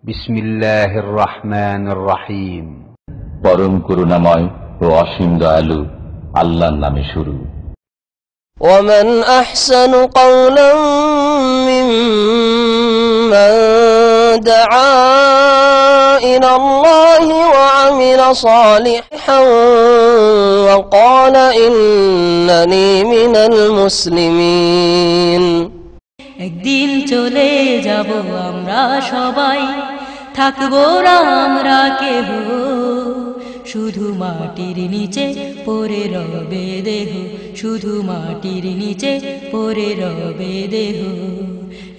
বিসমিল্লাহির রহমানির রহিম। পরম করুণাময় ও অসীম দয়ালু আল্লাহর নামে শুরু। ومن أحسن قولا ممن دعا إلى الله وعمل صالحا وقال إنني من المسلمين। একদিন চলে যাব আমরা সবাই, থাকবো না আমরা কেহ, শুধু মাটির নিচে পড়ে রবে দেহ, শুধু মাটির নিচে পড়ে রবে দেহ।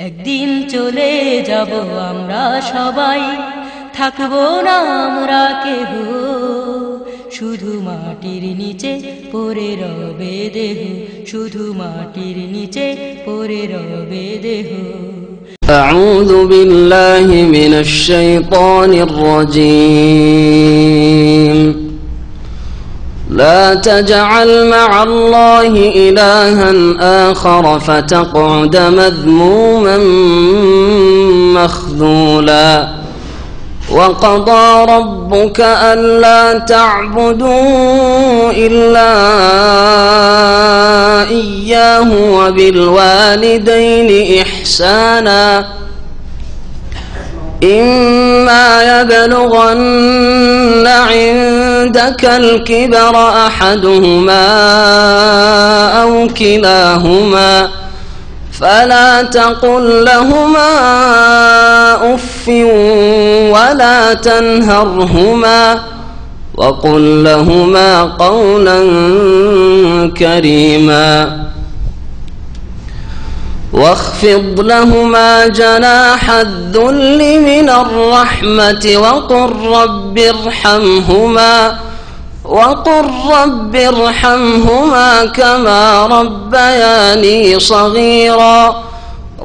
একদিন চলে যাব আমরা সবাই, থাকবো না আমরা কেহ, শুধু মাটির নিচে পড়ে রবে দেহ, শুধু মাটির নিচে পড়ে রবে দেহ। أعوذ بالله من الشيطان الرجيم. لا تجعل مع الله إلها آخر فتقعد مذموما مخذولا. وقضى ربك ألا تعبدوا إلا إياه وبالوالدين إحسانا. إما يبلغن عندك الكبر أحدهما أو كلاهما فلا تقل لهما أف ولا تنهرهما وقل لهما قولا كريما. واخفض لهما جناح الذل من الرحمة وقل رب ارحمهما كما ربياني صغيرا.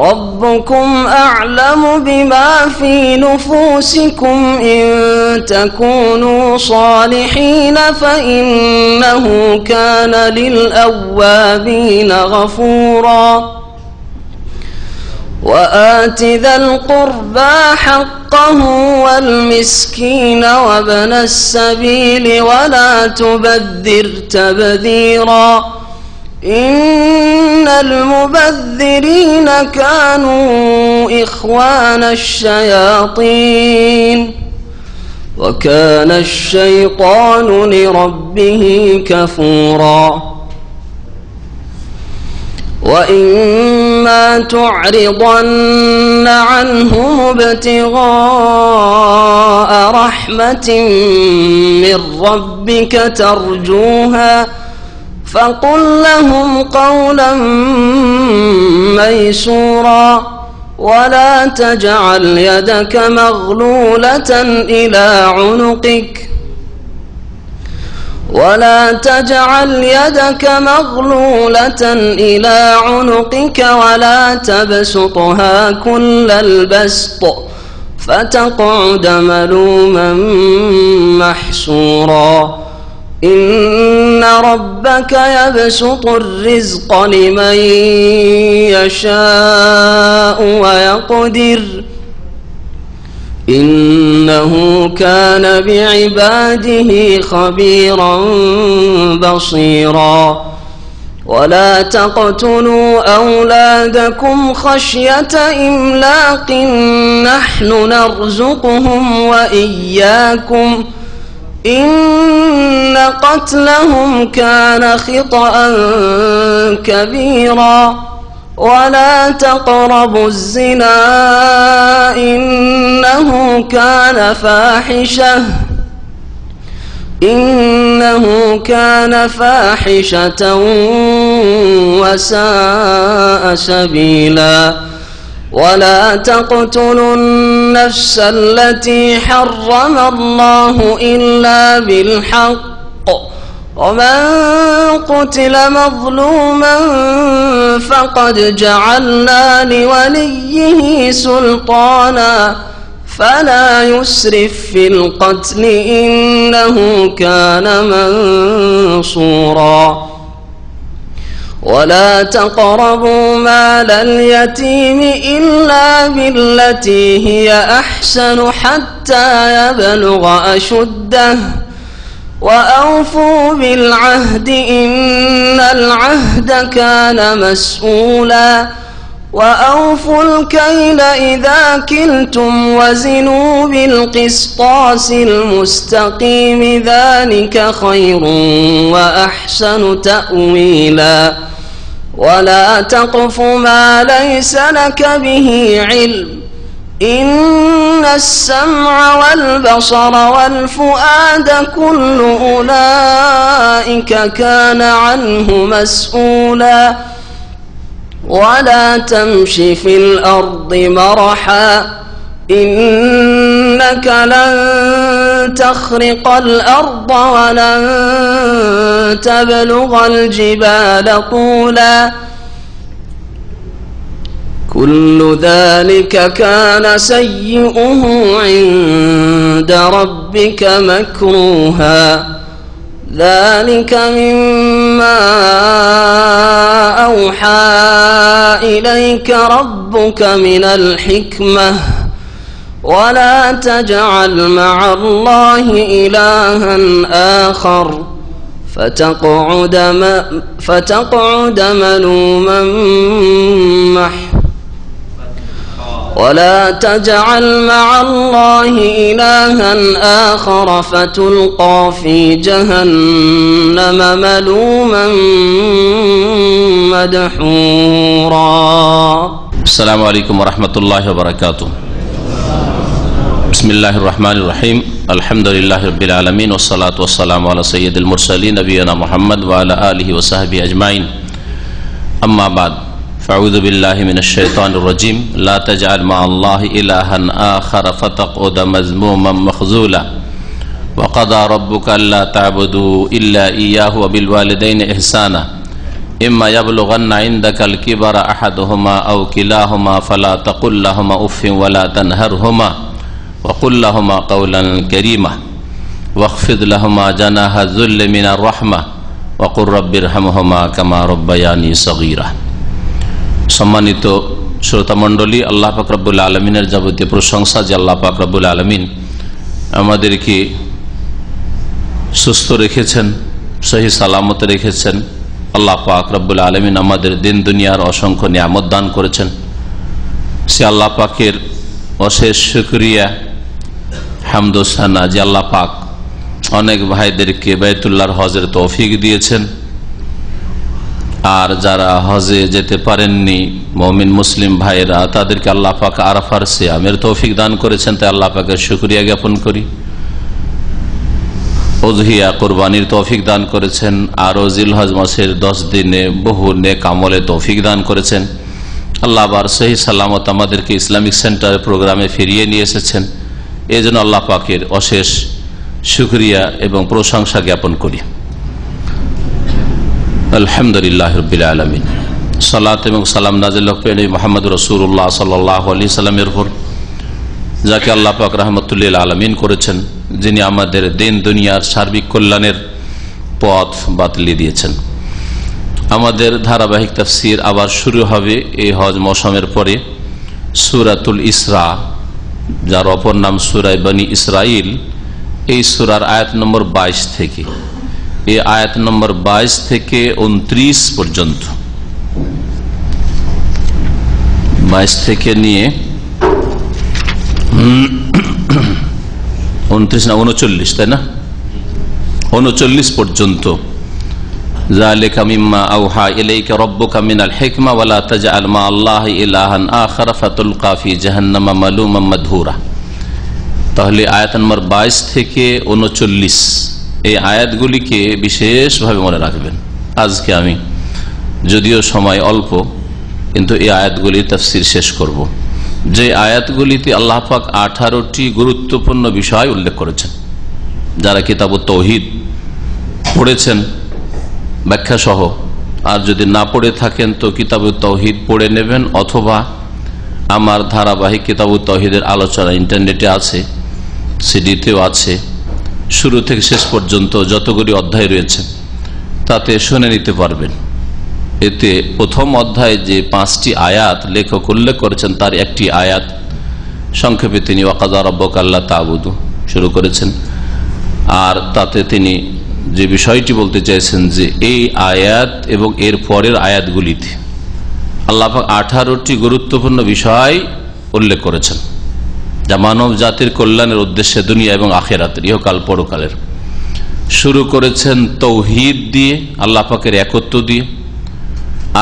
ربكم أعلم بما في نفوسكم إن تكونوا صالحين فإنه كان للأوابين غفورا. وآت ذا القربى حقه والمسكين وابن السبيل ولا تبذر تبذيرا. إن المبذرين كانوا إخوان الشياطين وكان الشيطان لربه كفورا. وإما تعرضن عنهم ابتغاء رحمة من ربك ترجوها فقل لهم قولا ميسورا. ولا تجعل يدك مغلولة إلى عنقك ولا تبسطها كل البسط فتقعد ملوما محسورا. إن ربك يبسط الرزق لمن يشاء ويقدر إنه كان بعباده خبيرا بصيرا. ولا تقتلوا أولادكم خشية إملاق نحن نرزقهم وإياكم إن قتلهم كان خطأ كبيرا. ولا تقربوا الزنا إنه كان فاحشة وساء سبيلا. ولا تقتلوا النفس التي حرم الله إلا بالحق. ومن قتل مظلوما فقد جعلنا لوليه سلطانا فلا يسرف في القتل إنه كان منصورا. ولا تقربوا مال اليتيم إلا بالتي هي أحسن حتى يبلغ أشده وأوفوا بالعهد إن العهد كان مسؤولا وأوفوا الكيل إذا كلتم وزنوا بالقسطاس المستقيم ذلك خير وأحسن تأويلا ولا تقف ما ليس لك به علم إن السمع والبصر والفؤاد كل أولئك كان عنه مسؤولا ولا تمش في الأرض مرحا إنك لن تخرق الأرض ولن تبلغ الجبال طولا كل ذلك كان سيئه عند ربك مكروها ذلك مما أوحى إليك ربك من الحكمة ولا تجعل مع الله إلها آخر فتقعد ملوما ولا تجعل مع الله إلها آخر فتلقى في جهنم ملوما مدحورا. السلام عليكم ورحمة الله وبركاته. بسم الله الرحمن الرحيم. الحمد لله رب العالمين والصلاة والسلام على سيد المرسلين نبينا محمد وعلى آله وصحبه أجمعين. أما بعد فأعوذ بالله من الشيطان الرجيم. لا تجعل مع الله إلها آخر فتقعد مذموما مخذولا وقضى ربك ألا تعبدوا إلا إياه وبالوالدين إحسانا إما يبلغن عندك الكبر أحدهما أو كلاهما فلا تقل لهما أف ولا تنهرهما وقل لهما قولا كريما واخفض لهما جناح الذل من الرحمة وقل رب ارحمهما كما ربياني صغيرا. সম্মানিত শ্রোতামণ্ডলী, আল্লাহ পাক রব্বুল আলমিনের যাবতীয় প্রশংসা যে আল্লাহ পাক রব্বুল আলমিন আমাদেরকে সুস্থ রেখেছেন, সহি সালামতে রেখেছেন। আল্লাহ পাক রব্বুল আলমিন আমাদের দিন দুনিয়ার অসংখ্য নিয়ামত দান করেছেন। সে আল্লাহ পাকের অশেষ শুকরিয়া হামদোসানা যে আল্লাহ পাক অনেক ভাইদেরকে বাইতুল্লাহর হজের তৌফিক দিয়েছেন, আর যারা হজে যেতে পারেননি মুমিন মুসলিম ভাইরা তাদেরকে আল্লাহ পাক আরাফার সিয়ামের তৌফিক দান করেছেন। তাই আল্লাহ পাকের শুকরিয়া জ্ঞাপন করি। উযহিয়া কুরবানির তৌফিক দান করেছেন, আরো জিলহজ মাসের 10 দিনে বহু নেক আমলে তৌফিক দান করেছেন। আল্লাহ আবার সহি সালামত আমাদেরকে ইসলামিক সেন্টার প্রোগ্রামে ফিরিয়ে নিয়ে এসেছেন। এই জন্য আল্লাহ পাকের অশেষ শুকরিয়া এবং প্রশংসা জ্ঞাপন করি। আলহামদুলিল্লাহ রাব্বিল আলামিন। সালাত এবং সালাম নাযিল হোক নবী মুহাম্মদ রাসূলুল্লাহ সাল্লাল্লাহু আলাইহি সাল্লামের উপর, যাকে আল্লাহ পাক রাহমাতুল লিল আলামিন করেছেন, যিনি আমাদের দিন দুনিয়ার সার্বিক কল্যাণের পথ বাতলে দিয়েছেন। আমাদের ধারাবাহিক তাফসীর আবার শুরু হবে এই হজ মৌসুমের পরে সূরাতুল ইসরা, যার অপর নাম সূরা বনী ইসরাইল। এই সূরার আয়াত নম্বর 22 থেকে, এই আয়াত নম্বর 22 থেকে 29 পর্যন্ত, 22 থেকে নিয়ে 29 না 39, তাই না, 39 পর্যন্ত। যালিকা মিম্মা আওহা ইলাইকা রাব্বুকা মিনাল হিকমা ওয়ালা তাজআল মা আল্লাহি ইলাহান আখার ফাতুলকা ফি জাহান্নামা মালুমান মাদহুরা। তাহলে আয়াত নম্বর 22 থেকে 39 এই আয়াতগুলিকে বিশেষভাবে মনে রাখবেন। আজকে আমি যদিও সময় অল্প, কিন্তু এই আয়াতগুলির তাফসীর শেষ করব। যে আয়াতগুলিতে আল্লাহ পাক 18টি গুরুত্বপূর্ণ বিষয় উল্লেখ করেছেন। যারা কিতাবুত তাওহীদ পড়েছেন ব্যাখ্যা সহ, আর যদি না পড়ে থাকেন তো কিতাবুত তাওহীদ পড়ে নেবেন, অথবা আমার ধারাবাহিক কিতাবুত তাওহীদের আলোচনা ইন্টারনেটে আছে, সিডিতেও আছে। শুরু থেকে শেষ পর্যন্ত যতগুলি অধ্যায় রয়েছে তাতে শুনে নিতে পারবেন। এতে প্রথম অধ্যায়ে যে 5টি আয়াত লেখক উল্লেখ করেছেন তার একটি আয়াত সংক্ষেপে তিনি ওয়াকাযা রাব্বুকা আল্লা তা'বুদু শুরু করেছেন। আর তাতে তিনি যে বিষয়টি বলতে চাইছেন যে এই আয়াত এবং এর পরের আয়াতগুলিতে আল্লাহ পাক 18টি গুরুত্বপূর্ণ বিষয় উল্লেখ করেছেন, যা মানব জাতির কল্যাণের উদ্দেশ্যে দুনিয়া এবং আখিরাতের, ইহকাল পরকালের। শুরু করেছেন তৌহিদ দিয়ে, আল্লাহ পাকের একত্ব দিয়ে,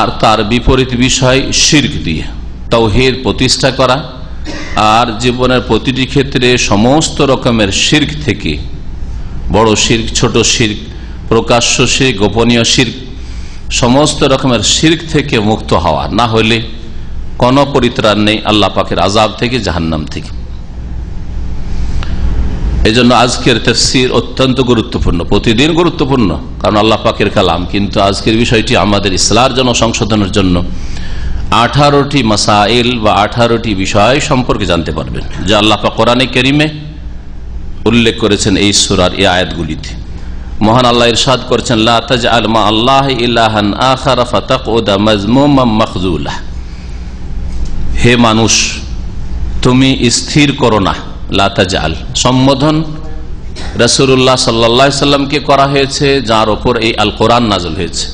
আর তার বিপরীত বিষয় শিরক দিয়ে। তাওহীদ প্রতিষ্ঠা করা আর জীবনের প্রতিটি ক্ষেত্রে সমস্ত রকমের শিরক থেকে, বড় শিরক, ছোট শিরক, প্রকাশ্য শিরক, গোপনীয় শিরক, সমস্ত রকমের শিরক থেকে মুক্ত হওয়া, না হলে কোনো পরিত্রাণ নেই আল্লাহ পাকের আযাব থেকে, জাহান্নাম থেকে। এই জন্য আজকের তাফসীর অত্যন্ত গুরুত্বপূর্ণ, প্রতিদিন গুরুত্বপূর্ণ, কারণ আল্লাহ পাকের কালাম। কিন্তু আজকের বিষয়টি আমাদের ইসলামের জন্য, সংশোধনের জন্য 18টি মাসাইল বা 18টি বিষয় সম্পর্কে জানতে পারবেন, যা আল্লাহ পাক কোরআনে কারীমে উল্লেখ করেছেন এই সূরার এই আয়াতগুলিতে। মহান আল্লাহ ইরশাদ করেছেন, লা তাজআল মা আল্লাহি ইলাহান আখারা ফাতাকুদা মাজমুমান মাখজুলা। হে মানুষ, তুমি স্থির করো না। লা তাজআল সম্বোধন রাসূলুল্লাহ সাল্লাল্লাহু আলাইহি সাল্লামকে করা হয়েছে, যার উপর এই আল কোরআন নাযিল হয়েছে।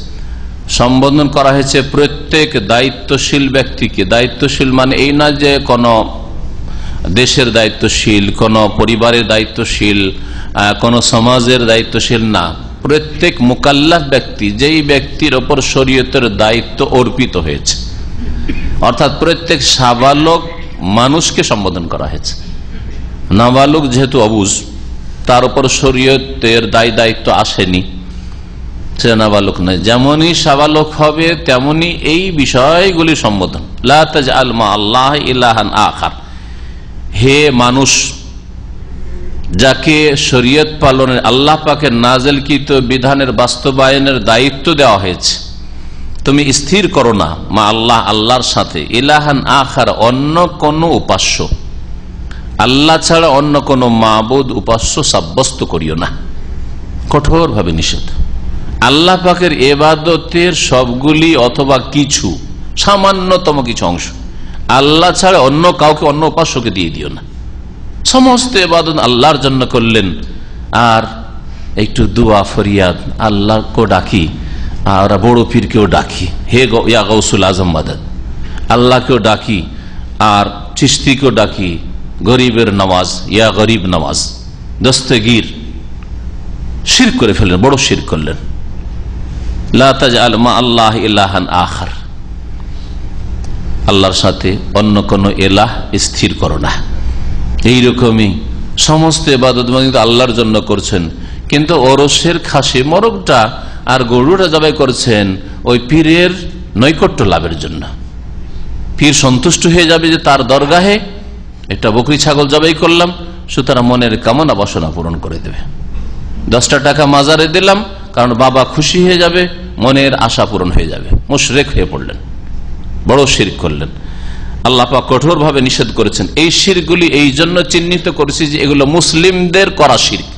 সম্বোধন করা হয়েছে প্রত্যেক দায়িত্বশীল ব্যক্তিকে। দায়িত্বশীল মানে এই না যে কোনো দেশের দায়িত্বশীল, কোনো পরিবারের দায়িত্বশীল, কোনো সমাজের দায়িত্বশীল না, প্রত্যেক মুকাল্লাফ ব্যক্তি, যেই ব্যক্তির ওপর শরীয়তের দায়িত্ব অর্পিত হয়েছে, অর্থাৎ প্রত্যেক সাবালক মানুষকে সম্বোধন করা হয়েছে। নাবালক যেহেতু অবুঝ, তার উপর শরীয়তের দায়িত্ব আসেনি, সে নাবালক নয়। যেমনই সাবালক হবে তেমনি এই বিষয়গুলি সম্বোধন। লা তাজআল মা আল্লাহ ইলাহান আখার। হে মানুষ, যাকে শরীয়ত পালনের, আল্লাহ পাকের নাযিলকৃত বিধানের বাস্তবায়নের দায়িত্ব দেওয়া হয়েছে, তুমি স্থির করো না মা আল্লাহ, আল্লাহর সাথে, ইলাহান আখার, অন্য কোন উপাস্য, আল্লাহ ছাড়া অন্য কোন মাবুদ উপাস্য সাব্যস্ত করিও না। কঠোরভাবে নিষেধ। আল্লাহ পাকের ইবাদতের সবগুলি অথবা কিছু, সামান্যতম কিছু অংশ আল্লাহ ছাড়া অন্য কাউকে, অন্য উপাস্যকে দিয়ে দিও না। সমস্ত ইবাদত আল্লাহর জন্য করলেন। আর একটু দোয়া ফরিয়াদ, আল্লাহকে ডাকি, আর বড় পীরকেও ডাকি, হে ইয়া গাউসুল আজম মাদাদ, আল্লাহকেও ডাকি, আর চিশতিকেও ডাকি, গরিবের নামাজ, ইয়া গরিব নামাজ, দস্তগীর। শিরক করে ফেললেন, বড় শিরক করলেন। লা তাজআল মা আল্লাহ ইলাহান আখার, আল্লাহর সাথে অন্য কোন ইলাহ স্থির করো না। এইরকমই সমস্ত ইবাদত আল্লাহর জন্য করছেন, কিন্তু ওরসের খাসি, মোরগটা আর গরুটা জবাই করছেন ওই পীরের নৈকট্য লাভের জন্য। পীর সন্তুষ্ট হয়ে যাবে যে তার দরগাহে একটা বকরি ছাগল জবাই করলাম, সুতরাং মনের কামনা বাসনা পূরণ করে দেবে। 10টা টাকা মাজারে দিলাম, কারণ বাবা খুশি হয়ে যাবে, মনের আশা পূরণ হয়ে যাবে। মুশরিক হয়ে পড়লেন, বড় শিরক করলেন। আল্লাহ পাক কঠোরভাবে নিষেধ করেছেন। এই শিরকগুলি এই জন্য চিহ্নিত করেছি যে এগুলো মুসলিমদের করা শিরক।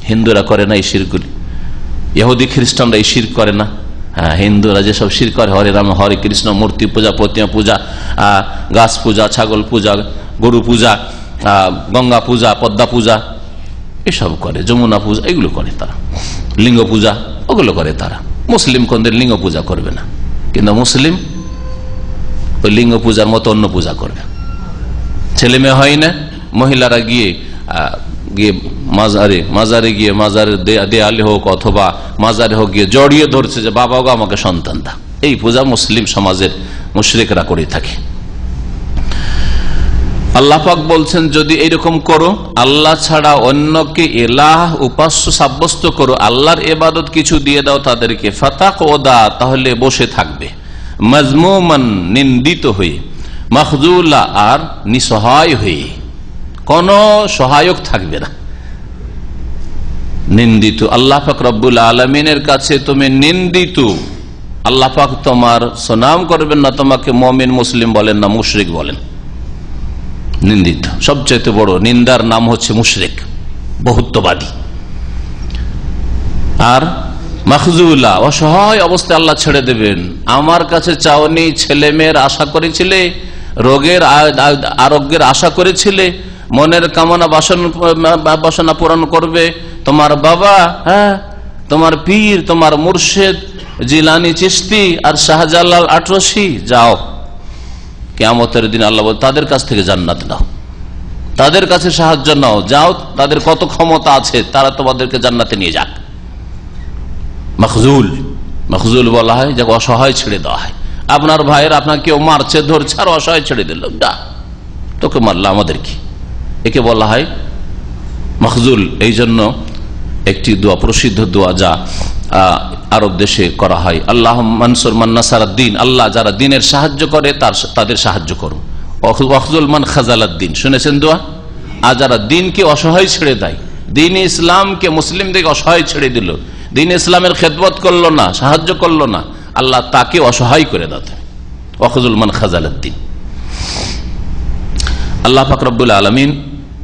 হিন্দুরা করে না এই শিরকগুলি, ইহুদি খ্রিস্টানরা এই শিরক করে না। হ্যাঁ, হিন্দুরা যেসব শিরক করে, হরে রাম হরে কৃষ্ণ, মূর্তি পূজা, প্রতিমা পূজা, গাছ পূজা, ছাগল পূজা, গরু পূজা, গঙ্গা পূজা, পদ্মা পূজা, এসব করে, যমুনা পূজা, এগুলো করে তারা। লিঙ্গ পূজা, ওগুলো করে তারা। মুসলিম কোনদের লিঙ্গ পূজা করবে না, কিন্তু মুসলিম ওই লিঙ্গ পূজার মতো অন্য পূজা করবে। ছেলে মেয়ে হয় না, মহিলারা গিয়ে মাজারে গিয়ে, মাজারের দেয়ালে হোক অথবা মাজারে হোক গিয়ে জড়িয়ে ধরছে যে বাবা গো আমাকে সন্তান দা। এই পূজা মুসলিম সমাজের মুশরিকরা করে থাকে। আল্লাহ পাক বলছেন, যদি এরকম করো, আল্লাহ ছাড়া অন্যকে ইলাহ উপাস্য সাব্যস্ত করো, আল্লাহর ইবাদত কিছু দিয়ে দাও তাদেরকে, ফাতাকুদা, তাহলে বসে থাকবে, মাজমুমান, নিন্দিত হয়ে, মাখজুলা, আর নিসহায় হয়ে, কোন সহায়ক থাকবে না, নিন্দিত। আল্লাহ পাক রব্বুল আলামিনের কাছে তুমি নিন্দিত। আল্লাহ পাক তোমার সুনাম করবেন না, তোমাকে মুমিন মুসলিম বলেন না, মুশরিক বলেন, নিন্দিত। সবচেয়ে বড় নিন্দার নাম হচ্ছে মুশরিক, বহুত্ববাদী। আর মাখজুলা, অসহায় অবস্থায় আল্লাহ ছেড়ে দেবেন। আমার কাছে চাওনি, ছেলে মেয়ের আশা করেছিলে, রোগের আরোগ্যের আশা করেছিলে, মনের কামনা বাসনা পূরণ করবে তোমার বাবা, হ্যাঁ, তোমার পীর, তোমার মুর্শেদ জিলানি চিশতি আর শাহজালাল আটরশি, যাও কিয়ামতের দিন আল্লাহ বলে তাদের কাছ থেকে জান্নাত নাও, তাদের কাছে সাহায্য নাও, যাও, তাদের কত ক্ষমতা আছে, তারা তোমাদেরকে জান্নাতে নিয়ে যাক। মখজুল, মখজুল বলা হয় যাকে অসহায় ছেড়ে দেওয়া হয়। আপনার ভাইয়ের আপনাকে কেউ মারছে, ধরছে, আর অসহায় ছেড়ে দিল, না তোকে মারলো, আমাদের কি, একে বলা হয় মখজুল। এই জন্য একটি দোয়া, প্রসিদ্ধ দোয়া, যা আরব দেশে করা হয়, আল্লাহ মানসুর মান নাসারাদ্দিন, আল্লাহ যারা দিনের সাহায্য করে তাদের সাহায্য করো, ওয়াখজুল মান খাজালাদ্দিন, শুনেছেন দোয়া? আর যারা দিনকে অসহায় ছেড়ে দেয়, দিন ইসলামকে, মুসলিমদেরকে অসহায় ছেড়ে দিল, দিন ইসলামের খেদমত করলো না, সাহায্য করলো না, আল্লাহ তাকে অসহায় করে দেন, ওয়াখজুল মান খাজালাদ্দিন। আল্লাহ পাক রব্বুল আলামিন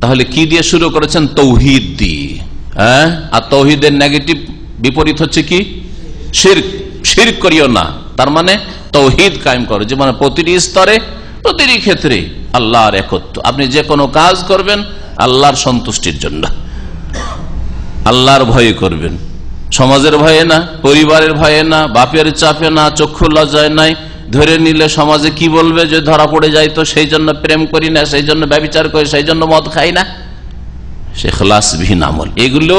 তাহলে কি দিয়ে শুরু করেছেন? তৌহিদ দিয়ে। হ্যাঁ, আর তৌহিদের নেগেটিভ বিপরীত হচ্ছে কি? শিরক। শিরক করিও না, তার মানে তৌহিদ কায়েম করো, যে মানে প্রতিটি স্তরে, প্রতিটি ক্ষেত্রে আল্লাহর একত্ব। আপনি যে কোনো কাজ করবেন আল্লাহর সন্তুষ্টির জন্য, আল্লাহর ভয়ে করবেন, সমাজের ভয়ে না, পরিবারের ভয়ে না, বাপের চাপে না, চক্ষু লজ্জায় নাই, ধরে নিলে সমাজে কি বলবে যে ধরা পড়ে যায়, তো সেই জন্য প্রেম করি না, সেই জন্য ব্যভিচার করি, সেই জন্য মদ খাই না, সে ইখলাসবিহীন আমল। এগুলো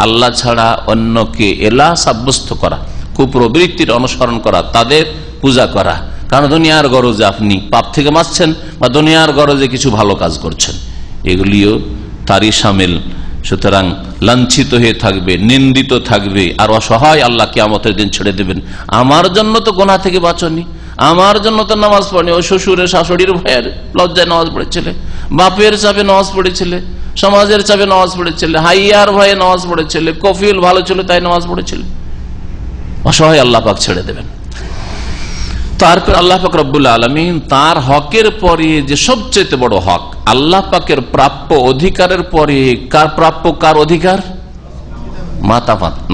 আল্লাহ ছাড়া অন্যকে এলাহ সাব্যস্ত করা, কুপ্রবৃত্তির অনুসরণ করা, তাদের পূজা করা, কারণ দুনিয়ার গরজে আপনি পাপ থেকে বাঁচছেন বা দুনিয়ার গরজে কিছু ভালো কাজ করছেন, এগুলিও তারই শামিল। সুতরাং লাঞ্ছিত হয়ে থাকবে, নিন্দিত থাকবে, আর অসহায় আল্লাহ কিয়ামতের দিন ছেড়ে দেবেন। আমার জন্য তো গুনাহ থেকে বাঁচনি, আমার জন্য তো নামাজ পড়নি, ওই শ্বশুরের শাশুড়ির ভয়ের লজ্জায় নামাজ পড়েছিলে, বাপের চাপে নামাজ পড়েছিলে, সমাজের চাপে নামাজ পড়েছিলে, হাইয়ার ভয়ে নামাজ পড়েছিলে, কফিল ভালো ছিল তাই নামাজ পড়েছিলে, অসহায় আল্লাহ পাক ছেড়ে দেবেন। তারপর আল্লাহ পাক রব্বুল আলামিন তার হকের পরে যে সবচেয়ে বড় হক, আল্লাহ পাকের প্রাপ্য অধিকারের পরে কার প্রাপ্য, কার অধিকার?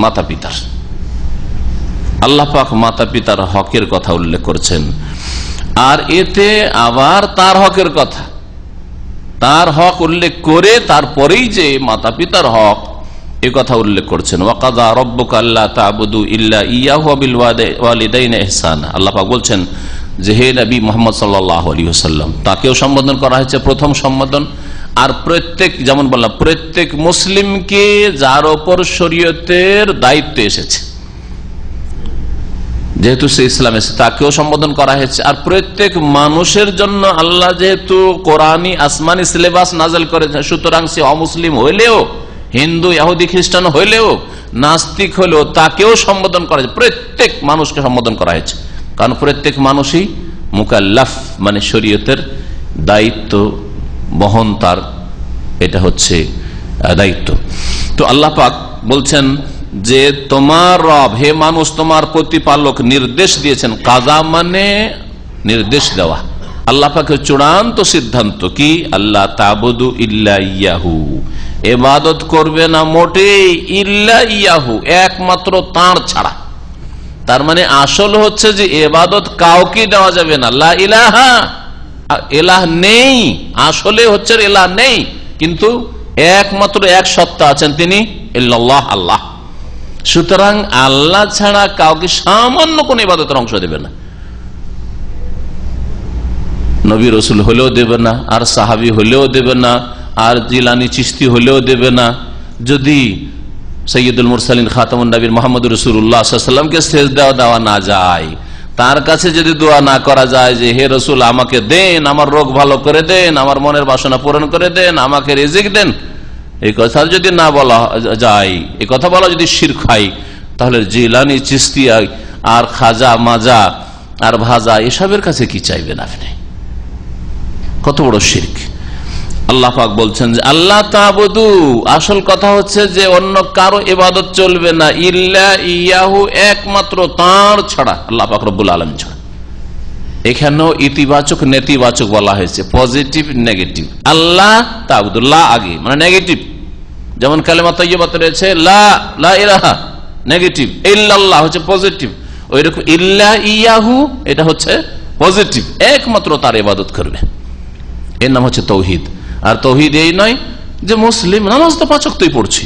মাতা পিতার। আল্লাহ পাক মাতা পিতার হকের কথা উল্লেখ করছেন, আর এতে আবার তার হকের কথা, তার হক উল্লেখ করে তারপরেই যে মাতা পিতার হক এ কথা উল্লেখ করছেন। ওয়াকাযা রাব্বুকা আল্লা তা'বুদু ইল্লা ইয়্যাহু ওয়া বিল ওয়ালিদাইনি ইহসানা। আল্লাহ পাক বলছেন যে হে নবী মুহাম্মদ সাল্লাল্লাহু আলাইহি ওয়াসাল্লাম, তাকেও সম্বোধন করা হয়েছে প্রথম সম্বোধন। আর প্রত্যেক, যেমন বললাম, প্রত্যেক মুসলিমকে যার ওপর শরীয়তের দায়িত্ব এসেছে, যেহেতু সে ইসলাম এসেছে, তাকেও সম্বোধন করা হয়েছে। আর প্রত্যেক মানুষের জন্য আল্লাহ যেহেতু কোরআনী আসমানি সিলেবাস নাযিল করেছেন, সুতরাং সে অমুসলিম হইলেও, হিন্দু ইহুদি খ্রিস্টান হইলেও, নাস্তিক হলেও তাকেও সম্বোধন করা হয়েছে, প্রত্যেক মানুষকে সম্বোধন করা হয়েছে। কারণ প্রত্যেক মানুষই মুকাল্লাফ, মানে শরীয়তের দায়িত্ব বহন, তার এটা হচ্ছে দায়িত্ব। তো আল্লাহ পাক বলছেন যে তোমার রব, হে মানুষ, তোমার প্রতিপালক নির্দেশ দিয়েছেন। কাজা মানে নির্দেশ দেওয়া। আল্লাহ পাকের চূড়ান্ত সিদ্ধান্ত কি? আল্লাহ তা'বুদু ইল্লা ইয়াহু, ইবাদত করবে না মোটেই, ইল্লা ইয়াহু, একমাত্র তার ছাড়া। তার মানে আসল হচ্ছে যে ইবাদত কাউকে দেওয়া যাবে না। লা ইলাহা, ইলাহ নেই, আসলে হচ্ছে ইলাহ নেই, কিন্তু একমাত্র এক সত্তা আছেন, তিনি ইল্লাল্লাহ, আল্লাহ। সুতরাং আল্লাহ ছাড়া কাউকে সামান্য কোন ইবাদতের অংশ দেবে না। নবী রসুল হলেও দেবে না, আর সাহাবী হলেও দেবে না, আর জিলানি চিশতি হলেও দেবে না। যদি সৈয়দুল মুরসালিন খাতামুন নবীর মুহাম্মদ রাসূলুল্লাহ সাল্লাল্লাহু আলাইহি ওয়াসাল্লামকে সেজদা দেওয়া না যায়, তার কাছে যদি দোয়া না করা যায় যে হে রসুল আমাকে দেন, আমার রোগ ভালো করে দেন, আমার মনের বাসনা পূরণ করে দেন, আমাকে রিজিক দেন, এই কথা যদি না বলা যায়, এই কথা বলা যদি শিরক হয়, তাহলে জিলানি চিশতি আর খাজা মাজা আর ভাজা এসবের কাছে কি চাইবেন আপনি? কত বড় শিরক। আল্লাহ পাক বলছেন যে আল্লাহ তা'বুদু, আসল কথা হচ্ছে যে অন্য কারো ইবাদত চলবে না, ইল্লা ইয়াহু, একমাত্র তার ছাড়া, আল্লাহ পাক রব্বুল আলামিন ছাড়া। এখানেও ইতিবাচক নেতিবাচক বলা হয়েছে, পজিটিভ নেগেটিভ। আল্লাহ তা'বুদু, লা আগে মানে নেগেটিভ, যেমন কালেমা তাইয়্যিবাত রয়েছে লা ইলাহা, নেগেটিভ, ইল্লাল্লাহ হচ্ছে পজিটিভ, ওই রকম ইল্লা ইয়াহু এটা হচ্ছে পজিটিভ, একমাত্র তার ইবাদত করবে। এর নাম হচ্ছে তৌহিদ। আর তৌহিদ এই নয় যে মুসলিম, নামাজ তো 5 ওয়াক্তই পড়ছি,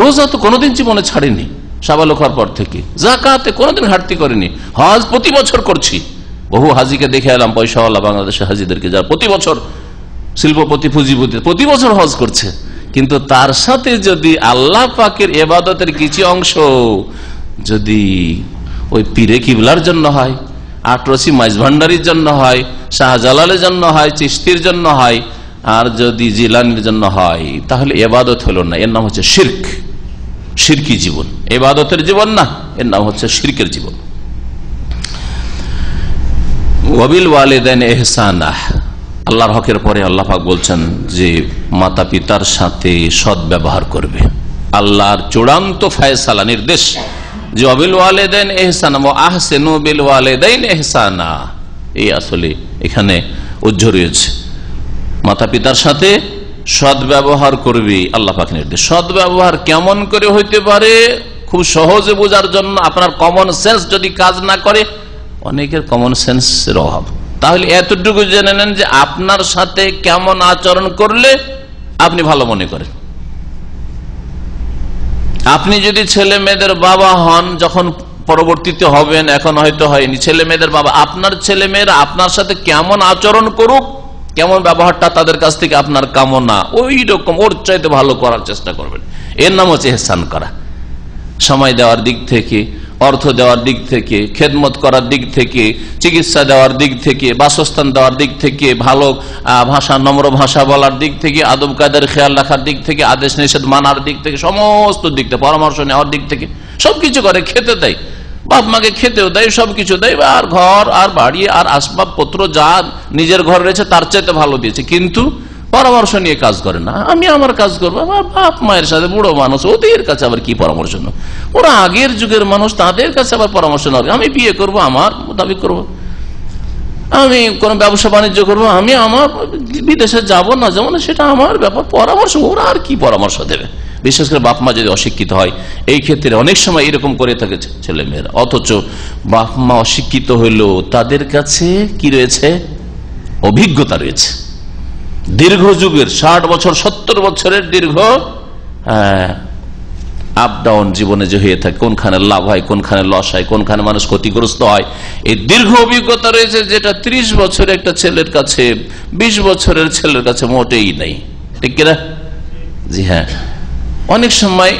রোজা তো কোনোদিন জীবনে ছাড়িনি সাবালক হওয়ার পর থেকে, যাকাতে কোনোদিন ঘাটতি করেনি, হজ প্রতি বছর করছি। বহু হাজিকে দেখে এলাম পয়সাওয়ালা বাংলাদেশের হাজিদেরকে, যারা প্রতি বছর শিল্পপতি পুঁজিপতি প্রতি বছর হজ করছে, কিন্তু তার সাথে যদি আল্লাহ পাকের ইবাদতের কিছু অংশ যদি ওই পীরে কিবলার জন্য হয়, আটরসি মাইজভান্ডারির জন্য হয়, শাহজালালের জন্য হয়, চিশতির জন্য হয়, আর যদি জিলানির জন্য হয়, তাহলে ইবাদত হলো না, এর নাম হচ্ছে শিরক, শিরকি জীবন। ইবাদতের জীবন না, এর নাম হচ্ছে শিরকের জীবন। ওয়াবিল ওয়ালিদাইন ইহসানা, আল্লাহর হকের পরে আল্লাহ পাক বলছেন যে মাতা পিতার সাথে সৎ ব্যবহার করবে। আল্লাহর চূড়ান্ত ফয়সালা, নির্দেশ যে ওয়াবিল ওয়ালিদাইন ইহসানা ওয়া আহসিনু বিল ওয়ালিদাইন ইহসানা, এই আসলে এখানে উজ্জ্ব রয়েছে, মাতা পিতার সাথে সৎ ব্যবহার করবে, আল্লাহ পাক নির্দেশ। সৎ ব্যবহার কেমন করে হইতে পারে খুব সহজে বোঝার জন্য আপনার কমন সেন্স যদি কাজ না করে, অনেকের কমন সেন্সের অভাব, তাহলে এতটুকু জেনে নেন যে আপনার সাথে কেমন আচরণ করলে আপনি ভালো মনে করেন। আপনি যদি ছেলে মেয়েদের বাবা হন, যখন পরবর্তীতে হবেন, এখন হয়তো হয়নি, ছেলে মেয়েদের বাবা, আপনার ছেলে মেয়েরা আপনার সাথে কেমন আচরণ করুক, কেমন ব্যবহারটা তাদের কাছ থেকে আপনার কামনা, ওই রকম ওর চাইতে ভালো করার চেষ্টা করবেন। এর নাম হচ্ছে ইহসান করা। সময় দেওয়ার দিক থেকে, অর্থ দেওয়ার দিক থেকে, খেদমত করার দিক থেকে, চিকিৎসা দেওয়ার দিক থেকে, বাসস্থান দেওয়ার দিক থেকে, ভালো ভাষা, নম্র ভাষা বলার দিক থেকে, আদব কায়দার খেয়াল রাখার দিক থেকে, আদেশ নিষেধ মানার দিক থেকে, সমস্ত দিক থেকে, পরামর্শ নেওয়ার দিক থেকে সবকিছু করে। খেতে দেয়, বাপ মাকে খেতেও দেয়, সবকিছু দেয়, আর ঘর আর বাড়ি আর আসবাবপত্র যা নিজের ঘর রয়েছে তার চাইতে ভালো দিয়েছে, কিন্তু পরামর্শ নিয়ে কাজ করে না। আমি আমার কাজ করবো, আমার বাপ মায়ের সাথে, বুড়ো মানুষ, ওদের কাছে আবার কি পরামর্শ নেব, ওরা আগের যুগের মানুষ, তাদের কাছে আবার পরামর্শ নেব। আমি বিয়ে করব, আমার মোতাবেক করবো, আমি কোন ব্যবসা বাণিজ্য করবো, আমি আমার বিদেশে যাব না যাবো না সেটা আমার ব্যাপার, পরামর্শ ওরা আর কি পরামর্শ দেবে। বিশেষ করে বাপ মা যদি অশিক্ষিত হয়, এই ক্ষেত্রে অনেক সময় এরকম করে থাকে ছেলে মেয়েরা, অথচ বাপ মা অশিক্ষিত হইলেও তাদের কাছে কি রয়েছে, অভিজ্ঞতা রয়েছে, দীর্ঘ যুগের 60 বছর 70 বছরের দীর্ঘ আপ ডাউন জীবনে যে হয়ে থাকে, কোনখানে লাভ হয়, কোনখানে লস হয়, কোনখানে মানুষ ক্ষতিগ্রস্ত হয়, এই দীর্ঘ অভিজ্ঞতা রয়েছে, যেটা 30 বছরের একটা ছেলের কাছে, 20 বছরের ছেলের কাছে মোটেই নেই, ঠিক কিনা? জি হ্যাঁ। অনেক সময়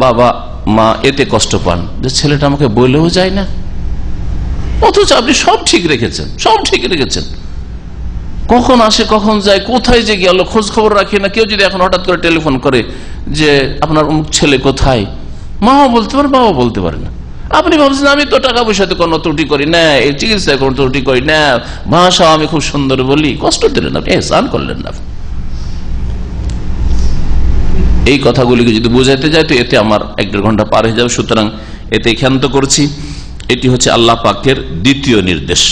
বাবা মা এতে কষ্ট পান যে ছেলেটা আমাকে বলেও যায় না, অথচ আপনি সব ঠিক রেখেছেন, সব ঠিক রেখেছেন, কখন আসে কখন যায়, কোথায় যে গেল খোঁজ খবর রাখি না। কেউ যদি এখন হঠাৎ করে টেলিফোন করে যে আপনার অমুক ছেলে কোথায়, মাও বলতে পারে, বাবা বলতে পারে না। আপনি ভাবছেন আমি তো টাকা পয়সাতে কোনো ত্রুটি করি না, এই চিকিৎসায় কোনো ত্রুটি করি না, ভাষা আমি খুব সুন্দর বলি, কষ্ট দিলেন আপনি, এহসান করলেন না। এই কথাগুলিকে যদি বোঝাইতে যায় তো এতে আমার 1-1.5 ঘন্টা পার হয়ে যাবে, সুতরাং এতে ক্ষান্ত করছি। এটি হচ্ছে আল্লাহ পাকের দ্বিতীয় নির্দেশ।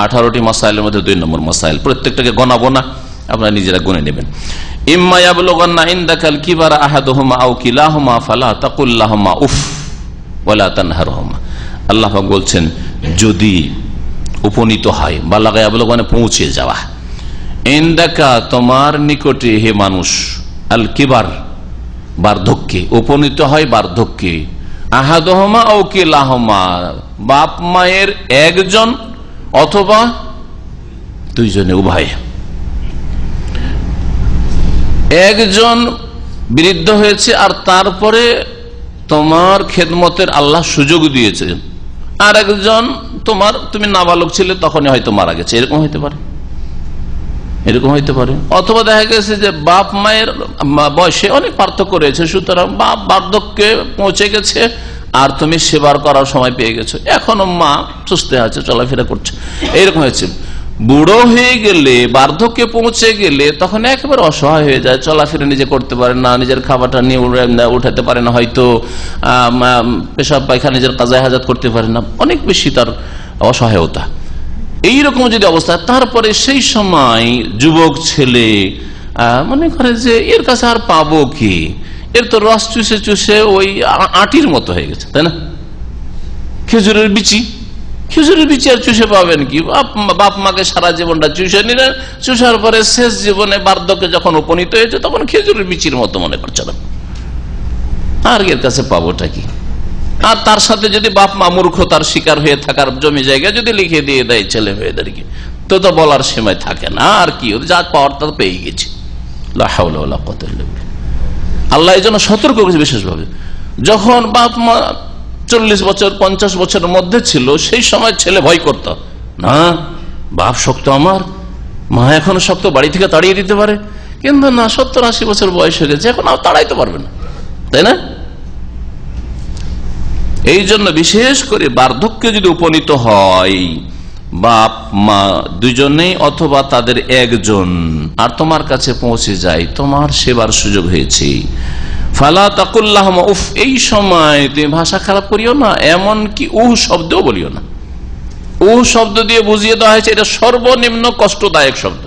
18টি মাসাইলের মধ্যে 2 নম্বর মাসাইল, প্রত্যেকটাকে গণাবো না, আপনারা নিজেরা গুনে নেবেন। ইম্মা ইয়াবলুগান্না ইনদাকাল কিবারা আহাদুহুমা আও কিলাহুমা ফালা তাকুল লাহুমা উফ ওয়ালা তানহারহুমা। আল্লাহ পাক বলছেন যদি উপনীত হয়, বালাগা ইয়াবলুগানে পৌঁছে যাওয়া, ইনদাকা তোমার নিকটে হে মানুষ, আল কিবার বার্ধক্যে, উপনীত হয় বার্ধক্যে, আহাদুহুমা আও কিলাহুমা বাপ মায়ের একজন অথবা দুইজনে, উভয়, একজন বৃদ্ধ হয়েছে আর তারপরে তোমার খেদমতের আল্লাহ সুযোগ দিয়েছে, আর একজন তুমি নাবালক ছিলে তখনই হয়তো মারা গেছে, এরকম হইতে পারে, এরকম হইতে পারে। অথবা দেখা গেছে যে বাপ মায়ের বয়সে অনেক পার্থক্য রয়েছে, সুতরাং বাপ বার্ধক্যে পৌঁছে গেছে আর তুমি সেবার করার সময় পেয়ে গেছো, এখনো মা সুস্থ আছে, চলাফেরা করছে, এইরকম হয়েছে। বুড়ো হয়ে গেলে, বার্ধক্যে পৌঁছে গেলে তখন একেবারে অসহায় হয়ে যায়, চলাফেরা নিজে করতে পারে না, নিজের খাবারটা নিয়ে উঠাতে পারে না, হয়তো পেশাব পায়খানা নিজের কাজায় হাজাত করতে পারে না, অনেক বেশি তার অসহায়তা। এইরকম যদি অবস্থা, তারপরে সেই সময় যুবক ছেলে মনে করে যে এর কাছে আর পাবো কি, এর তো রস চুষে চুষে ওই আটির মতো হয়ে গেছে, তাই না? খেজুরের বিচি আর চুষে পাবেন কি? বাপ মাকে সারা জীবনটা চুষে নিলেন, চুষার পরে শেষ জীবনে বার্ধক্যে যখন উপনীত হয়েছে তখন খেজুরের বিচির মতো মনে করছিলাম, আর এর কাছে পাবোটা কি? আর তার সাথে যদি বাপ মা মূর্খতার শিকার হয়ে থাকার জমি জায়গা যদি লিখে দিয়ে দেয় ছেলে মেয়েদেরকে, তো বলার সময় থাকে না। আর কি, যা পাওয়ার তা পেয়ে গেছে। লা হাওলা ওয়ালা কুওয়াতা ইল্লা বিল্লাহ। আল্লাহ এই জন্য সতর্ক করেছে বিশেষভাবে। যখন বাপ মা 40 বছর 50 বছরের মধ্যে ছিল, সেই সময় ছেলে ভয় করত না, বাপ শক্ত আমার, মা এখনো শক্ত, বাড়ি থেকে তাড়িয়ে দিতে পারে। কিন্তু না, 70-80 বছর বয়স হয়ে গেছে, এখন আর তাড়াইতে পারবে না, তাই না? এই জন্য বিশেষ করে বার্ধক্যে যদি উপনীত হয় বাপ মা দুজনেই অথবা তাদের একজন, আর তোমার কাছে পৌঁছে যায়, তোমার সেবার সুযোগ হয়েছে, ফালা তাকুল্লাহুমা উফ, এই সময় তুমি ভাষা খারাপ করিও না, এমন কি শব্দও বলিও না। শব্দ দিয়ে বুঝিয়ে দেওয়া হয়েছে এটা সর্বনিম্ন কষ্টদায়ক শব্দ।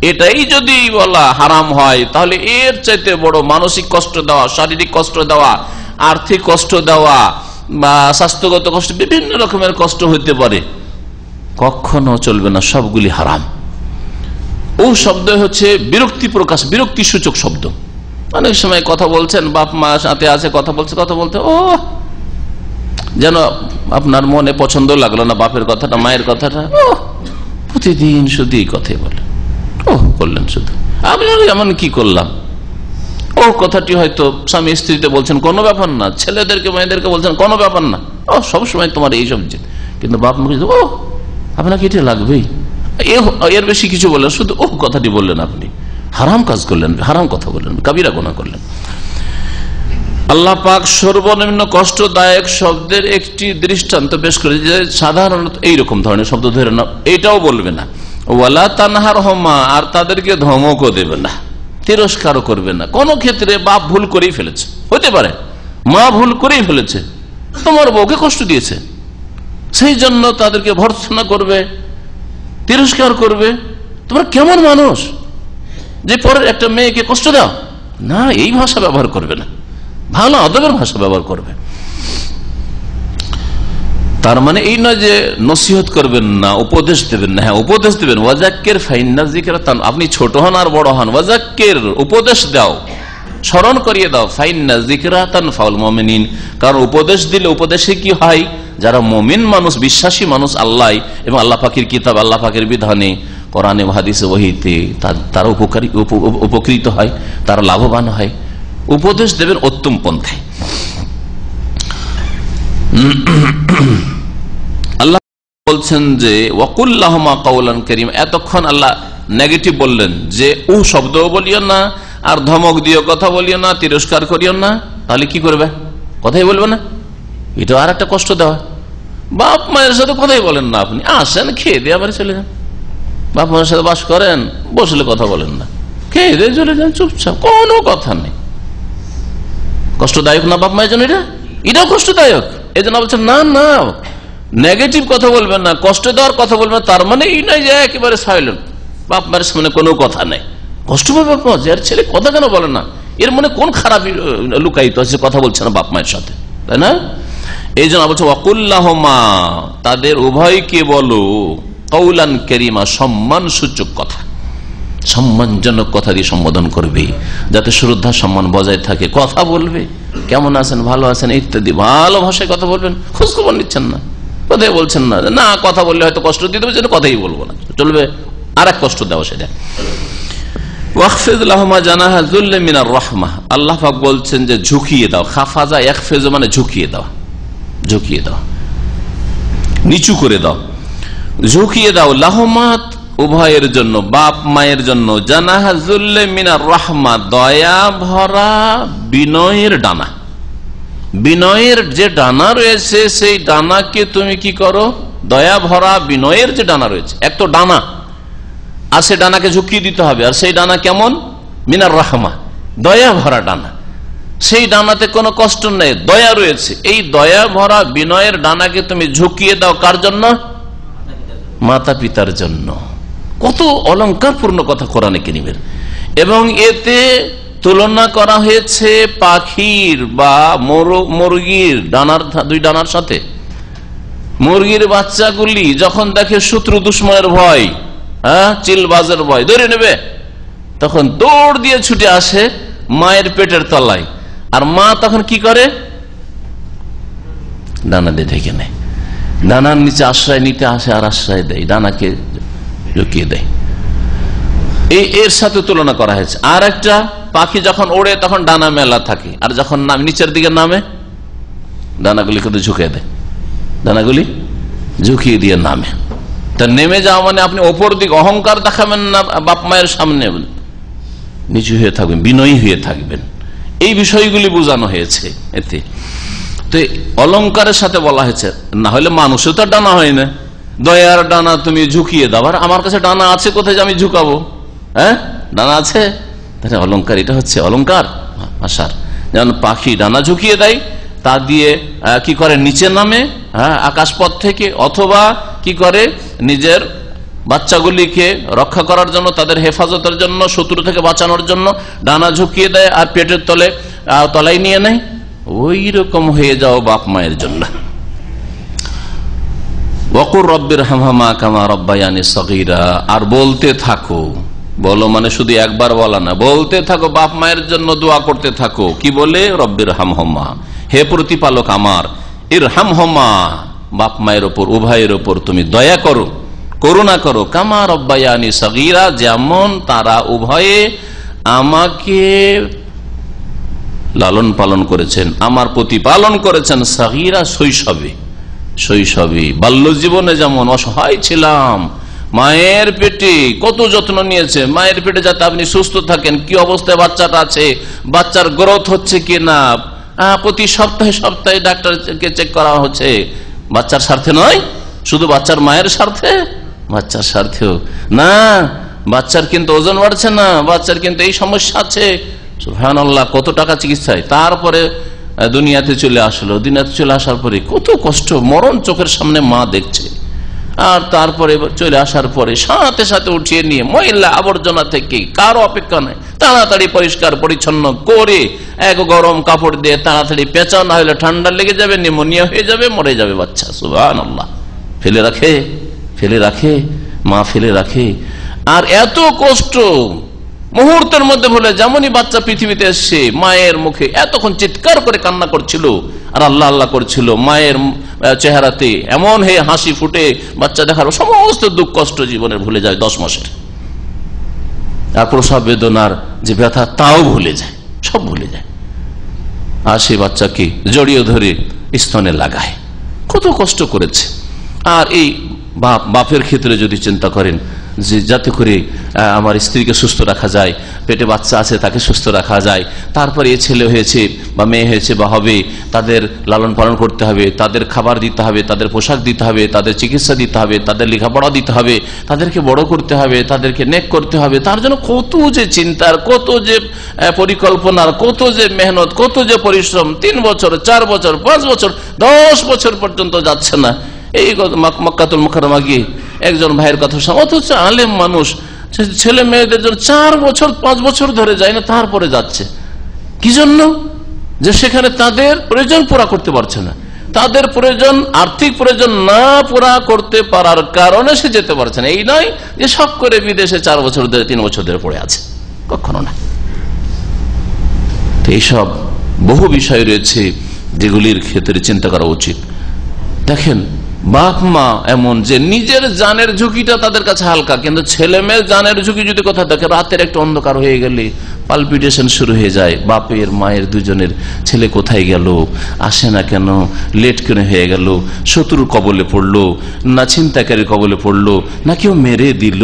এটাই যদি বলা হারাম হয়, তাহলে এর চাইতে বড় মানসিক কষ্ট দেওয়া, শারীরিক কষ্ট দেওয়া, আর্থিক কষ্ট দেওয়া বা স্বাস্থ্যগত কষ্ট, বিভিন্ন রকমের কষ্ট হইতে পারে, কখনো চলবে না, সবগুলি হারাম। শব্দ হচ্ছে বিরক্তি প্রকাশ, বিরক্তি সূচক শব্দ। অনেক সময় কথা বলছেন, বাপ মা সাথে আছে, কথা বলতে যেন আপনার মনে পছন্দ লাগলো না বাপের কথাটা, মায়ের কথাটা, প্রতিদিন শুধু এই কথাই বলে, করলেন শুধু, আমি এমন কি করলাম। কথাটি হয়তো স্বামী স্ত্রীতে বলছেন কোনো ব্যাপার না, ছেলেদেরকে মেয়েদেরকে বলছেন কোনো ব্যাপার না, সবসময় তোমার এইসব জিত। কিন্তু বাপ মা আপনাকে এটা লাগবেই, এর বেশি কিছু বললেন, শুধু কথাটি বললেন, আপনি হারাম কাজ করলেন, হারাম কথা বললেন, কাবিরা গুনাহ করলেন। আল্লাহ পাক সর্বনিম্ন কষ্টদায়ক শব্দের একটি দৃষ্টান্ত পেশ করে, যে সাধারণত এইরকম ধরনের শব্দ ধরে না, এটাও বলবে না। ওয়ালা তানহারহুমা, আর তাদেরকে ধমকও দেবে না, তিরস্কারও করবে না। কোন ক্ষেত্রে বাপ ভুল করেই ফেলেছে, হতে পারে মা ভুল করেই ফেলেছে, তোমার বউকে কষ্ট দিয়েছে, সেই জন্য তাদেরকে ভর্ৎসনা করবে, তিরস্কার করবে। তোমরা কেমন মানুষ যে পরের একটা মেয়েকে কষ্ট দাও? না, এই ভাষা ব্যবহার করবে না, ভালো আদবের ভাষা ব্যবহার করবে। তার মানে এই নয় যে নসিহত করবেন না, উপদেশ দেবেন না। হ্যাঁ, উপদেশ দেবেন, ওয়াজাক্কির ফাইন্না যিকরা তান, আপনি ছোট হন আর বড় হন, ওয়াজাক্কির উপদেশ দাও, স্মরণ করিয়ে দাও, ফাইন্না যিকরা তানফাউল মুমিনিন, কারণ উপদেশ দিলে উপদেশে কি হয়, যারা মুমিন মানুষ, বিশ্বাসী মানুষ আল্লাহ এবং আল্লাহ পাকের কিতাব, আল্লাহ পাকের বিধানে, কোরআনে হাদিসে ওহীতে, তারা উপকৃত হয়, তারা লাভবান হয়। উপদেশ দেবেন উত্তম পন্থায়। আল্লাহ বলছেন যে ওয়াকুল্লাহুমা কাওলান কারীম, এতক্ষণ আল্লাহ নেগেটিভ বললেন যে শব্দও বলিও না, আর ধমক দিও কথা বলিও না, তিরস্কার করিও না। তাহলে কি করবে? কথাই বলবে না। এটা আর একটা কষ্ট দেওয়া। বাপ মায়ের সাথে কথাই বলেন না, আপনি আসেন, খেয়ে দিয়ে আবার চলে যান। বাপ মায়ের সাথে বাস করেন, বসলে কথা বলেন না, খেয়ে দিয়ে চলে যান চুপচাপ, কোনো কথা নেই। কষ্টদায়ক না বাপ মায়ের জন্য? এটাও কষ্টদায়ক। এই জন্য বলছেন না না, নেগেটিভ কথা বলবেন না, কষ্ট দেওয়ার কথা বলবেন। তার মানে এই নয় যে একেবারে সাইলেন্ট, বাপ মায়ের সামনে কোনো কথা নেই। কষ্ট পাবে বাপ মা, যার ছেলে কথা কেন বলে না, এর মনে কোন খারাপ লুকায়িত আছে, কথা বলছে না বাপ মায়ের সাথে, তাই না? এই জন্য বলছে ওয়াকুল্লাহুমা, তাদের উভয়কে বলো, কাওলান কারীমা, সম্মান সূচক কথা, সম্মানজনক কথা দিয়ে সম্বোধন করবে, যাতে শ্রদ্ধা সম্মান বজায় থাকে। কথা বলবে, কেমন আছেন, ভালো আছেন ইত্যাদি, ভালো ভাষায় কথা বলবেন। খোঁজখবর নিচ্ছেন না, কথাই বলছেন না, না কথা বললে হয়তো কষ্ট দিতে হবে, যেন কথাই বলবো না, চলবে আর এক কষ্ট দেওয়া সেটা। ওয়াখফিজ লাহুমা জানাহা যুল্লি মিনার রাহমাহ, আল্লাহ পাক বলছেন যে ঝুঁকিয়ে দাও। খাফাজা ইয়াখফিজু মানে ঝুঁকিয়ে দাও, ঝুঁকিয়ে দাও, নিচু করে দাও, ঝুঁকিয়ে দাও। লাহুমাত উভয়ের জন্য, বাপ মায়ের জন্য, জানাহা যুল্লি মিনার রাহমা, দয়া ভরা বিনয়ের ডানা। বিনয়ের যে ডানা রয়েছে, সেই ডানাকে তুমি কি করো? দয়া ভরা বিনয়ের যে ডানা রয়েছে, এক তো ডানা, আর সেই ডানাকে ঝুঁকিয়ে দিতে হবে। আর সেই ডানা কেমন? মিনার রাহমা, দয়া ভরা ডানা। সেই ডানাতে কোনো কষ্ট নেই, দয়া রয়েছে। এই দয়া ভরা বিনয়ের ডানাকে তুমি ঝুঁকিয়ে দাও কার জন্য? মাতা পিতার জন্য। কত অলংকারপূর্ণ কথা কোরআনে কারীমের। এবং এতে তুলনা করা হয়েছে পাখির বা মুরগির ডানার, দুই ডানার সাথে। মুরগির বাচ্চাগুলি যখন দেখে শত্রু দুশ্মনের ভয়, চিলবাজের ভয় ধরে নেবে, তখন দৌড় দিয়ে ছুটে আসে মায়ের পেটের তলায়। আর মা তখন কি করে? ডানা দিয়ে ঢেকে নেয়, ডানার নিচে আশ্রয় নিতে আসে আর আশ্রয় দেয়, ডানাকে লুকিয়ে দেয়। এর সাথে তুলনা করা হয়েছে। আর একটা পাখি যখন ওড়ে তখন ডানা মেলা থাকে, আর যখন নিচের দিকে নামে ডানাগুলি কিন্তু ঝুঁকিয়ে দেয়, ডানাগুলি ঝুঁকিয়ে দিয়ে নামে। তা নেমে যাওয়া মানে আপনি ওপর দিকে অহংকার দেখাবেন না, বাপ মায়ের সামনে নিচু হয়ে থাকবেন, বিনয়ী হয়ে থাকবেন। এই বিষয়গুলি বোঝানো হয়েছে এতে। তো অলংকারের সাথে বলা হয়েছে, না হলে মানুষও তো ডানা হয় না। দয়ার ডানা তুমি ঝুঁকিয়ে দাও, আর আমার কাছে ডানা আছে কোথায় যে আমি ঝুঁকাবো? ডানা আছে, তাহলে অলংকার। এটা হচ্ছে অলংকার ভাষার। যেমন পাখি ডানা ঝুঁকিয়ে দেয়, তা দিয়ে কি করে নিচে নামে আকাশপথ থেকে, অথবা কি করে নিজের বাচ্চাগুলিকে রক্ষা করার জন্য, তাদের হেফাজতের জন্য, শত্রু থেকে বাঁচানোর জন্য ডানা ঝুঁকিয়ে দেয় আর পেটের তলায় নিয়ে নেয়। ওই রকম হয়ে যাও বাপ মায়ের জন্য। ওয়াকুর রব্বির হামহামা কামা রব্বায়ানি সগীরা, আর বলতে থাকো, বলো মানে শুধু একবার বলা না, বলতে থাকো, বাপ মায়ের জন্য দোয়া করতে থাকো। কি বলে? রব্বির হামহামা, হে প্রতিপালক আমার, ইরহামহুমা, বাপ মায়ের ওপর উভয়ের ওপর তুমি দয়া করো, করুণা করো, কামা রব্বায়ানি সগীরা, যেমন তারা উভয়ে আমাকে লালন পালন করেছেন, আমার প্রতিপালন করেছেন, সগীরা শৈশবে বাল্য জীবনে যেমন অসহায় ছিলাম, মায়ের পেটে কত যত্ন নিয়েছে, মায়ের পেটে যাতে আপনি সুস্থ থাকেন, কি অবস্থায় বাচ্চাটা আছে, বাচ্চার গ্রোথ হচ্ছে কিনা, প্রতি সপ্তাহে ডাক্তারকে চেক করা হচ্ছে। বাচ্চার স্বার্থে নয়, শুধু বাচ্চার মায়ের স্বার্থে, বাচ্চার স্বার্থেও না। বাচ্চার কিন্তু ওজন বাড়ছে না, বাচ্চার কিন্তু এই সমস্যা আছে, সুবহানাল্লাহ, কত টাকা চিকিৎসায়, তারপরে দুনিয়াতে চলে আসলো। দুনিয়াতে চলে আসার পরে কত কষ্ট, মরণ চোখের সামনে মা দেখছে, আর তারপরে চলে আসার পরে সাথে সাথে উঠিয়ে নিয়ে ময়লা আবর্জনা থেকে কারো অপেক্ষা নাই, তাড়াতাড়ি পরিষ্কার পরিচ্ছন্ন করে এক গরম কাপড় দিয়ে তাড়াতাড়ি পেঁচাও, না হলে ঠান্ডা লেগে যাবে, নিউমোনিয়া হয়ে যাবে, মরে যাবে বাচ্চা। সুবহানাল্লাহ, ফেলে রাখে মা, ফেলে রাখে। আর এত কষ্ট মুহূর্তের মধ্যে বলে, যেমনই বাচ্চা পৃথিবীতে এসছে মায়ের মুখে এতক্ষণ চিৎকার করে কান্না করছিল আর আল্লাহ আল্লাহ করছিল, মায়ের চেহারাতে এমন হে হাসি ফুটে, বাচ্চা দেখার সমস্ত দুঃখ কষ্ট জীবনের ভুলে যায় 10 মাসের। আর প্রসব বেদনার যে ব্যথা তাও ভুলে যায়, সব ভুলে যায়। আর সেই বাচ্চাকে জড়িয়ে ধরে স্তনে লাগায়, কত কষ্ট করেছে। আর এই বাপের ক্ষেত্রে যদি চিন্তা করেন যে যাতে করে আমার স্ত্রীকে সুস্থ রাখা যায়, পেটে বাচ্চা আছে তাকে সুস্থ রাখা যায়, তারপরে এ ছেলে হয়েছে বা মেয়ে হয়েছে বা হবে, তাদের লালন পালন করতে হবে, তাদের খাবার দিতে হবে, তাদের পোশাক দিতে হবে, তাদের চিকিৎসা দিতে হবে, তাদের লেখাপড়া দিতে হবে, তাদেরকে বড় করতে হবে, তাদেরকে নেক করতে হবে। তার জন্য কত যে চিন্তার, কত যে পরিকল্পনার, কত যে মেহনত, কত যে পরিশ্রম। 3 বছর, 4 বছর, 5 বছর, 10 বছর পর্যন্ত যাচ্ছে না। এই মক্কাতুল মুকাররমা গিয়ে একজন ভাইয়ের কথা শুনে, অথচ আলেম মানুষ, ছেলে মেয়েদের জন্য 4 বছর 5 বছর ধরে যায় না, তারপরে যাচ্ছে। কি জন্য? যে সেখানে তাদের প্রয়োজন পুরা করতে পারছে না, তাদের প্রয়োজন, আর্থিক প্রয়োজন না পুরা করতে পারার কারণে সে যেতে পারছে না। এই নয় যে সব করে বিদেশে 4 বছর ধরে 3 বছর ধরে পড়ে আছে, কখনো না। এইসব বহু বিষয় রয়েছে যেগুলির ক্ষেত্রে চিন্তা করা উচিত। দেখেন, বাপ মা এমন যে নিজের জানের ঝুঁকিটা তাদের কাছে হালকা, কিন্তু ছেলে মেয়ের জানের ঝুঁকি যদি কোথাও দেখে, রাতের একটা অন্ধকার হয়ে গেলে পালপিটেশন শুরু হয়ে যায়, বাপের মায়ের দুজনের, ছেলে কোথায় গেল, আসে না কেন, লেট কেন হয়ে গেল, শত্রুর কবলে পড়লো না ছিনতাইকারীর কবলে পড়লো না কেউ মেরে দিল,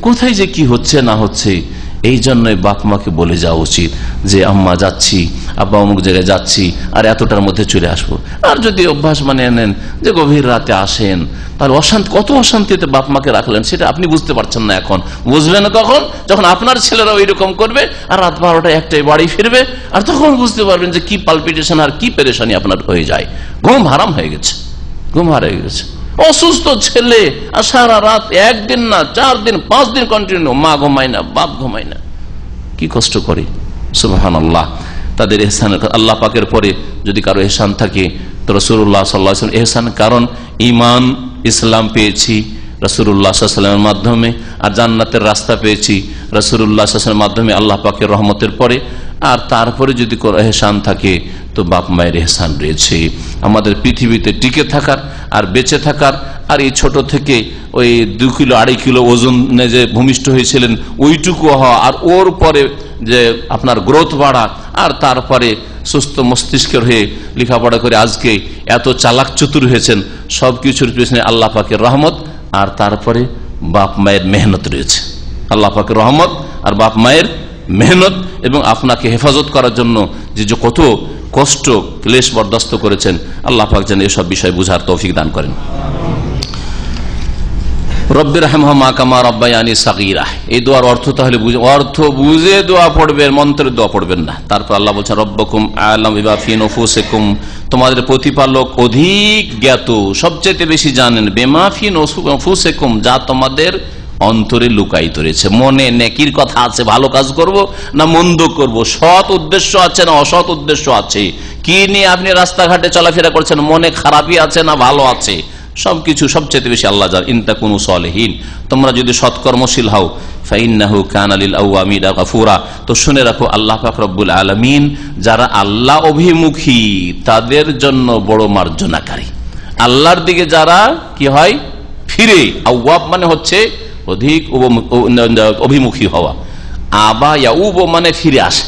কোথায় যে কি হচ্ছে না হচ্ছে। এই জন্যই বাপ মাকে বলে যাওয়া উচিত যে আম্মা যাচ্ছি, আব্বা অমুক জায়গায় যাচ্ছি, আর এতটার মধ্যে চলে আসবো। আর যদি অভ্যাস বানিয়ে নেন যে গভীর রাতে আসেন, তাহলে কত অশান্তিতে বাপ মাকে রাখলেন সেটা আপনি বুঝতে পারছেন না। এখন বুঝবেন কখন? যখন আপনার ছেলেরা ওই রকম করবে আর রাত 12টা 1টায় বাড়ি ফিরবে, আর তখন বুঝতে পারবেন যে কি পালপিটেশন আর কি পেরেশানি আপনার হয়ে যায়। ঘুম হারাম হয়ে গেছে, ঘুম হারিয়ে গেছে। অসুস্থ ছেলে আর সারা রাত 1 দিন না 4 দিন 5 দিন কন্টিনিউ, মা ঘুমায় না, বাপ ঘুমায় না, কি কষ্ট করে। সুবহানাল্লাহ। তাদের ইহসান, আল্লাহ পাকের পরে যদি কারো ইহসান থাকে তো রাসূলুল্লাহ সাল্লাল্লাহু আলাইহি ওয়াসাল্লাম ইহসান, কারণ ঈমান ইসলাম পেয়েছি রাসূলুল্লাহ সাল্লাল্লাহু আলাইহি ওয়াসাল্লামের মাধ্যমে, আর জান্নাতের রাস্তা পেয়েছি রাসূলুল্লাহ সাল্লাল্লাহু আলাইহি ওয়াসাল্লামের মাধ্যমে আল্লাহ পাকের রহমতের পরে। আর তারপরে যদি কোনো ইহসান থাকে তো বাপ মায়ের ইহসান রয়েছে। আমাদের পৃথিবীতে টিকে থাকার আর বেঁচে থাকার, আর এই ছোট থেকে ওই 2 কিলো 2.5 কিলো ওজনে যে ভূমিষ্ঠ হয়েছিলেন ওইটুকু হওয়া, আর ওর পরে যে আপনার গ্রোথ বাড়া, আর তারপরে সুস্থ মস্তিষ্কের হয়ে লেখাপড়া করে আজকে এত চালাক চতুর হয়েছেন, সবকিছুর পিছনে আল্লাহ পাকের রহমত আর তারপরে বাপ মায়ের মেহনত রয়েছে। আল্লাহ পাকের রহমত আর বাপ মায়ের মেহনত, এবং আপনাকে হেফাজত করার জন্য যে কত কষ্ট ক্লেশ বরদাস্ত করেছেন, আল্লাহ পাক যেন এসব বিষয় বুঝার তৌফিক দান করেন। রব্বির রহমহুমা কামা রাব্বায়ানি সাগীরা, এই দোয়ার অর্থ তাহলে অর্থ বুঝে দোয়া পড়বেন, মন্ত্রের দোয়া পড়বেন না। তারপর আল্লাহ বলছেন রব্বকুম আ'লামু বিমা ফি নুফুসিকুম, তোমাদের প্রতিপালক অধিক জ্ঞাত, সবচেয়ে বেশি জানেন, বিমা ফি নুফুসিকুম, যা তোমাদের অন্তরে লুকায়িত রয়েছে। মনে নেকির কথা আছে, ভালো কাজ করব না মন্দ করব, সৎ উদ্দেশ্য আছে না অসৎ উদ্দেশ্য আছে, কি নিয়ে আপনি রাস্তাঘাটে চলাফেরা করছেন, মনে খারাপই আছে না ভালো আছে, সবকিছু সবচেয়ে বেশি আল্লাহ জানেন। ইন তাকুনু সালিহিন, তোমরা যদি সৎকর্মশীল হও, ফাইন্নাহু কানা লিল আওয়ামিনা গফুরা, তো শুনে রাখো আল্লাহ পাক রব্বুল আলামিন যারা আল্লাহ অভিমুখী তাদের জন্য বড় মার্জনাকারী। আল্লাহর দিকে যারা কি হয় ফিরে, আওয়াব মানে হচ্ছে অধিক অভিমুখী হওয়া, আবা ইয়াউব মানে ফিরে আসে,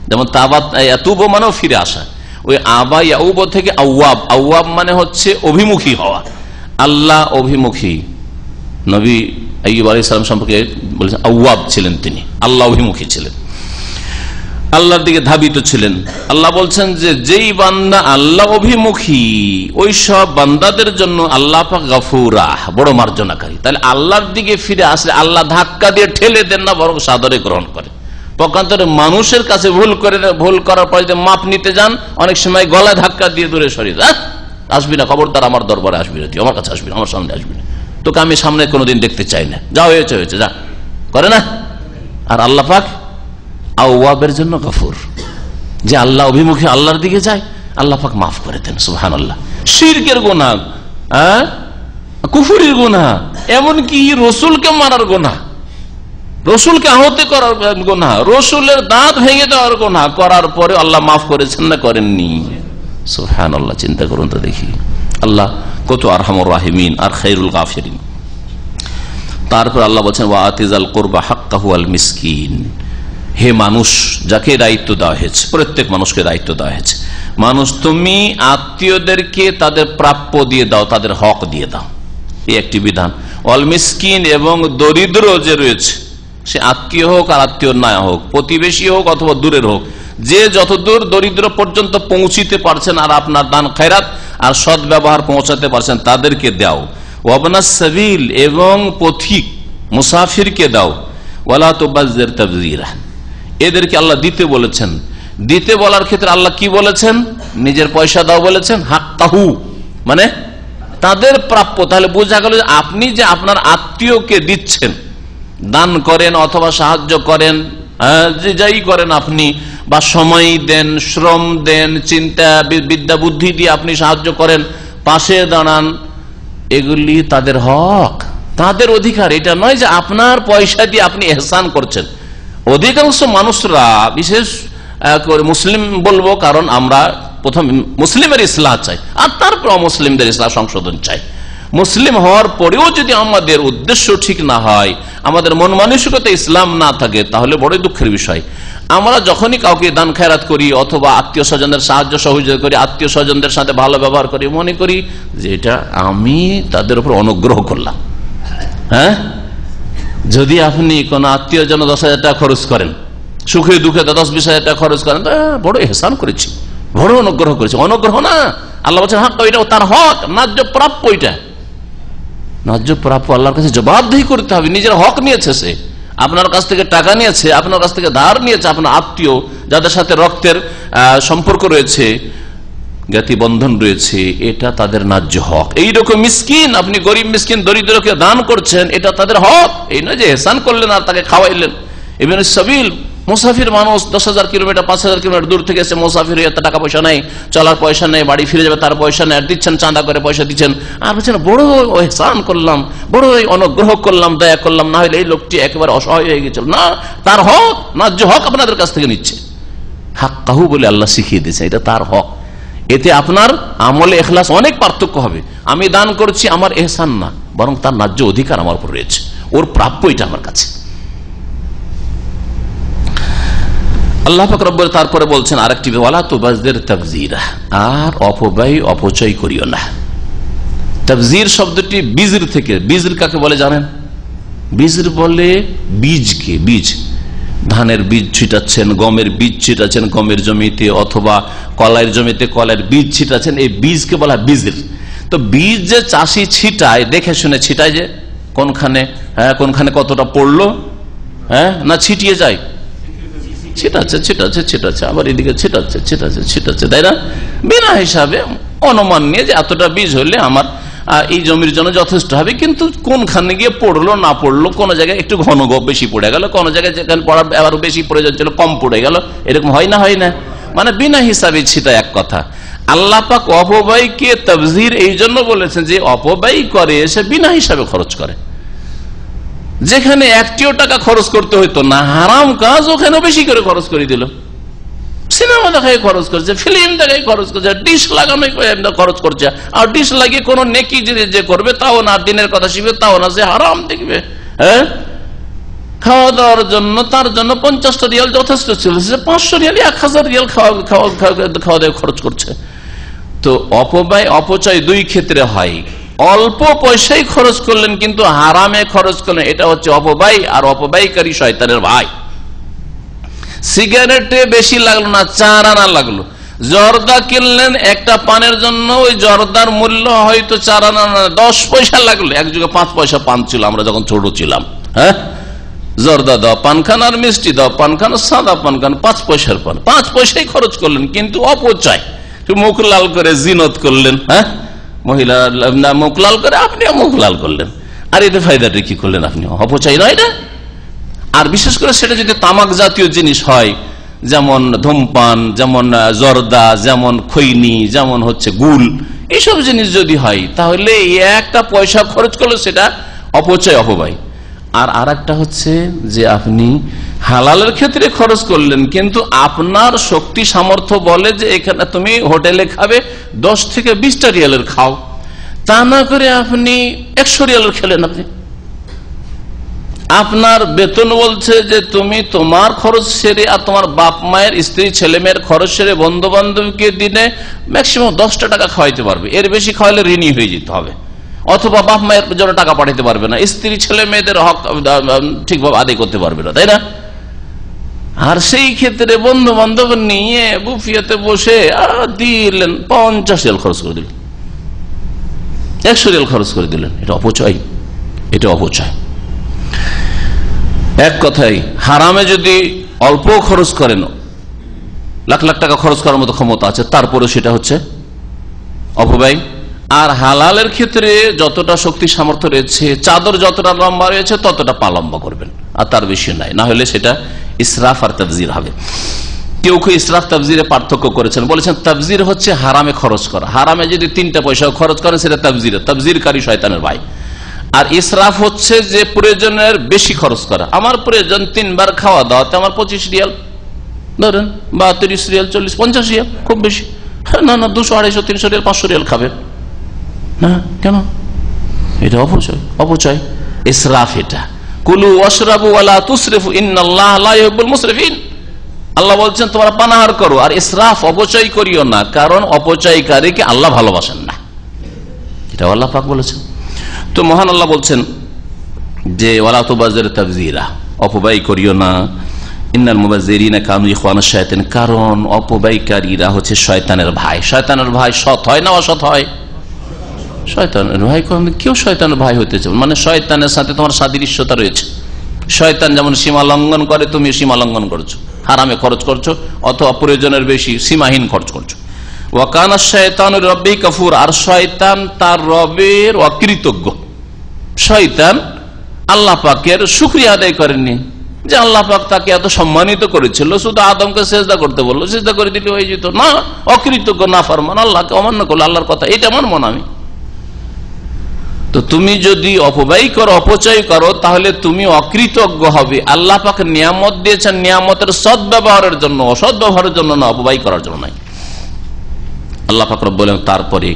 যেমন তাবাত ইয়াতুব মানেও ফিরে আসা, ওই আবা ইয়াউব থেকে আওয়াব, আওয়াব মানে হচ্ছে অভিমুখী হওয়া। আল্লাহ অভিমুখী নবী আইয়ুব আলাইহিস সালাম সম্পর্কে বলেছেন আওয়াব ছিলেন, তিনি আল্লাহ অভিমুখী ছিলেন, আল্লাহর দিকে ধাবিত ছিলেন। আল্লাহ বলছেন যে যেই বান্দা আল্লাহ অভিমুখী ওই সব বান্দাদের জন্য আল্লাহ পাক গফুরা, বড় মার্জনাকারী। তাহলে আল্লাহর দিকে ফিরে আসলে আল্লাহ ধাক্কা দিয়ে ঠেলে দেন না, বরং সাদরে গ্রহণ করে। পক্ষান্তরে মানুষের কাছে ভুল করার পরে যে মাপ নিতে যান, অনেক সময় গলায় ধাক্কা দিয়ে দূরে সরিয়ে দেন, আসবি না, খবরদার আমার দরবারে আসবি না, তুই আমার কাছে আসবি না, আমার সামনে আসবি না, তোকে আমি সামনে কোনোদিন দেখতে চাই না, যা হয়েছে হয়েছে যা, করে না। আর আল্লাহ পাক আওয়াবের জন্য গফুর, যে আল্লাহ অভিমুখী আল্লাহর দিকে যায় আল্লাহ পাক মাফ করে দেন। সুবহানাল্লাহ। শিরকের গুনাহ, কুফরির গুনাহ, এমনকি রসুলকে মারার গুনাহ, রসুলকে আহত করার গুনাহ, রসুলের দাঁত ভেঙে দেওয়ার গুনাহ করার পরে আল্লাহ মাফ করেছেন না করেননি? সুবহানাল্লাহ। চিন্তা করুন তো দেখি, আল্লাহ কত আরহামুর রাহিমিন আর খায়রুল গাফিরিন। তারপর আল্লাহ বলছেন ওয়া আতিজাল কুরবা হাক্কাহু আল মিসকিন, হে মানুষ যাকে দায়িত্ব দেওয়া হয়েছে, প্রত্যেক মানুষকে দায়িত্ব দেওয়া হয়েছে, মানুষ তুমি আত্মীয়দেরকে তাদের প্রাপ্য দিয়ে দাও, তাদের হক দিয়ে দাও, এই একটি বিধান। অল মিসকিন, এবং দরিদ্র যে রয়েছে, সে আত্মীয় হোক আর আত্মীয় না হোক, প্রতিবেশী হোক অথবা দূরের হোক, যে যতদূর দরিদ্র পর্যন্ত পৌঁছিতে পারছেন আর আপনার দান খায়রাত আর সৎ ব্যবহার পৌঁছাতে পারছেন তাদেরকে দাও। ওয়াবনাস সাবিল, এবং পথিক মুসাফিরকে দাও। ওয়ালা তুবাজ্জির তাবযীরা, এদেরকে আল্লাহ দিতে বলেছেন। দিতে বলার ক্ষেত্রে আল্লাহ কি বলেছেন? নিজের পয়সা দাও বলেছেন, হাক্কাহু মানে তাদের প্রাপ্য। তাহলে বোঝা গেল আপনি যে আপনার আত্মীয়কে দিচ্ছেন, দান করেন অথবা সাহায্য করেন, যে যাই করেন আপনি, বা সময় দেন, শ্রম দেন, চিন্তা বিদ্যা বুদ্ধি দিয়ে আপনি সাহায্য করেন, পাশে দাঁড়ান, এগুলি তাদের হক, তাদের অধিকার। এটা নয় যে আপনার পয়সা দিয়ে আপনি ইহসান করছেন। অধিকাংশ মানুষরা, বিশেষ করে মুসলিম বলবো, কারণ আমরা প্রথম মুসলিমের ইসলাহ চাই আর তারপর মুসলিমদের ইসলাহ সংশোধন চাই। মুসলিম হওয়ার পরেও যদি আমাদের উদ্দেশ্য ঠিক না হয়, আমাদের মন মানসিকতা ইসলাম না থাকে, তাহলে বড়ই দুঃখের বিষয়। আমরা যখনই কাউকে দান খেরাত করি অথবা আত্মীয় স্বজনদের সাহায্য সহযোগিতা করি, আত্মীয় স্বজনদের সাথে ভালো ব্যবহার করি, মনে করি যে এটা আমি তাদের উপর অনুগ্রহ করলাম। হ্যাঁ, যদি আপনি কোন আত্মীয় জন 10,000 টাকা খরচ করেন, সুখে দুঃখে 10-20 হাজার টাকা খরচ করেন, বড় ইহসান করেছি, বড় অনুগ্রহ করেছি। অনুগ্রহ না, আল্লাহ বলছেন হক, এটা তার হক, ন্যায্য প্রাপ্য, এটা ন্যায্য প্রাপ্য আল্লাহর কাছে জবাবদিহি করতে হবে। নিজের হক নিয়েছে, সে আপনার কাছ থেকে টাকা নিয়েছে, আপনার কাছ থেকে ধার নিয়েছে, আপনার আত্মীয় যাদের সাথে রক্তের সম্পর্ক রয়েছে, জ্ঞাতি বন্ধন রয়েছে, এটা তাদের ন্যায্য হক। এইরকম মিসকিন, আপনি গরিব মিসকিন দরিদ্রকে দান করছেন, এটা তাদের হক। এই নয় যে ইহসান করলেন আর তাকে খাওয়াইলেন। ইবনে সাবিল মুসাফির মানুষ 10,000 কিলোমিটার 5,000 কিলোমিটার দূর থেকে এসে মুসাফির হয়ে টাকা পয়সা নেই, চলার পয়সা নেই, বাড়ি ফিরে যাবে তার পয়সা নেই, আর দিচ্ছেন চাঁদা করে পয়সা দিচ্ছেন, আর বলছেন বড় ইহসান করলাম, বড় অনুগ্রহ করলাম, দয়া করলাম, না হলে এই লোকটি একেবারে অসহায় হয়ে গেছিল। না, তার হক, ন্যায্য হক আপনাদের কাছ থেকে নিচ্ছে। হাক্কাহু বলে আল্লাহ শিখিয়ে দিয়েছে, এটা তার হক। এতে আপনার আমলে ইখলাস অনেক পার্থক্য হবে। আমি দান করছি আমার ইহসান না, বরং তার ন্যায্য অধিকার আমার উপর রয়েছে, ওর প্রাপ্য এটা আমার কাছে। আল্লাহ পাক রব্বুল তারপরে বলছেন আরেকটি, ওয়ালা তুবাযযির তাবযীরা, আর অপব্যয় অপচয় করিও না। তাবযীর শব্দটি বিজর থেকে, বিজর কাকে বলে জানেন? বিজর বলে বীজকে, বীজ, ধানের বীজ ছিটাচ্ছেন, গমের বীজ ছিটাচ্ছেন গমের জমিতে, অথবা কলাইয়ের জমিতে কলাইয়ের বীজ ছিটাচ্ছেন, এই বীজকে বলা বিজর। তো বীজ যে চাষি ছিটায়, দেখে শুনে ছিটায়, যে কোনখানে কোনখানে কতটা পড়লো, না ছিটিয়ে যায়, ছিটাচ্ছে আবার এদিকে ছিটাচ্ছে, তাই না? বিনা হিসাবে অনুমান নিয়ে যে এতটা বীজ হলে আমার এই জমির জন্য যথেষ্ট হবে, কিন্তু কোনখানে গিয়ে পড়লো না পড়লো, কোন জায়গায় একটু ঘন বেশি পড়ে গেল, কোন জায়গায় যেখানে পড়ার আবার বেশি পড়ে যাচ্ছিল কম পড়ে গেল, এরকম হয় না? মানে বিনা হিসাবে ছিটা এক কথা। আল্লাহ পাক অপব্যয়কে তাবযীর এই জন্য বলেছেন যে অপব্যয় করে সে বিনা হিসাবে খরচ করে। যেখানে একটিও টাকা খরচ করতে হইতো না, হারাম কাজ, ওখানে বেশি করে খরচ করে দিল। সিনেমা দেখায় খরচ করছে, ফিল্ম দেখায় খরচ করছে, ডিশ লাগানো খরচ করছে, আর ডিশ লাগিয়ে কোন নেকি যে করবে তাও না, দিনের কথা শিখবে তাও না, সে হারাম দেখবে। খাওয়া দাওয়ার জন্য তার জন্য 50টা রিয়াল যথেষ্ট ছিল, সে 500 রিয়াল 1000 রিয়াল খাওয়া দাওয়া খরচ করছে। তো অপব্যয় অপচয় দুই ক্ষেত্রে হয়। অল্প পয়সাই খরচ করলেন কিন্তু হারামে খরচ করলেন, এটা হচ্ছে অপব্যয়, আর অপব্যয়কারী শয়তানের ভাই। সিগারেটে বেশি লাগলো না, 4 আনা লাগলো। জর্দা কিনলেন একটা পানের জন্য, ওই জর্দার মূল্য হয়তো 4 আনা 10 পয়সা লাগলো। এক যুগে 5 পয়সা পান ছিল আমরা যখন ছোট ছিলাম। জর্দা দাও পানখান, আর মিষ্টি দাও পানখান, সাদা পানখান, 5 পয়সার পান, 5 পয়সাই খরচ করলেন, কিন্তু অপচয়। মুখ লাল করে জিনত করলেন, মহিলা মুখ লাল করে আপনিও মুখ লাল করলেন, আর এতে ফায়দাটা কি করলেন আপনি? অপচয় নয় এটা? আর বিশেষ করে সেটা যদি তামাক জাতীয় জিনিস হয়, যেমন ধূমপান, যেমন জর্দা, যেমন খৈনি, যেমন হচ্ছে গুল, এইসব জিনিস যদি হয়, তাহলে একটা পয়সা খরচ করলে সেটা অপচয়, অপব্যয়। আর একটা হচ্ছে যে আপনি হালালের ক্ষেত্রে খরচ করলেন, কিন্তু আপনার শক্তি সামর্থ্য বলে যে এখানে তুমি হোটেলে খাবে 10 থেকে 20টা রিয়ালের খাও, তা না করে আপনি 100 রিয়ালের খেলেন। আপনার বেতন বলছে যে তুমি তোমার খরচ সেরে আর তোমার বাপ মায়ের, স্ত্রী, ছেলে মেয়ের খরচ সেরে বন্ধু বান্ধবকে দিনে ম্যাক্সিমাম 10টা টাকা খাওয়াইতে পারবে, এর বেশি খাওয়ালে ঋণী হয়ে যেতে হবে, অথবা বাপ মায়ের জন্য টাকা পাঠাতে পারবে না, স্ত্রী ছেলে মেয়েদের হক ঠিকভাবে আদায় করতে পারবে না, তাই না? আর সেই ক্ষেত্রে বন্ধু বান্ধব নিয়ে বুফিয়াতে বসে দিলেন 50 রিয়াল খরচ করে দিলেন, 100 রিয়াল খরচ করে দিলেন, এটা অপচয়, এটা অপচয়। এক কথাই হারামে যদি অল্প খরচ করেন, লাখ লাখ টাকা খরচ করার মতো ক্ষমতা আছে, তারপরে সেটা হচ্ছে অপব্যয়। আর হালালের ক্ষেত্রে যতটা শক্তি সামর্থ্য রয়েছে, চাদর যতটা লম্বা রয়েছে ততটা পা লম্বা করবেন, আর তার বেশি নাই, না হলে সেটা ইসরাফ আর তাবযীর হবে। কেউ কেউ ইসরাফ তাবযীরে পার্থক্য করেছেন, বলেছেন তাবযীর হচ্ছে হারামে খরচ করা, হারামে যদি 3টা পয়সা খরচ করেন সেটা তাবযীর, তাবযীরকারী শয়তানের ভাই। আর ইসরাফ হচ্ছে যে প্রয়োজনের বেশি খরচ করা, আমার প্রয়োজন 3 বার খাওয়া দাওয়াতে আমার 25 রিয়াল ধরেন, বা 30 রিয়াল, 40, 50 রিয়াল খুব বেশি, না 200, 250, 300 রিয়াল, 500 রিয়াল খাবেন না কেন? এটা অপচয়, অপচয়, ইসরাফ। এটা কুলু ওয়াশরাবু ওয়ালা তুসরিফু ইন্নাল্লাহা লা ইউহিব্বুল মুসরিফিন। আল্লাহ বলছেন তোমরা পানাহার করো আর ইসরাফ অপচয় করিও না, কারণ অপচয়কারীকে আল্লাহ ভালোবাসেন না, এটা আল্লাহ পাক বলেছেন। তো মহান আল্লাহ বলছেন যে ওয়ালা তুবাযযির তাবযীরা, অপব্যয় করিও না, ইন্নাল মুবাযযিরিনা কানু ইখওয়ানাশ শায়াতিন, কারণ অপব্যয়কারীরা হচ্ছে শয়তানের ভাই। শয়তানের ভাই সৎ হয় না অসৎ হয়? শয়তানের ভাই। কেউ শয়তানের ভাই হতে চাও, মানে শয়তানের সাথে তোমার সাদৃশ্যতা রয়েছে। শয়তান যেমন সীমা লঙ্ঘন করে, তুমি সীমা লঙ্ঘন করছো, হারামে খরচ করছো, অথবা প্রয়োজনের বেশি সীমাহীন খরচ করছো। ওয়া কানা শায়তানু লিরাব্বিহি কাফুর, আর শয়তান তার রবের অকৃতজ্ঞ। শয়তান আল্লাহ পাকের শুকরিয়া আদায় করেনি, যে আল্লাহ পাক তাকে এত সম্মানিত করেছিল, শুধু আদমকে সেজদা করতে বললো, সেজদা করে দিলে হয়ে যেত না। অকৃতজ্ঞ, নাফরমান, আল্লাহকে অমান্য করলো, আল্লাহর কথা এটা মানব না আমি। তো তুমি যদি অপব্যয় করো, অপচয় করো, তাহলে তুমি অকৃতজ্ঞ হবে। আল্লাহ পাক নিয়ামত দিয়েছেন নিয়ামতের সদ্ব্যবহারের জন্য, অসৎ ব্যবহারের জন্য না, অপব্যয় করার জন্য নাই। আল্লাহ পাক রব্বুল আলামিন তারপরে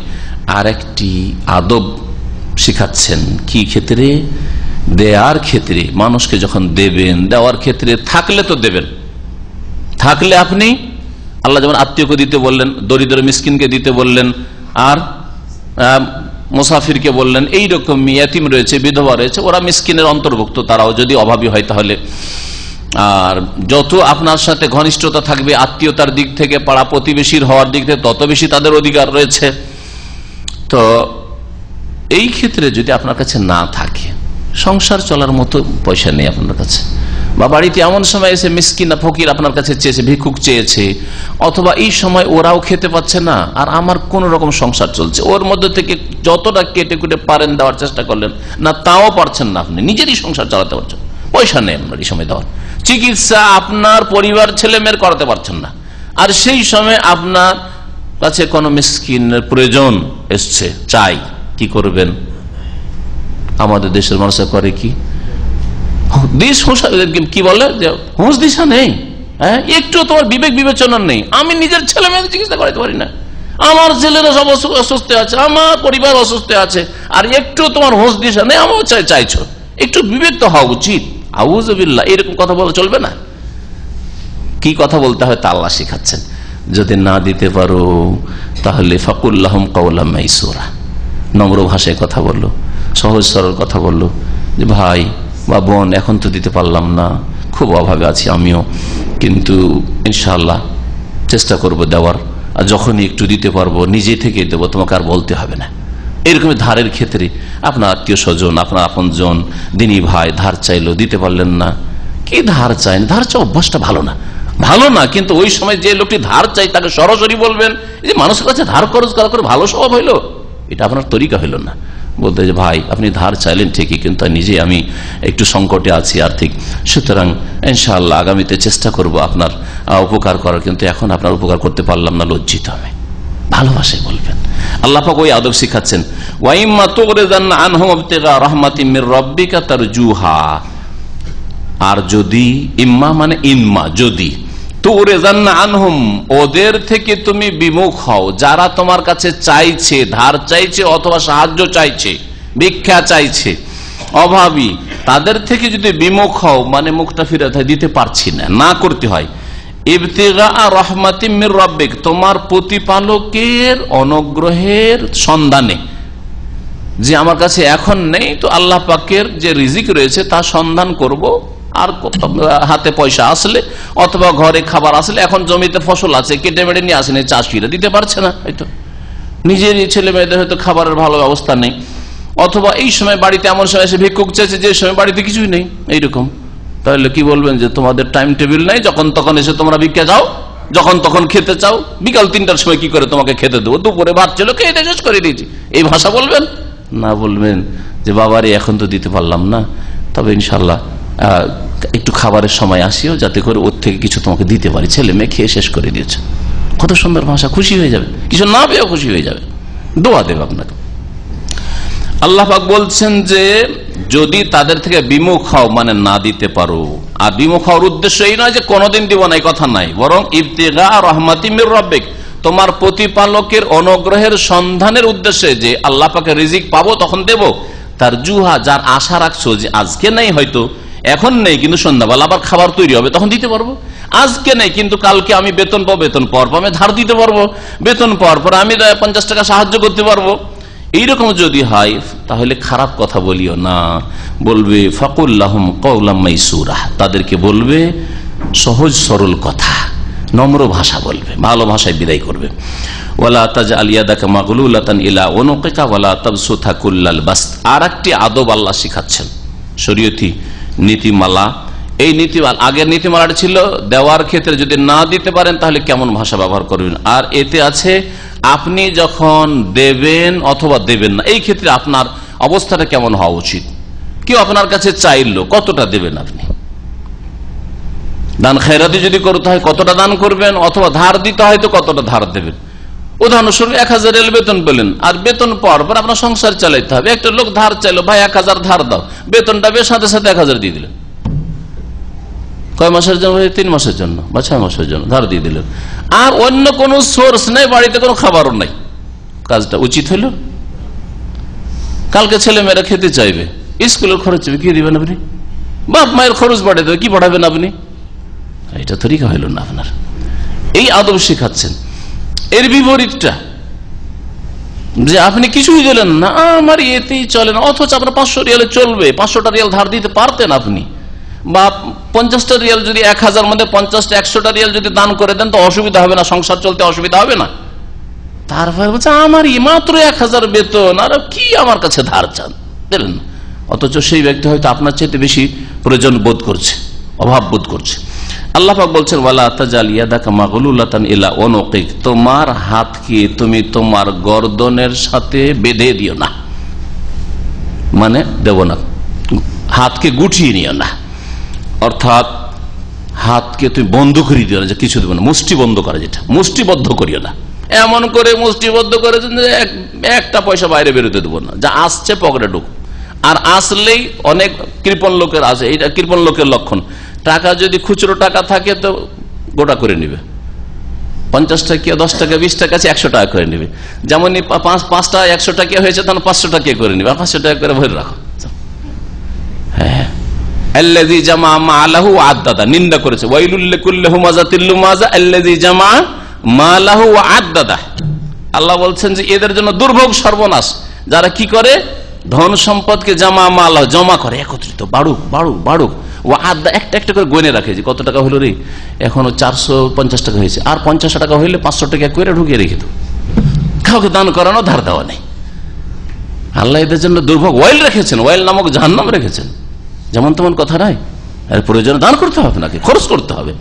আরেকটি আদব শিখাচ্ছেন। কি ক্ষেত্রে? দেয়ার ক্ষেত্রে। মানুষকে যখন দেবেন, দেওয়ার ক্ষেত্রে থাকলে তো দেবেন, থাকলে আপনি আল্লাহ যেমন আত্মীয়কে দিতে বললেন, দরিদ্র মিসকিনকে দিতে বললেন, আর মুসাফিরকে বললেন, এইরকম ইয়াতিম রয়েছে, বিধবা রয়েছে, ওরা মিসকিনের অন্তর্ভুক্ত, তারাও যদি অভাবী হয় তাহলে। আর যত আপনার সাথে ঘনিষ্ঠতা থাকবে আত্মীয়তার দিক থেকে, পাড়া প্রতিবেশীর হওয়ার দিক থেকে, তত বেশি তাদের অধিকার রয়েছে। তো এই ক্ষেত্রে যদি আপনার কাছে না থাকে, সংসার চলার মতো পয়সা নেই আপনার কাছে, বা বাড়িতে এমন সময় এসে মিসকিন ফকির আপনার কাছে চেয়েছে, ভিক্ষুক চেয়েছে, অথবা এই সময় ওরাও খেতে পাচ্ছে না আর আমার কোন রকম সংসার চলছে, ওর মধ্যে থেকে যতটা কেটে কুটে পারেন দেওয়ার চেষ্টা করলেন না, তাও পারছেন না, আপনি নিজেরই সংসার চালাতে পারছেন, পয়সা নেই আপনার এই সময় দেওয়ার, চিকিৎসা আপনার পরিবার ছেলে মেয়ের করাতে পারছেন না, আর সেই সময় আপনার কাছে কোনো মিসকিনের প্রয়োজন এসছে, চাই, কি করবেন? আমাদের দেশের মানুষ করে কি, কি বলে, হুঁশ দিশা নেই, হ্যাঁ, একটু তোমার বিবেক বিবেচনা নেই। আমি নিজের ছেলে মেয়েদের চিকিৎসা করাতে পারি না, আমার ছেলেরা সব অসুস্থ আছে, আমার পরিবার অসুস্থ আছে, আর একটু তোমার হুঁশ দিশা নেই, আমাও চাইছো, একটু বিবেক তো হওয়া উচিত। আউযুবিল্লাহ, এরকম কথা বলা চলবে না। কি কথা বলতে হয় তা আল্লাহ শিখাচ্ছেন। যদি না দিতে পারো তাহলে ফাকুল্লাহুম কাওলাম মাইসুরা, নম্র ভাষায় কথা বললো, সহজ সরল কথা বললো, যে ভাই বা বোন এখন তো দিতে পারলাম না, খুব অভাবে আছি আমিও, কিন্তু ইনশাআল্লাহ চেষ্টা করব দেওয়ার, আর যখনই একটু দিতে পারবো নিজে থেকে দেবো, তোমাকে আর বলতে হবে না। এরকম ধারের ক্ষেত্রে আপনার আত্মীয় স্বজন, আপনার আপনজন, দিনী ভাই ধার চাইলো, দিতে পারলেন না, কি ধার চাইন, ধার চাই অভ্যাসটা ভালো না, ভালো না। কিন্তু ওই সময় যে লোকটি ধার চাই তাকে সরাসরি বলবেন, যে মানুষের কাছে ধার খরচ করা করে ভালো স্বভাব হইলো, এটা আপনার তরিকা হইল না। বলতে যে ভাই আপনি ধার চাইলেন ঠিকই, কিন্তু নিজে আমি একটু সংকটে আছি আর্থিক, সুতরাং ইনশাআল্লাহ আগামীতে চেষ্টা করব আপনার উপকার করার, কিন্তু এখন আপনার উপকার করতে পারলাম না, লজ্জিত হবে, ভালোবাসায় বলবেন। আল্লাহ পাক ওই আদব শিখাচ্ছেন। ওয়াইম্মা তুগরিদান্না আনহুম ইবতিগা রাহমাতিম মির রাব্বিকা তারজুহা, আর যদি, ইম্মা মানে ইনমা, যদি, তুগরিদান্না আনহুম, ওদের থেকে তুমি বিমুখ হও, যারা তোমার কাছে চাইছে, ধার চাইছে অথবা সাহায্য চাইছে, ভিক্ষা চাইছে, অভাবী, তাদের থেকে যদি বিমুখ হও, মানে মুখটা ফিরাতে দিতে পারছি না, না করতে হয়, ইবতিগা রাহমাতিম মির রাব্বিক, তোমার প্রতিপালকের অনুগ্রহের সন্ধানে, যে আমার কাছে এখন নেই, তো আল্লাহ পাকের যে রিজিক রয়েছে তা সন্ধান করব, আর হাতে পয়সা আসলে অথবা ঘরে খাবার আসলে, এখন জমিতে ফসল আছে, কেটে মেটে নিয়ে আসেনি, চাষিরা দিতে পারছে না, হয়তো নিজেরই ছেলে মেয়েদের হয়তো খাবারের ভালো ব্যবস্থা নেই, অথবা এই সময় বাড়িতে এমন সময় এসে ভিক্ষুক চাইছে যে সময় বাড়িতে কিছুই নেই, এইরকম, তাহলে কি বলবেন যে তোমাদের টাইম টেবিল নাই, যখন তখন এসে তোমরা ভিক্ষা যাও, যখন তখন খেতে চাও, বিকাল 3টার সময় কি করে তোমাকে খেতে দেবো, দুপুরে ভাত ছিল খেয়ে শেষ করে দিয়েছি, এই ভাষা বলবেন না? বলবেন যে বাবারে এখন তো দিতে পারলাম না, তবে ইনশাল্লাহ একটু খাবারের সময় আসিও, যাতে করে ওর থেকে কিছু তোমাকে দিতে পারি, ছেলে মেয়ে খেয়ে শেষ করে দিয়েছে। কত সুন্দর ভাষা, খুশি হয়ে যাবে, কিছু না পেয়েও খুশি হয়ে যাবে, দোয়া দেবে আপনাকে। আল্লাহ পাক বলছেন যে যদি তাদের থেকে বিমুখ হও, মানে না দিতে পারো, আর বিমুখ হওয়ার উদ্দেশ্য এই নয় যে কোনোদিন দিব না, এই কথা নাই, বরং ইবতিগা রাহমাতিম মির রাব্বিক, তোমার প্রতিপালকের অনুগ্রহের সন্ধানের উদ্দেশ্যে, যে আল্লাহ পাকের রিজিক পাবো তখন দেব, তার জুহা, যার আশা রাখছো যে আজকে নেই, হয়তো এখন নেই, কিন্তু সন্ধ্যাবেলা আবার খাবার তৈরি হবে তখন দিতে পারবো, আজকে নেই কিন্তু কালকে আমি বেতন পাবো, বেতন পাওয়ার পর আমি ধার দিতে পারবো, বেতন পাওয়ার পর আমি 50 টাকা সাহায্য করতে পারবো, এইরকম যদি হয় তাহলে খারাপ কথা বলিও না, বলবে ফাকুল্লাহুম কাওলাম মাইসুরা, তাদেরকে বলবে সহজ সরল কথা, নম্র ভাষা বলবে, ভালো ভাষায় বিদায় করবে। ওয়ালা তাজআল ইয়াদাকা মাগলুলাতান ইলা উনুকিকা ওয়ালা তাবসুতা কুল্লাল বাসত, আরেকটি আদব আল্লাহ শিখাচ্ছেন, শরীয়তি নীতিমালা। এই নীতিমালা, আগের নীতিমালাটা ছিল দেওয়ার ক্ষেত্রে যদি না দিতে পারেন তাহলে কেমন ভাষা ব্যবহার করবেন, আর এতে আছে আপনি যখন দেবেন অথবা দেবেন না, এই ক্ষেত্রে আপনার অবস্থাটা কেমন হওয়া উচিত। কেউ আপনার কাছে চাইলো, কতটা দেবেন আপনি, দান খেরাতি যদি করতে হয় কতটা দান করবেন, অথবা ধার দিতে হয় তো কতটা ধার দেবেন। উদাহরণস্বরূপ 1000 রিয়াল বেতন পেলেন, আর বেতন পাওয়ার পর আপনার সংসার চালাইতে হবে। একটা লোক ধার চাইলো, ভাই 1000 ধার দাও, বেতনটা বেশ সাথে সাথে 1000 দিয়ে দিলেন। কয় মাসের জন্য? 3 মাসের জন্য বা 6 মাসের জন্য ধার দিয়ে দিলেন। আর অন্য কোনো সোর্স নেই, বাড়িতে কোনো খাবারও নাই। কাজটা উচিত হইল? কালকে ছেলে মেয়েরা খেতে চাইবে, স্কুলের খরচ চাইবে, কি দিবেন আপনি? বাপ মায়ের খরচ বাড়িয়ে দেবে, কি পড়াবেন আপনি? এটা তরিকা হইল না আপনার। এই আদব শেখাচ্ছেন। এর বিপরীতটা যে আপনি কিছুই দিলেন না, আমার এতেই চলে না, অথচ আপনার 500 রিয়ালে চলবে, 500টা রিয়াল ধার দিতে পারতেন আপনি, বা 50টা রিয়াল যদি 1000 মধ্যে 50টা 100টা রিয়াল যদি দান করে দেন তো অসুবিধা হবে না, সংসার চলতে অসুবিধা হবে না। তারপরে বলছে আমার মাত্র 1000 বেতন, আর কি আমার কাছে ধার চান, দিলেন না। অথচ সেই ব্যক্তি হয়তো আপনার চাইতে বেশি প্রয়োজন বোধ করছে, অভাব বোধ করছে। আল্লাহ পাক বলছেন ওয়ালা তাজাল ইয়াদাকা মাগলুলাতান ইলা উনুকিক, তোমার হাতকে তুমি তোমার গর্দনের সাথে বেঁধে দিও না, মানে দেব না, হাতকে গুটিয়ে নিও না, অর্থাৎ হাতকে তুমি বন্ধ করে দিও না, যে কিছু দেবো না, মুষ্টি বন্ধ করে, যেটা মুষ্টিবদ্ধ করিও না। এমন করে মুষ্টিবদ্ধ করেছেন যে একটা পয়সা বাইরে বেরোতে দেবো না, যা আসছে পকেটে ঢুক। আর আসলেই অনেক কৃপণ লোকের আছে, এটা কৃপণ লোকের লক্ষণ। টাকা যদি খুচরো টাকা থাকে তো গোটা করে নিবে, 50 টাকা 10 টাকা 20 টাকা আছে 100 টাকা করে নিবে। যেমনই 5টা 100 টাকা হয়েছে তখন 500 টাকা করে নিবে, 500 টাকা করে ভরে রাখো। হ্যাঁ, আল্লাযী জামা মালাহু ওয়া আদ্দাদা, নিন্দা করেছে। ওয়াইলুল লিকুল্লি হুমাযাতিল লুমাযা আল্লাযী জামা মালাহু ওয়া আদ্দাদা। আল্লাহ বলছেন যে এদের জন্য দুর্ভোগ, সর্বনাশ, যারা কি করে ধন সম্পদকে জামা মালাহ জমা করে, একত্রিত বাড়ুক বাড়ুক বাড়ুক, ও আদা একটা একটা করে গনে রাখে, যে কত টাকা হলো রে, এখনো 450 টাকা হয়েছে, আর 50 টাকা হইলে 500 টাকা করে ঢুকিয়ে রেখে দেব, কাউকে দান করানো ধার দেওয়া নেই। আল্লাহ এদের জন্য দুর্ভোগ ওয়াইল রেখেছেন, ওয়াইল নামক জাহান্নাম রেখেছেন। যেমন তেমন কথা নাই, আর প্রয়োজনে দান করতে হবে, আপনাকে খরচ করতে হবে।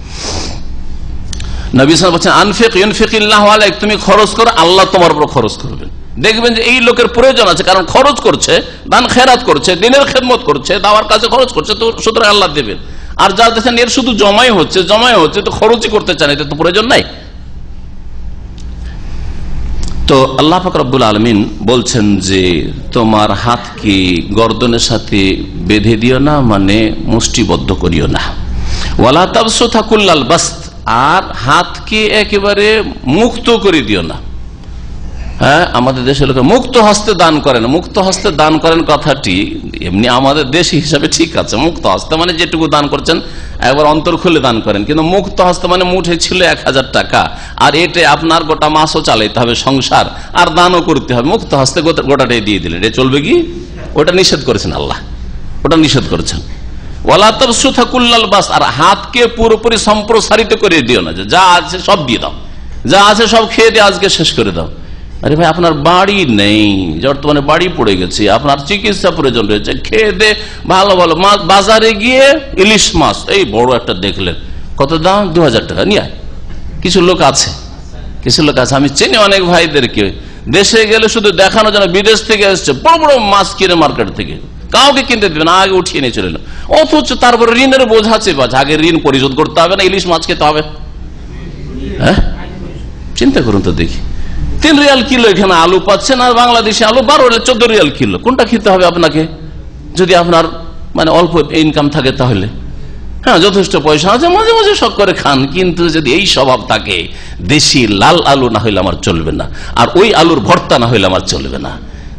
নবী সাল্লাল্লাহু আলাইহি ওয়াসাল্লাম বলেন আনফিক ইউনফিকিল্লাহু আলাইক, তুমি খরচ করো, আল্লাহ তোমার উপর খরচ করবেন। দেখবেন যে এই লোকের প্রয়োজন আছে, কারণ খরচ করছে, দান খেরাত করছে, দিনের খেদমত করছে, দাওয়ার কাছে খরচ করছে, তো সুতরাং আল্লাহ দেবেন। আর যা দেখেন এর শুধু জমাই হচ্ছে তো খরচই করতে চান, এতে তো প্রয়োজন নাই। তো আল্লাহ পাক রব্বুল আলামিন বলছেন যে তোমার হাতকে গর্দনের সাথে বেঁধে দিও না, মানে মুষ্টিবদ্ধ করিও না। ওয়ালা তাবসুতা কুল্লাল বাসত, আর হাতকে একেবারে মুক্ত করে দিও না। হ্যাঁ, আমাদের দেশের লোক মুক্ত হস্তে দান করেন। মুক্ত হস্তে দান করেন কথাটি এমনি আমাদের দেশ হিসাবে ঠিক আছে, মুক্ত হস্তে মানে যেটুকু দান করছেন একবার অন্তর খুলে দান করেন। কিন্তু মুক্ত হস্তে মানে মুঠে ছিল 1000 টাকা, আর এতে আপনার গোটা মাসও চালাইতে হবে সংসার, আর দানও করতে হবে। মুক্ত হস্তে গোটাটাই দিয়ে দিলেন, এটা চলবে কি? ওটা নিষেধ করেছেন আল্লাহ, ওটা নিষেধ করেছেন। ওয়ালা তাবসুতা কুল্লাল বাসত, আর হাতকে পুরোপুরি সম্প্রসারিত করে দিও না, যা আছে সব দিয়ে দাও, যা আছে সব খেয়ে দিয়ে আজকে শেষ করে দাও। আরে ভাই, আপনার বাড়ি নেই, বর্তমানে বাড়ি পড়ে গেছে, আপনার চিকিৎসা প্রয়োজন রয়েছে, খেয়ে দে ভালো ভালো মাছ, বাজারে গিয়ে ইলিশ মাছ এই বড় একটা দেখলেন, কত দাম? 2000 টাকা নিয়ে আয়। কিছু লোক আছে, আমি চিনি অনেক ভাইদেরকে, দেশে গেলে শুধু দেখানো যেন বিদেশ থেকে এসছে, বড় বড় মাছ কিনে মার্কেট থেকে, কাউকে কিনতে দেবে না, আগে উঠিয়ে নিয়ে চলে এলো। অথচ তারপরে ঋণের বোঝা চেপে আছে, আগে ঋণ পরিশোধ করতে হবে না, ইলিশ মাছ খেতে হবে। হ্যাঁ, চিন্তা করুন তো দেখি, 3 রিয়াল কিলো এখানে আলু পাচ্ছেন, আর বাংলাদেশে আলু 14 রিয়াল কিলো। কোনটা খেতে হবে আপনাকে? যদি আপনার মানে অল্প ইনকাম থাকে তাহলে হ্যাঁ, যথেষ্ট পয়সা আছে, মাঝে মাঝে শখ করে খান। কিন্তু যদি এই স্বভাব থাকে, দেশি লাল আলু না হইলে আমার চলবে না, আর ওই আলুর ভর্তা না হইলে আমার চলবে না,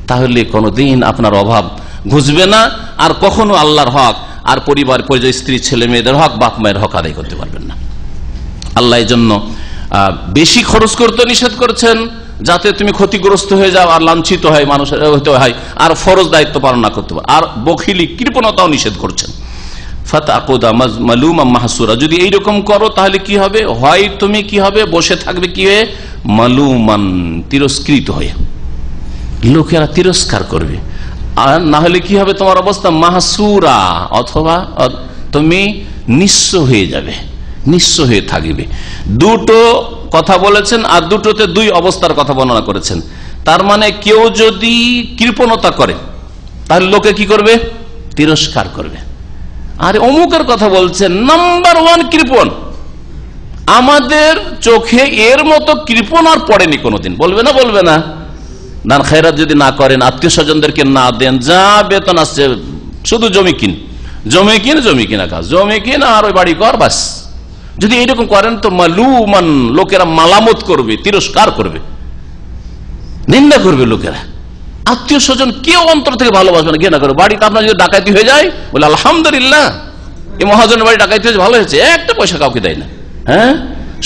তাহলে কোনোদিন আপনার অভাব ঘুচবে না, আর কখনো আল্লাহর হক আর পরিবার পরিচয়, স্ত্রী ছেলে মেয়েদের হক, বাপ মায়ের হক আদায় করতে পারবেন না। আল্লাহ এই জন্য বেশি খরচ করতে নিষেধ করেছেন, যাতে তুমি ক্ষতিগ্রস্ত হয়ে যাও আর লাঞ্ছিত হয়, মানুষের হতে হয়, আর ফরজ দায়িত্ব পালন না করতে পারো। আর বখিলি, কৃপণতাও নিষেধ করছেন। ফাতাকুদা মালুমা মাহসুরা, যদি এইরকম করো তাহলে কি হবে? হয় তুমি কি হবে? বসে থাকবে কি হয়ে? মালুমান, তিরস্কৃত হয়ে, লোকেরা তিরস্কার করবে। আর না হলে কি হবে তোমার অবস্থা? মাহসুরা, অথবা তুমি নিঃস্ব হয়ে যাবে, নিঃস্ব হয়ে থাকবে। দুটো কথা বলেছেন, আর দুটোতে 2 অবস্থার কথা বর্ণনা করেছেন। তার মানে কেউ যদি কৃপণতা করে তাহলে লোকে কি করবে? তিরস্কার করবে। আর অমুকের কথা বলছেন, নাম্বার ওয়ান কৃপণ। আমাদের চোখে এর মতো কৃপণ আর পড়েনি কোনোদিন। বলবে না? বলবে না? দান খেরাত যদি না করেন, আত্মীয় স্বজনদেরকে না দেন, যা বেতন আসছে শুধু জমি কিনা কাজ, জমি কিন আর ওই বাড়ি কর, বাস। যদি এইরকম করেন তো মালুমান, লোকেরা মালামত করবে, তিরস্কার করবে, নিন্দা করবে লোকেরা। আত্মীয় স্বজন কেউ অন্তর থেকে ভালোবাসবে না, ঘৃণা করবে। বাড়িতে আপনার যদি ডাকাতি হয়ে যায়, বলে আলহামদুলিল্লাহ, এই মহাজনের বাড়ি ডাকাতি হয়েছে, ভালো হয়েছে, একটা পয়সা কাউকে দেয় না। হ্যাঁ,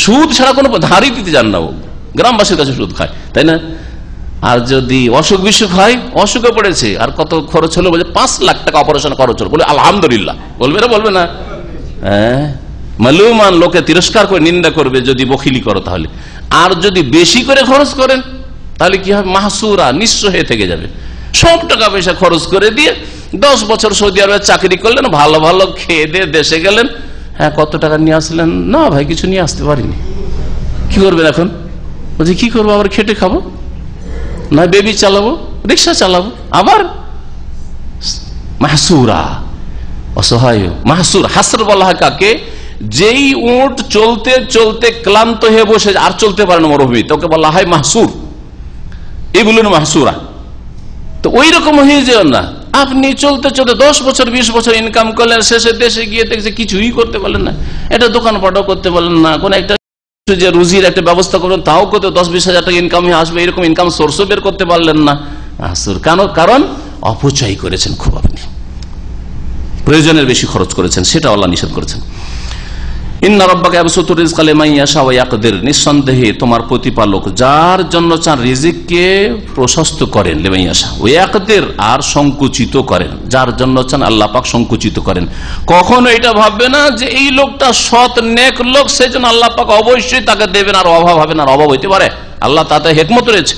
সুদ ছাড়া কোনো ধারই দিতে যান না, ও গ্রামবাসীর কাছে সুদ খায়, তাই না? আর যদি অসুখ বিসুখ হয়, অসুখে পড়েছে, আর কত খরচ হলো, বলে 5 লাখ টাকা অপারেশন খরচ হলো, বলে আলহামদুলিল্লাহ। বলবে না? বলবে না? হ্যাঁ, মালুমান, লোকে তিরস্কার করে, নিন্দা করবে যদি বখিলি করো তাহলে। আর যদি বেশি করে খরচ করেন তাহলে কি হবে? মাহসুরা, নিঃস্ব হয়ে থেকে যাবে। সব টাকা পয়সা খরচ করে দিয়ে 10 বছর সৌদি আরবে চাকরি করলেন, ভালো ভালো খেয়ে দিয়ে দেশে গেলেন। হ্যাঁ, কত টাকা নিয়ে আসলেন? না ভাই, কিছু নিয়ে আসতে পারিনি। কি করবেন এখন? বলছি কি করবো, আবার খেটে খাবো, না বেবি চালাবো, রিক্সা চালাবো, আবার মাহসুরা, অসহায়। মাহসুর, হাসর বলা হয় কাকে? যেই উট চলতে চলতে ক্লান্ত হয়ে বসে আর চলতে পারে না মরুভূমি, তোকে বলা হয় মাহসুর। এগুলো মাহসুরা। তো ওই রকম হয়ে যেও না। আপনি চলতে চলতে 10 বছর 20 বছর ইনকাম করলেন, শেষে দেশে গিয়ে দেখছে কিছুই করতে পারলেন না, এটা দোকানপাটও করতে পারলেন না, কোন একটা যে রুজির একটা ব্যবস্থা করবেন তাও করতে 10-20 হাজার টাকা ইনকাম আসবে, এরকম ইনকাম সোর্সও বের করতে পারলেন না। মাহসুর কারণ অপচয় করেছেন, খুব আপনি প্রয়োজনের বেশি খরচ করেছেন, সেটা আল্লাহ নিষেধ করেছেন। ইন্না রাব্বাকা ইয়াবসুতু রিজকা লিমান ইয়াশা ওয়া ইয়াকদির, নিঃসন্দেহে তোমার প্রতিপালক যার জন্য চান রিজিককে প্রশস্ত করেন, লিমান ইয়াশা ওয়া ইয়াকদির, আর সংকুচিত করেন, যার জন্য চান আল্লাহ পাক সংকুচিত করেন। কখনো এটা ভাববে না যে এই লোকটা সৎ নেক লোক, সেজন্য আল্লাহ পাক অবশ্যই তাকে দেবেন, আর অভাব হবে না। অভাব হইতে পারে, আল্লাহ তাতে হিকমত রয়েছে।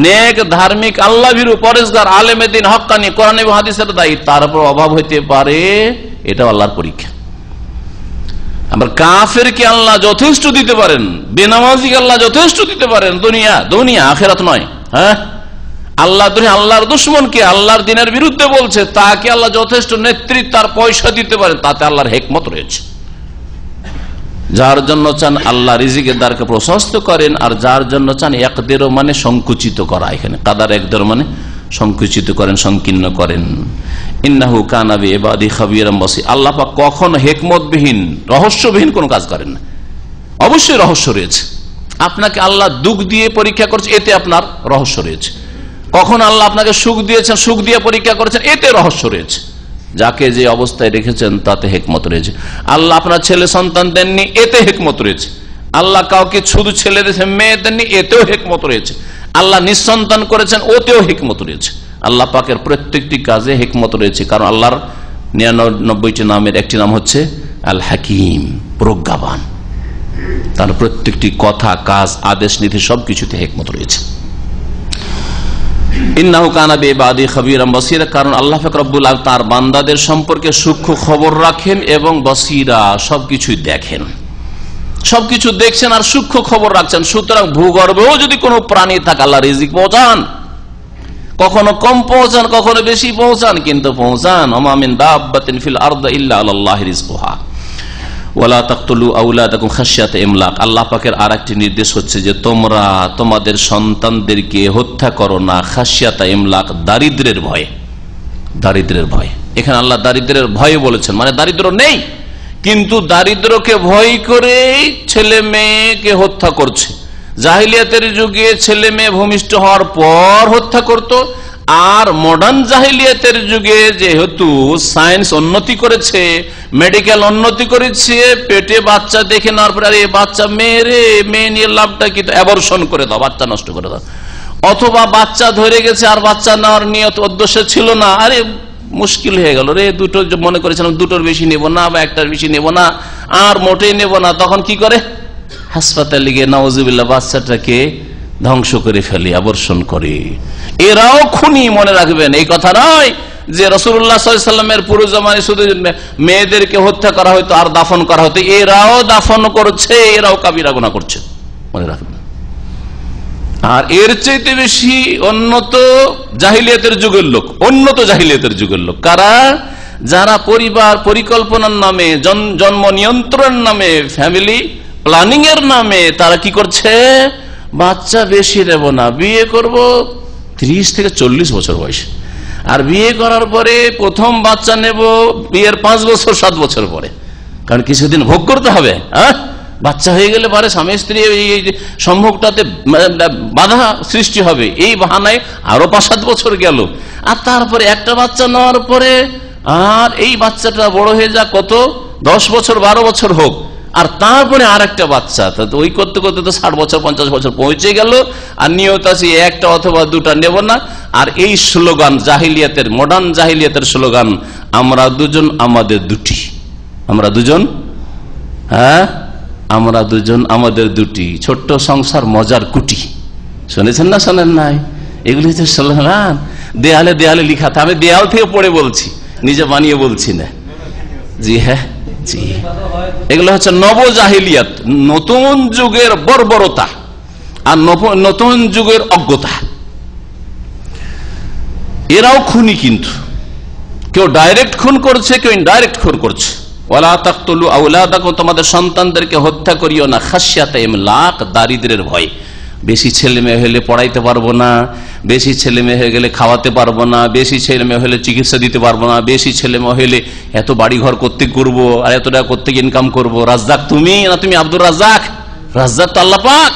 নেক, ধার্মিক, আল্লাহ ভীরু, পরেশগার, আলেমে দ্বীন, হক্কানি, কোরআন এবং হাদিসের দায়ী, তার উপর অভাব হইতে পারে, এটা আল্লাহর পরীক্ষা। আবার কাফেরকে আল্লাহ যথেষ্ট দিতে পারেন, বেনামাজিকে আল্লাহ যথেষ্ট দিতে পারেন, দুনিয়া আখিরাত নয়। হ্যাঁ, আল্লাহর দুশমনকে আল্লাহর দ্বীনের বিরুদ্ধে বলছে, তাকে আল্লাহ যথেষ্ট নেতৃত্ব আর পয়সা দিতে পারেন, তাতে আল্লাহর হিকমত রয়েছে। যার জন্য চান আল্লাহ রিজিকের দ্বারকে প্রশস্ত করেন, আর যার জন্য চান একদের মানে সংকুচিত করা। এখানে কাদার একদের মানে সংকুচিত করেন, সংকীর্ণ করেন। ইন্নাহু কানা বিইবাদি খাবীরাম বাসীর। আল্লাহ পাক কখনো হিকমতবিহীন, রহস্যবিহীন কোনো কাজ করেন না। অবশ্যই রহস্য রয়েছে। আপনাকে আল্লাহ দুঃখ দিয়ে পরীক্ষা করছে, এতে আপনার রহস্য রয়েছে। কখন আল্লাহ আপনাকে সুখ দিয়েছেন, সুখ দিয়ে পরীক্ষা করেছেন, এতে রহস্য রয়েছে। যাকে যে অবস্থায় রেখেছেন তাতে হিকমত রয়েছে। আল্লাহ আপনার ছেলে সন্তান দেননি, এতে হিকমত রয়েছে। আল্লাহ কাউকে শুধু ছেলে দিয়েছে, মেয়ে দেননি, এতেও হিকমত রয়েছে। আল্লাহ নিঃসন্তান করেছেন, ওতেও হিকমত রয়েছে। আল্লাহ পাকের প্রত্যেকটি কাজে হিকমত রয়েছে, কারণ আল্লাহর 99টি নামের একটি নাম হচ্ছে আল হাকিম, প্রজ্ঞাবান। তার প্রত্যেকটি কথা, কাজ, আদেশ, নীতি সবকিছুতে হিকমত রয়েছে। ইন্নাহু কানা বিইবাদি খাবীরাম বাসীরা, কারণ আল্লাহ পাক রব্বুল আলামিন তার বান্দাদের সম্পর্কে সূক্ষ্ম খবর রাখেন এবং বসীরা, সবকিছু দেখেন, সবকিছু দেখছেন আর সূক্ষ্ম খবর রাখছেন। সুতরাং ভূগর্ভেও যদি কোনো প্রাণী থাকে, আল্লাহ রিজিক পৌঁছান, কখনো কম পৌঁছান, কখনো বেশি পৌঁছান, কিন্তু পৌঁছান। ওমা মিন দাব্বাতিন ফিল আরদি ইল্লা আলাল্লাহি রিজকুহা ওয়ালা তাকতুলু আওলাদাকুম খাশিয়াতা ইমলাক। আল্লাহ পাকের আরেকটি নির্দেশ হচ্ছে যে তোমরা তোমাদের সন্তানদেরকে হত্যা করো না, খাশিয়াতা ইমলাক, দারিদ্র্যের ভয়ে। দারিদ্র্যের ভয়, এখানে আল্লাহ দারিদ্র্যের ভয়ে বলেছেন, মানে দারিদ্র নেই, কিন্তু দারিদ্রকে ভয় করে ছেলে মেয়েকে হত্যা করছে। জাহিলিয়াতের যুগে ছেলে মেয়ে ভূমিষ্ঠ হওয়ার পর হত্যা করত, আর মডার্ন জাহিলিয়াতের যুগে যেহেতু সায়েন্স উন্নতি করেছে, মেডিকেল উন্নতি করেছে, পেটে বাচ্চা দেখে নেওয়ার পরে আরে বাচ্চা মেয়ে নিয়ে লাভটা কি, অ্যাবর্শন করে দাও, বাচ্চা নষ্ট করে দাও। অথবা বাচ্চা ধরে গেছে আর বাচ্চা নেওয়ার নিয়ত উদ্দেশ্য ছিল না, আরে মুশকিল হয়ে গেল রে, দুটো মনে করেছিলাম দুটোর বেশি নেব না বা একটার বেশি নেব না, আর মোটেই নেব না, তখন কি করে হাসপাতালে গিয়ে নাউজুবিল্লাহ বাচ্চাটাকে ধ্বংস করে ফেলে, আবর্ষণ করে। এরাও খুনি, মনে রাখবেন। এই কথা নয় যে রাসূলুল্লাহ সাল্লাল্লাহু আলাইহি ওয়াসাল্লামের পুরো জামানায় শুধু মেয়েদেরকে হত্যা করা হতো আর দাফন করা হতো, এরাও দাফন করছে, এরাও কাবিরা গুনাহ করছে, মনে রাখবেন। আর এর চাইতে বেশি উন্নত জাহিলিয়াতের যুগের লোক, উন্নত জাহিলিয়াতের যুগের লোক কারা? যারা পরিবার পরিকল্পনার নামে, জন্ম নিয়ন্ত্রণের নামে, ফ্যামিলি প্ল্যানিং এর নামে তারা কি করছে, বাচ্চা বেশি নেব না, বিয়ে করব 30 থেকে 40 বছর বয়সে, আর বিয়ে করার পরে প্রথম বাচ্চা নেব বিয়ের 5 বছর 7 বছর পরে, কারণ কিছুদিন ভোগ করতে হবে। বাচ্চা হয়ে গেলে পরে স্বামী স্ত্রী সম্ভোগটাতে বাধা সৃষ্টি হবে, এই বাহানায় আরো 5-7 বছর গেল। আর তারপরে একটা বাচ্চা নেওয়ার পরে আর এই বাচ্চাটা বড় হয়ে যা কত 10 বছর 12 বছর হোক, আর তারপরে আর একটা বাচ্চা, ওই করতে করতে তো 60 বছর 50 বছর পৌঁছে গেল, আর নিয়ত আছে একটা অথবা দুটা নেব না। আর এই স্লোগান জাহিলিয়াতের, মডার্ন জাহিলিয়াতের স্লোগান, আমরা দুজন আমাদের দুটি, আমরা দুজন, আমরা দুজন আমাদের দুটি, ছোট্ট সংসার মজার কুটি। শুনেছেন না শোনেন নাই? এগুলি হচ্ছে স্লোগান, দেয়ালে দেয়ালে লিখা। আমি দেয়াল থেকে পড়ে বলছি, নিজে বানিয়ে বলছি না। জি হ্যাঁ, জি, এগুলো হচ্ছে নবজাহিলিয়াত, নতুন যুগের বর্বরতা আর নতুন যুগের অজ্ঞতা। এরাও খুনি, কিন্তু কেউ ডাইরেক্ট খুন করছে, কেউ ইনডাইরেক্ট খুন করছে। ওয়ালা তাকতুলু আওলাদাকুম, তোমাদের সন্তানদেরকে হত্যা করিও না, খাশিয়াতা ইমলাক, দারিদ্র্যের ভয়। বেশি ছেলে মেয়ে হলে পড়াইতে পারবো না, বেশি ছেলে মেয়ে হয়ে গেলে খাওয়াতে পারবো না, বেশি ছেলে মেয়ে হলে চিকিৎসা দিতে পারবো না, বেশি ছেলে মেয়ে হলে এত বাড়ি ঘর করতে করবো, আর এত টাকা করতে ইনকাম করবো। রাজ্জাক তুমি না, তুমি আব্দুর রাজ্জাক? রাজ্জাক তো আল্লাহ পাক।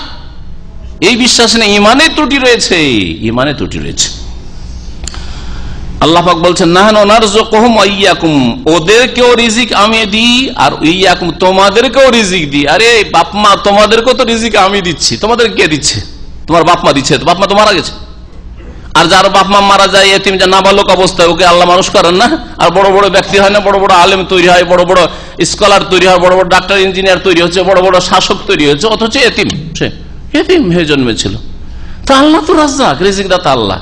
এই বিশ্বাস নেই, ইমানে ত্রুটি রয়েছে, ইমানে ত্রুটি রয়েছে। আল্লাহ পাক বলছেন নাহনু নারযুকুহুম ওয়া ইয়্যাকুম, ওদেরকেও রিজিক আমি দিই আর ইয়্যাকুম তোমাদেরকেও রিজিক দিই। আরে বাপ মা, তোমাদেরকেও তো রিজিক আমি দিচ্ছি, তোমাদের কে দিচ্ছে? তোমার বাপ মা দিচ্ছে, তো বাপ মা তো মারা গেছে। আর যার বাপ মা মারা যায়, এতিম যা নাবালক অবস্থায়, ওকে আল্লাহ মানুষ করেন না? আর বড় বড় ব্যক্তি হয় না, বড় বড় আলেম তৈরি হয়, বড় বড় স্কলার তৈরি হয়, বড় বড় ডাক্তার ইঞ্জিনিয়ার তৈরি হচ্ছে, বড় বড় শাসক তৈরি হচ্ছে, অথচ এতিম, সে এতিম হয়ে জন্মেছিল। তো আল্লাহ তো রাজ্জাক, রিজিক দাতা আল্লাহ।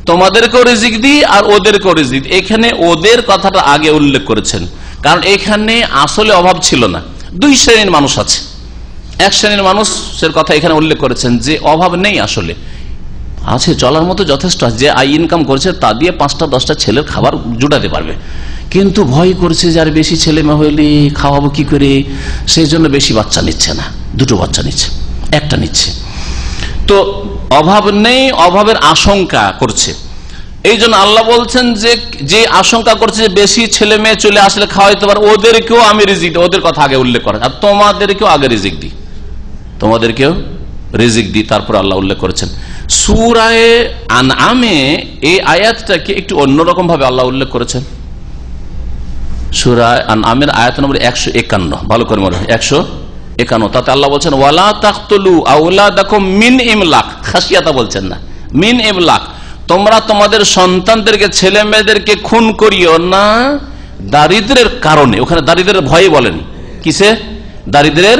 তোমাদেরকেও রিজিক দিই আর ওদেরকেও রিজিক। এখানে ওদের কথাটা আগে উল্লেখ করেছেন, কারণ এখানে আসলে অভাব ছিল না। 2 শ্রেণীর মানুষ আছে। এক শ্রেণীর মানুষের কথা এখানে উল্লেখ করেছেন যে অভাব নেই, আসলে আছে, চলার মতো যথেষ্ট আছে, যে আয় ইনকাম করছে তা দিয়ে 5টা 10টা ছেলের খাবার জুটাতে পারবে, কিন্তু ভয় করছে যে আর বেশি ছেলে মেয়ে হইলে খাওয়াবো কি করে, সেই জন্য বেশি বাচ্চা নিচ্ছে না, 2টো বাচ্চা নিচ্ছে, একটা নিচ্ছে। তো অভাব নেই, অভাবের আশঙ্কা করছে। এই জন্য আল্লাহ বলছেন যে আশঙ্কা করছে যে বেশি ছেলে মেয়ে চলে আসলে খাওয়াইতে পারে, ওদেরকেও আমি রিজিক দিই। ওদের কথা আগে উল্লেখ করেন, আর তোমাদেরকেও আগে রিজিক দিই, তোমাদেরকেও রিজিক দিই। তারপর আল্লাহ উল্লেখ করেছেন সূরা আনআমে, এই আয়াতটাকে একটু অন্যরকম ভাবে আল্লাহ উল্লেখ করেছেন। সূরা আনআমের আয়াত নম্বর 151, ভালো করে মনে হয় 151, তাতে আল্লাহ বলছেন ওয়ালা তাকতুলু আওলাদাকুম মিন ইমলাক, খাশিয়াতা বলছেন না, মিন ইমলাক, তোমরা তোমাদের সন্তানদেরকে, ছেলে মেয়েদেরকে খুন করিও না দারিদ্রের কারণে। ওখানে দারিদ্রের ভয়ে বলেন, কিসে? দারিদ্রের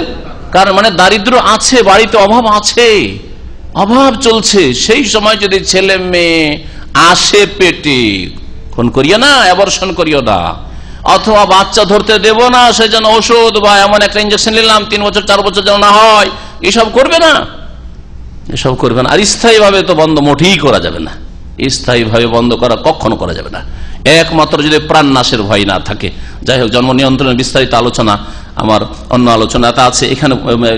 কারণ, মানে দারিদ্র আছে, বাড়িতে অভাব আছে, অভাব চলছে, সেই সময় যদি ছেলে মেয়ে আসে পেটে, খুন করিও না, অ্যাবর্শন করিও না। অথবা বাচ্চা ধরতে দেব না, সেই জন্য ওষুধ বা এমন একটা ইঞ্জেকশন নিলাম 3 বছর 4 বছর যেন না হয়, এসব করবে না, এসব করবে না। আর স্থায়ীভাবে তো বন্ধ মোটেই করা যাবে না, স্থায়ীভাবে বন্ধ করা কখনো করা যাবে না, একমাত্র যদি প্রাণ নাশের ভয় না থাকে। যাই হোক, জন্ম নিয়ন্ত্রণের বিস্তারিত আলোচনা আমার অন্য আলোচনাটা আছে, এখানে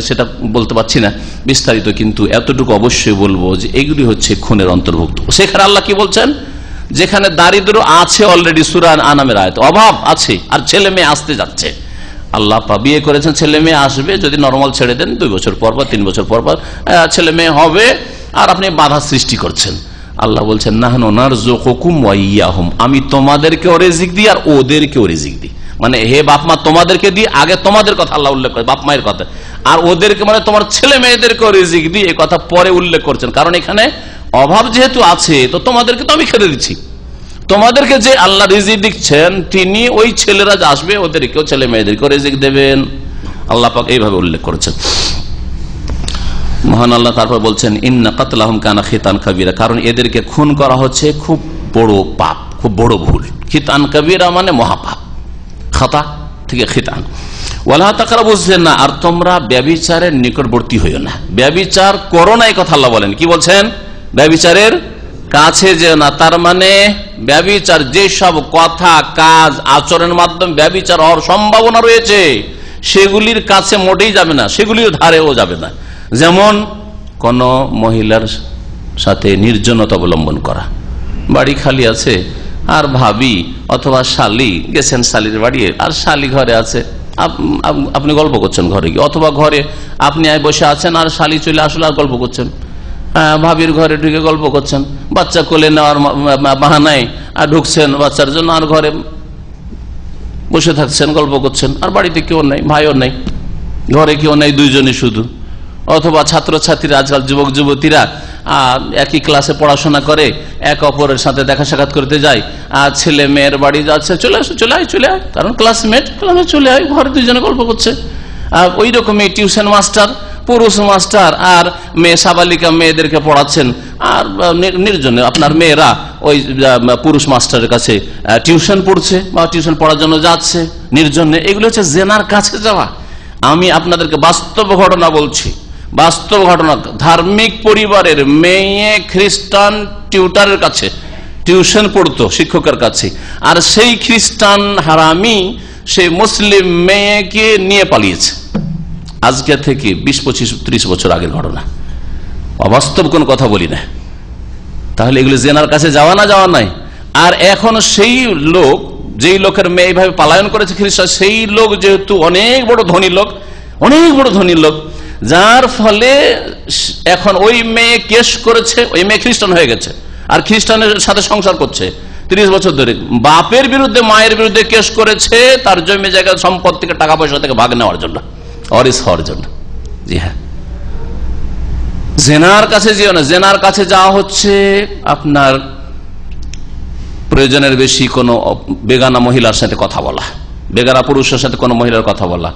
সেটা বলতে পারছি না বিস্তারিত, কিন্তু এতটুকু অবশ্যই বলবো যে এগুলি হচ্ছে খুনের অন্তর্ভুক্ত। সেখানে আল্লাহ কি বলছেন, যেখানে দারিদ্র আছে অলরেডি, সূরা আনআমের আয়াত, অভাব আছে আর ছেলে মেয়ে আসতে যাচ্ছে, আল্লাহ বিয়ে করেছেন, ছেলে মেয়ে আসবে, যদি নরমাল ছেড়ে দেন 2 বছর পর পর 3 বছর পর পর ছেলে মেয়ে হবে, আর আপনি বাধা সৃষ্টি করছেন। আল্লাহ বলছেন নাহনু নারযুকুকুম ওয়া ইয়্যাহুম, আমি তোমাদেরকেও রিজিক দিই আর ওদেরকেও রিজিক দিই। মানে হে বাপ মা, তোমাদেরকে দিই, আগে তোমাদের কথা আল্লাহ উল্লেখ করে, বাপ মায়ের কথা, আর ওদেরকে মানে তোমার ছেলে মেয়েদেরকেও রিজিক দিই, এই কথা পরে উল্লেখ করছেন। কারণ এখানে অভাব যেহেতু আছে, তো তোমাদেরকে তো আমি খেতে দিচ্ছি, তোমাদেরকে যে আল্লাহ রিজিক দিচ্ছেন তিনি ওই ছেলেরা যে আসবে ওদেরকেও, ছেলে মেয়েদেরকেও রিজিক দেবেন। আল্লাহ পাক এইভাবে উল্লেখ করেছেন। মহান আল্লাহ তারপর বলছেন ইন্না কাতলাহুম কানা খিতান কাবীরা, কারণ এদেরকে খুন করা হচ্ছে খুব বড় পাপ, খুব বড় ভুল। খিতান কাবীরা মানে মহাপাপ, খাতা থেকে খিতান। ওয়ালা তাকরাবু যিনা, আর তোমরা ব্যভিচারের নিকটবর্তী হইও না, ব্যভিচার করো না, এই কথা আল্লাহ বলেন। কি বলছেন? ব্যভিচারের কাছে যেও না, তার মানে ব্যভিচার, যেসব কথা কাজ আচরণের মাধ্যমে ব্যভিচার হওয়ার সম্ভাবনা রয়েছে সেগুলির কাছে মোটেই যাবে না, সেগুলির ধারেও যাবে না। যেমন কোন মহিলার সাথে নির্জনতা অবলম্বন করা, বাড়ি খালি আছে আর ভাবি অথবা শালি গেছেন শালির বাড়ি আর শালি ঘরে আছে, আপনি গল্প করছেন ঘরে গিয়ে, অথবা ঘরে আপনি বসে আছেন আর শালি চলে আসলে আর গল্প করছেন, ভাবির ঘরে ঢুকে গল্প করছেন, বাচ্চা কোলে নেওয়ার বাহানায় আর ঢুকছেন বাচ্চার জন্য আর ঘরে বসে থাকছেন গল্প করছেন, আর বাড়িতে কেউ নেই, ভাইও নেই, ঘরে কেউ নেই, দুইজনই শুধু। অথবা ছাত্রছাত্রীরা, আজকাল যুবক যুবতীরা একই ক্লাসে পড়াশোনা করে, এক অপরের সাথে দেখা সাক্ষাৎ করতে যায়, আর ছেলে মেয়ের বাড়ি যাচ্ছে, চলে আসো, চলে আয়, কারণ ক্লাসমেট চলে আয়, ঘরে দুইজনে গল্প করছে। ওই রকমই টিউশন মাস্টার, পুরুষ মাস্টার আর মেয়ে সাবালিকা মেয়েদেরকে পড়াচ্ছেন, আর নির্জনে আপনার মেয়েরা ওই পুরুষ মাস্টারের কাছে টিউশন পড়ছে বা টিউশন পড়ার জন্য যাচ্ছে নির্জনে। এগুলো হচ্ছে জেনার কাছে যাওয়া। আমি আপনাদেরকে বাস্তব ঘটনা বলছি, বাস্তব ঘটনা। ধার্মিক পরিবারের মেয়ে খ্রিস্টান টিউটারের কাছে টিউশন পড়তো, শিক্ষকের কাছে, আর সেই খ্রিস্টান হারামি সেই মুসলিম মেয়েকে নিয়ে পালিয়েছে। আজকে থেকে 20-25-30 বছর আগের ঘটনা, অবাস্তব কোন কথা বলি না। তাহলে এগুলো জেনার কাছে যাওয়া না, যাওয়া নাই। আর এখন সেই লোক, যেই লোকের মেয়ে এইভাবে পালায়ন করেছে খ্রিস্টান, সেই লোক যেহেতু অনেক বড় ধনী লোক, অনেক বড় ধনী লোক, যার ফলে এখন ওই মেয়ে কেস করেছে, ওই মেয়ে খ্রিস্টান হয়ে গেছে আর খ্রিস্টানের সাথে সংসার করছে 30 বছর ধরে। বাপের বিরুদ্ধে মায়ের বিরুদ্ধে কেস করেছে তার জমি জায়গা সম্পদ থেকে টাকা পয়সা থেকে ভাগ নেওয়ার জন্য, অরিস হওয়ার জন্য। জি হ্যাঁ, জেনার কাছে যেও না। জেনার কাছে যাওয়া হচ্ছে আপনার প্রয়োজনের বেশি কোনো বেগানা মহিলার সাথে কথা বলা, বেগানা পুরুষের সাথে কোনো মহিলার কথা বলা।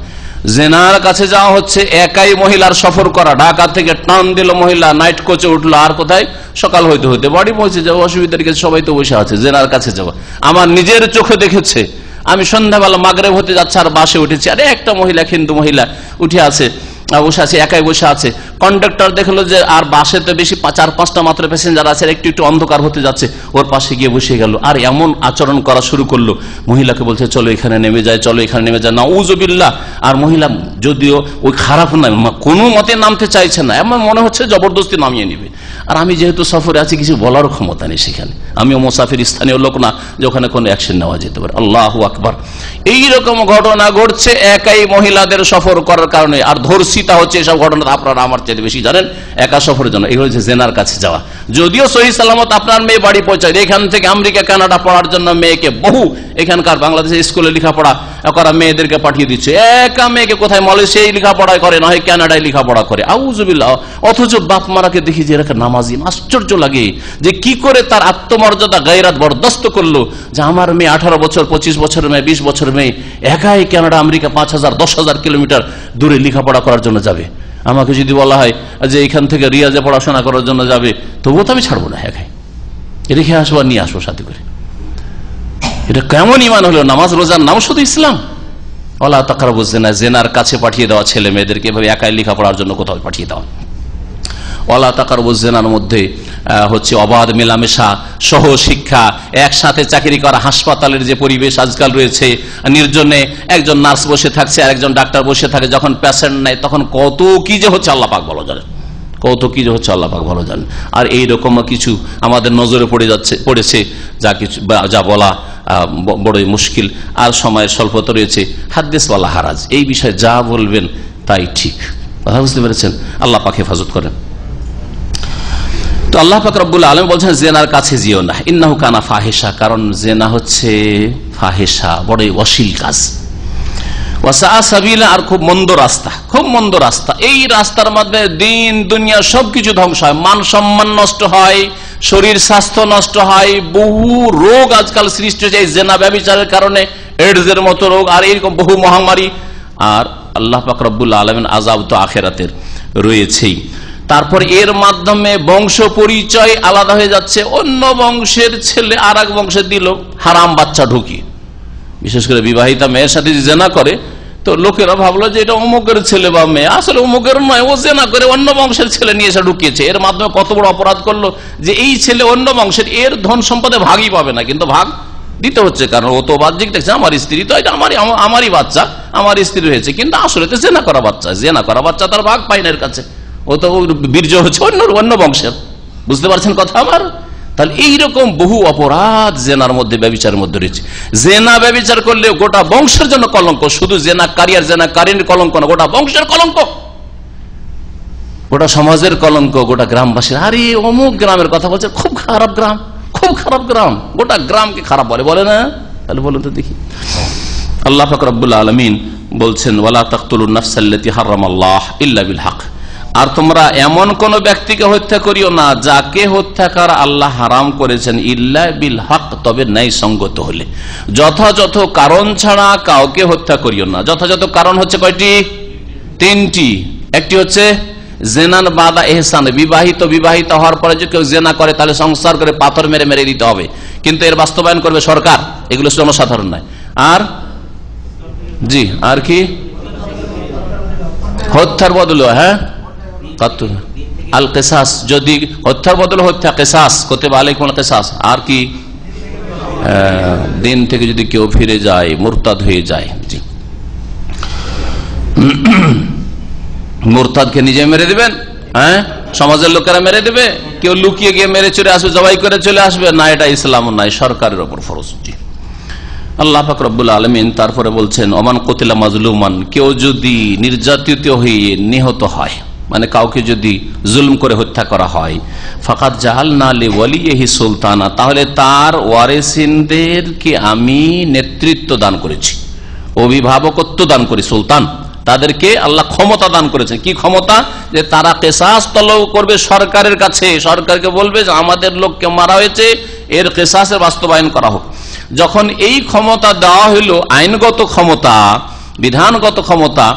জেনার কাছে যাওয়া হচ্ছে একাই মহিলার সফর করা, ঢাকা থেকে টান দিল মহিলা, নাইট কোচে উঠলো, আর কোথায় সকাল হইতে হইতে বাড়ি পৌঁছে যাওয়া, অসুবিধার কাছে সবাই তো বসে আছে। জেনার কাছে যাওয়া আমার নিজের চোখে দেখেছে। আমি সন্ধ্যাবেলা মাগরিব হতে যাচ্ছে আর বাসে উঠেছি, আরে একটা মহিলা, হিন্দু মহিলা উঠে আছে, বসে আছে, একাই বসে আছে। কন্ডাক্টর দেখলো যে আর বাসে তো বেশি 4-5টা মাত্র প্যাসেঞ্জার আছে, একটু একটু অন্ধকার হতে যাচ্ছে, ওর পাশে গিয়ে বসে গেল আর এমন আচরণ করা শুরু করলো। মহিলাকে বলছে চলো এখানে নেমে যায়, চলো এখানে নেমে যায়, নাউজুবিল্লাহ। আর মহিলা যদিও ওই খারাপ নয়, কোনো মতে নামতে চাইছে না, এমন মনে হচ্ছে জবরদস্তি নামিয়ে নিবে। আর আমি যেহেতু সফরে আছি, কিছু বলার ক্ষমতা নেই সেখানে, আমিও মুসাফির, স্থানীয় লোক না যে ওখানে কোনো অ্যাকশন নেওয়া যেতে পারে। আল্লাহু আকবার। এইরকম ঘটনা ঘটছে একাই মহিলাদের সফর করার কারণে। আর ধর্ষিতা হচ্ছে এসব ঘটনা আপনারা আমার চেয়ে বেশি জানেন, একা সফরের জন্য। এগুলো হচ্ছে জেনার কাছে যাওয়া। যদিও সহি সালামত আপনার মেয়ে বাড়ি পৌঁছায়, এখান থেকে আমেরিকা কানাডা পড়ার জন্য মেয়েকে বহু এখানকার বাংলাদেশের স্কুলে লেখাপড়া করা মেয়েদেরকে পাঠিয়ে দিচ্ছে। একা মেয়েকে কোথায় মালয়েশিয়ায় লেখাপড়া করে, নয় কানাডায় লেখাপড়া করে, আউযুবিল্লাহ। অথচ বাপ মারাকে দেখি যে এরা নামাজি। আশ্চর্য লাগে যে কি করে তার আত্মমর্যাদা গায়রাত বরদাস্ত করলো যে আমার মেয়ে 18 বছর, 25 বছরের মেয়ে, 20 বছরের মেয়ে একাই কানাডা আমেরিকা 5000-10,000 কিলোমিটার দূরে লেখাপড়া করার জন্য যাবে। আমাকে যদি বলা হয় যে এখান থেকে রিয়াজে পড়াশোনা করার জন্য যাবে, তবুও তো আমি ছাড়বো না, একাই রেখে আসবো, নিয়ে আসবো সাথে করে। এটা কেমন ইমান হলো? নামাজ রোজার নাম শুধু ইসলাম? ওয়ালা তাকরাবুজ জিনা, জেনার কাছে পাঠিয়ে দেওয়া ছেলে মেয়েদেরকে এভাবে একাই লেখাপড়ার জন্য কোথাও পাঠিয়ে দেওয়া। ওয়ালা তাকরাবুজ জিনার মধ্যে হচ্ছে অবাধ মেলামেশা, সহ শিক্ষা, একসাথে চাকরি করা, হাসপাতালের যে পরিবেশ আজকাল রয়েছে, নির্জনে একজন নার্স বসে থাকছে আর একজন ডাক্তার বসে থাকে, যখন পেশেন্ট নেয় তখন কত কি যে হচ্ছে আল্লাহ পাক ভালো জানেন, কত কি যে হচ্ছে আল্লাহ পাক ভালো জানেন। আর এইরকম কিছু আমাদের নজরে পড়েছে যা বলা বড়ই মুশকিল। আর সময়ের স্বল্পতা রয়েছে, হাদিস ওয়ালা হারাজ, এই বিষয়ে যা বলবেন তাই ঠিক। কথা বুঝতে পেরেছেন? আল্লাহ পাক হেফাজত করেন। তো আল্লাহ পাক রব্বুল আলামিন বলছেন জেনার কাছে যেও না, ইন্নাহু কানা ফাহিশা, কারণ জেনা হচ্ছে ফাহিশা, বড়ই অশ্লীল কাজ। ওয়াসা সাবিলা, আর খুব মন্দ রাস্তা, খুব মন্দ রাস্তা। এই রাস্তার মধ্যে দিন দুনিয়া সবকিছু ধ্বংস হয়, মান সম্মান নষ্ট হয়, শরীর স্বাস্থ্য নষ্ট হয়, বহু রোগ আজকাল সৃষ্টি হয়েছে এই জেনা ব্যভিচারের কারণে, এডস এর মতো রোগ, আর এইরকম বহু মহামারী। আর আল্লাহ পাক রব্বুল আলামিন আযাব তো আখিরাতের রয়েছেই। তারপর এর মাধ্যমে বংশ পরিচয় আলাদা হয়ে যাচ্ছে, অন্য বংশের ছেলে আর এক বংশে দিল হারাম বাচ্চা ঢুকিয়ে। বিশেষ করে বিবাহিতা মেয়ের সাথে জেনা করে তো লোকেরা ভাবলো যে এটা অমুকের ছেলে বা মেয়ে, আসলে অমুকের নয়, ও জেনা করে অন্য বংশের ছেলে নিয়ে এসে ঢুকিয়েছে। এর মাধ্যমে কত বড় অপরাধ করলো যে এই ছেলে অন্য বংশের, এর ধন সম্পদে ভাগই পাবে না, কিন্তু ভাগ দিতে হচ্ছে, কারণ ও তো বাহ্যিক দেখছে আমার স্ত্রী, তো এটা আমারই বাচ্চা, আমার স্ত্রী হয়েছে, কিন্তু আসলে তো জেনা করা বাচ্চা, তার ভাগ পায় না এর কাছে, ও তো বীর্য হচ্ছে অন্য বংশের। বুঝতে পারছেন কথা আমার? তাহলে এইরকম বহু অপরাধ জেনার মধ্যে, ব্যভিচারের মধ্যে রয়েছে। জেনা ব্যভিচার করলে গোটা বংশের জন্য কলঙ্ক, শুধু জেনাকারী আর জেনাকারীর কলঙ্ক না, গোটা বংশের কলঙ্ক, গোটা সমাজের কলঙ্ক, গোটা গ্রামবাসীর। আরে অমুক গ্রামের কথা বলছে, খুব খারাপ গ্রাম, খুব খারাপ গ্রাম, গোটা গ্রামকে খারাপ বলে না? তাহলে বলুন তো দেখি। আল্লাহ পাক রব্বুল আলামিন বলছেন, ওয়ালা তাকতুলুন নাফসাল্লাতী হারামাল্লাহ ইল্লা বিল হক, আর তোমরা এমন কোন ব্যক্তিকে হত্যা করিও না যাকে হত্যা করা আল্লাহ হারাম করেছেন, ইল্লা বিল হক, তবে ন্যায় সঙ্গত হলে। যথাযথ কারণ ছাড়া কাউকে হত্যা করিও না। যথাযথ কারণ হচ্ছে কয়টি? তিনটি। একটি হচ্ছে জেনান বাদা এহসান, বিবাহিত হওয়ার পরে যদি কেউ জেনা করে তাহলে সংসার করে পাথর মেরে দিতে হবে, কিন্তু এর বাস্তবায়ন করবে সরকার, এগুলো জনসাধারণ নয়। আর জি, আর কি? হত্যার বদলে, হ্যাঁ, আল কিসাস, যদি হত্যার বদলে হত্যা, কিসাস কুতিবা আলাইকুমুল কিসাস। আর কি? দিন থেকে যদি কেউ ফিরে যায়, মুরতাদ হয়ে যায়, জি, মুরতাদকে নিজে মেরে দিবেন, হ্যাঁ, সমাজের লোকেরা মেরে দেবে, কেউ লুকিয়ে গিয়ে মেরে চলে আসবে, জবাই করে চলে আসবে না, এটা ইসলাম নাই, সরকারের উপর ফরজ। জি, আল্লাহ পাক রব্বুল আলামিন তারপরে বলছেন, ওমান কুতিলা মাজলুমান, কেউ যদি নির্যাতিত হয়ে নিহত হয়, মানে কাউকে যদি জুলম করে হত্যা করা হয়, ফাকাদ জাআলনা লিওয়ালিহি সুলতানা, তাহলে তার ওয়ারিসিনদেরকে আমি নেতৃত্ব দান করেছি, অভিভাবকত্ব দান করি, সুলতান, তাদেরকে আল্লাহ ক্ষমতা দান করেছেন। কি ক্ষমতা? যে তারা কিসাস তলব করবে সরকারের কাছে, সরকারকে বলবে যে আমাদের লোককে মারা হয়েছে, এর কিসাসের বাস্তবায়ন করা হোক। যখন এই ক্ষমতা দেওয়া হইলো, আইনগত ক্ষমতা, বিধানগত ক্ষমতা,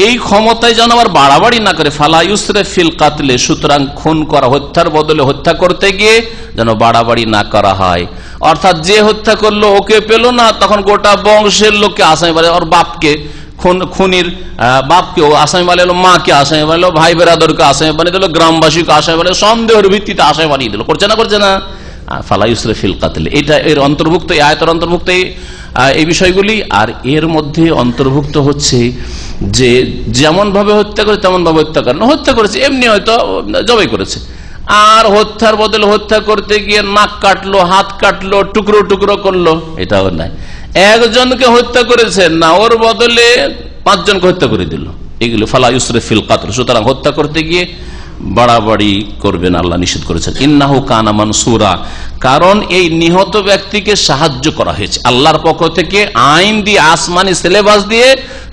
এই ক্ষমতায় যেন আবার বাড়াবাড়ি না করে, ফালা ইউসরিফ ফিল কাতলে, সুতরাং খুন করা, হত্যার বদলে হত্যা করতে গিয়ে যেন বাড়াবাড়ি না করা হয়। অর্থাৎ যে হত্যা করলো ওকে পেল না, তখন গোটা বংশের লোককে আসামি বানালো, ওর বাপকে, খুনির বাপকেও আসামি বানালো, মাকে আসামি বানালো, ভাই বেরাদরকে আসামি বানিয়ে দিল, গ্রামবাসীকে আসামি বানিয়ে, সন্দেহের ভিত্তিতে আসামি বানিয়ে দিল। করছে না? ফালা ইউসরিফ ফিল কাতলে, এটা এর অন্তর্ভুক্ত, এই আয়াতের অন্তর্ভুক্ত এই বিষয়গুলি। আর এর মধ্যে অন্তর্ভুক্ত হচ্ছে যে যেমন ভাবে হত্যা করে তেমন ভাবে হত্যা করে না, হত্যা করেছে এমনি, হয়তো জবাই করেছে, আর হত্যার বদলে হত্যা করতে গিয়ে নাক কাটলো, হাত কাটলো, টুকরো টুকরো করলো, এটাও নাই। একজনকে হত্যা করেছে না, ওর বদলে 5 জনকে হত্যা করে দিল, এগুলো ফালা ইউসরিফ ফিল কাতল। সুতরাং হত্যা করতে গিয়ে বাড়াবাড়ি করবেন, আল্লাহ নিষেধ করেছেন। ইন্নাহু কানা মানসুরা, কারণ এই নিহত ব্যক্তিকে সাহায্য করা হয়েছে আল্লাহর পক্ষ থেকে, আইন দিয়ে, আসমানি সিলেবাস দিয়ে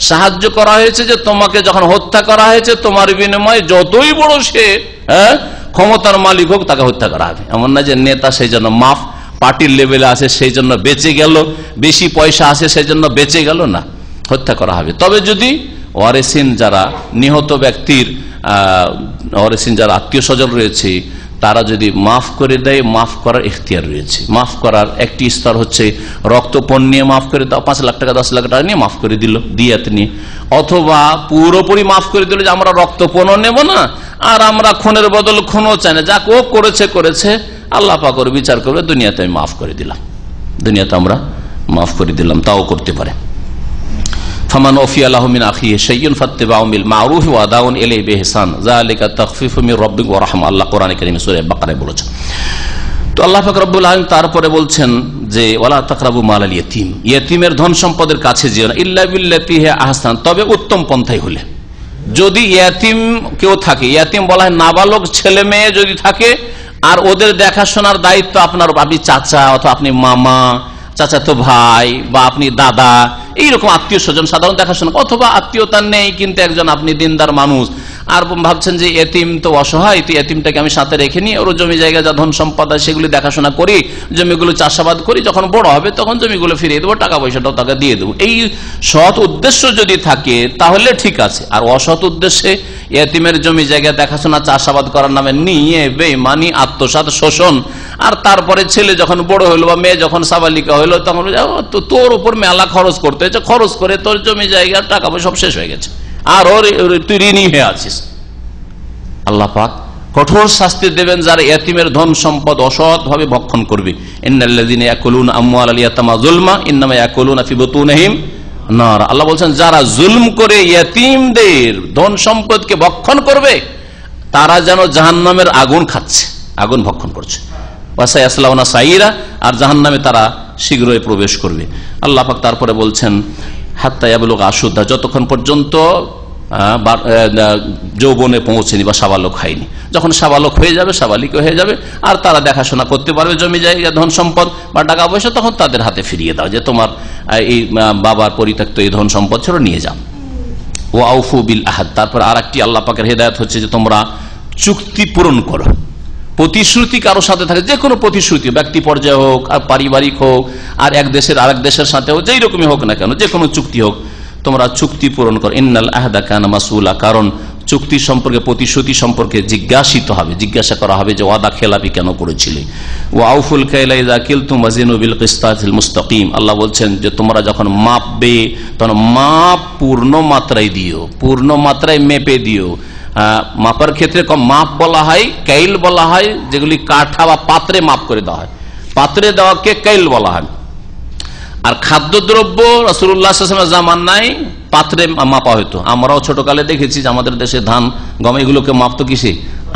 সাহায্য করা হয়েছে, যে তোমাকে যখন হত্যা করা হয়েছে, তোমার বিনিময়ে যতই বড় সে ক্ষমতার মালিক হোক, তাকে হত্যা করা হবে। এমন না যে নেতা সেই জন্য মাফ, পার্টির লেভেলে আছে সেই জন্য বেঁচে গেল, বেশি পয়সা আছে সেই জন্য বেঁচে গেল না, হত্যা করা হবে। তবে যদি ওয়ারিসিন, যারা নিহত ব্যক্তির ওয়ারিসিন, যারা আত্মীয় স্বজন রয়েছে, তারা যদি মাফ করে দেয়, মাফ করার ইখতিয়ার রয়েছে। মাফ করার একটি স্তর হচ্ছে রক্তপণ নিয়ে মাফ করে দাও, 5 লাখ টাকা 10 লাখ টাকা নিয়ে মাফ করে দিল, দিয়াত নিয়ে, অথবা পুরোপুরি মাফ করে দিল যে আমরা রক্তপণও নেব না, আর আমরা খুনের বদল খুনও চাই না, যাক ও করেছে আল্লাহ পাক ওর বিচার করবে, দুনিয়াতে আমি মাফ করে দিলাম, দুনিয়াতে আমরা মাফ করে দিলাম, তাও করতে পারে। ফামান ওফিয়া লাহু মিন আখিহি শাইউন ফাত্তিবাউন বিল মারুফ ওয়া আদাউন ইলাইহি বিইহসান যালিকা তাখফিফু মির রাব্বিক ওয়া রাহমা, আল্লাহ কোরআনে কারীমে সূরা বাকারায় বলেছেন। তো আল্লাহ পাক রব্বুল আলামিন তারপরে বলছেন যে ওয়ালা তাকরাবু মালাল ইয়াতীম, ইয়াতীমের ধন সম্পদের কাছে যেও না, ইল্লা বিল্লাতি হিয়া আহসান, তবে উত্তম পন্থায় হলে। যদি ইয়াতীম কেউ থাকে, ইয়াতীম বলা হয় নাবালক ছেলে মেয়ে যদি থাকে, আর ওদের দেখাশোনার দায়িত্ব আপনার, আপনি চাচা অথবা আপনি মামা, চাচাতো ভাই বা আপনি দাদা, এইরকম আত্মীয় স্বজন সাধারণ দেখাশোনা, অথবা আত্মীয়তা নেই কিন্তু একজন আপনি দিনদার মানুষ, আর ভাবছেন যে এতিম তো অসহায়, তো এতিমটাকে আমি সাথে রেখে নিয়ে ওর জমি জায়গা যা ধন সম্পদ সেগুলি দেখাশোনা করি, জমিগুলো চাষাবাদ করি, যখন বড় হবে তখন জমিগুলো ফিরিয়ে দেবো, টাকা পয়সাটাও তাকে দিয়ে দেবো। এই সৎ উদ্দেশ্য যদি থাকে তাহলে ঠিক আছে। আর অসৎ উদ্দেশ্যে এতিমের জমি জায়গা দেখাশোনা চাষাবাদ করার নামে নিয়ে বেঈমানি, আত্মসাৎ, শোষণ, আর তারপরে ছেলে যখন বড় হইলো বা মেয়ে যখন সাবালিকা হইলো তখন তোর উপর মেলা খরচ করতে হয়েছে, খরচ করে তোর জমি জায়গা টাকা পয়সা সব শেষ হয়ে গেছে, আর ওর তুই ঋণী হয়ে আছিস। আল্লাহ পাক কঠোর শাস্তি দেবেন যারা এতিমের ধন সম্পদ অসৎ ভাবে ভক্ষণ করবে। ইন্নাল্লাযীনা ইয়াকুলুনা আমওয়ালাল ইয়াতামা যুলমা ইন্নামা ইয়াকুলুনা ফি বুতুনিহিম নার। আল্লাহ বলেন যারা জুলম করে ইয়েতিমদের ধন সম্পদকে ভক্ষণ করবে তারা যেন জাহান্নামের আগুন খাচ্ছে, আগুন ভক্ষণ করছে। ওয়াসায়াসলাউনা সাইরা, আর জাহান্নামে তারা শীঘ্রই প্রবেশ করবে। আল্লাহ পাক তারপরে বলছেন হাত্তা ইয়াবলুগা আশুদ্দা, যতক্ষণ পর্যন্ত যৌবনে পৌঁছেনি বা সাবালক হয়নি। যখন সাবালক হয়ে যাবে, সাবালিক হয়ে যাবে, আর তারা দেখাশোনা করতে পারবে জমি জায়গা ধন সম্পদ বা টাকা পয়সা, তখন তাদের হাতে ফিরিয়ে দাও যে তোমার এই বাবার পরিত্যক্ত এই ধন সম্পদ ছিল নিয়ে যাও। ও আউফু বিল আহাদ, তারপর আর একটি আল্লাহ পাকের হেদায়েত হচ্ছে যে তোমরা চুক্তি পূরণ করো। প্রতিশ্রুতি কারো সাথে থাকে, যে কোনো প্রতিশ্রুতি, ব্যক্তি পর্যায়ে হোক আর পারিবারিক হোক আর এক দেশের আরেক দেশের সাথে হোক, যেই রকমই হোক না কেন, যে কোনো চুক্তি হোক, তোমরা চুক্তি পূরণ করো। ইন্নাল আহদা কানা মাসউলা, কারণ চুক্তি সম্পর্কে, প্রতিশ্রুতি সম্পর্কে জিজ্ঞাসিত হবে, জিজ্ঞাসা করা হবে যে ওয়াদা খেলাপি কেন করেছিলে। ওয়া আউফুল কাইলা ইযা কিলতুম ওয়াজিনু বিল কিসতাসিল মুস্তাকিম। আল্লাহ বলছেন যে তোমরা যখন মাপবে তখন মাপ পূর্ণ মাত্রায় দিও, পূর্ণ মাত্রায় মেপে দিও। মাপার ক্ষেত্রে মাপ বলা হয়, কাইল বলা হয়, যেগুলি কাঠা বা পাত্রে মাপ করে দেওয়া হয়, পাত্রে দেওয়াকে কাইল বলা হয়। আর খাদ্যদ্রব্য রাসূলুল্লাহ সাল্লাল্লাহু আলাইহি ওয়াসাল্লামের জামানায় পাত্রে মাপা হতো। আমরাও ছোটকালে দেখেছি যে আমাদের দেশে ধান, গম এগুলোকে মাপতো কিসে?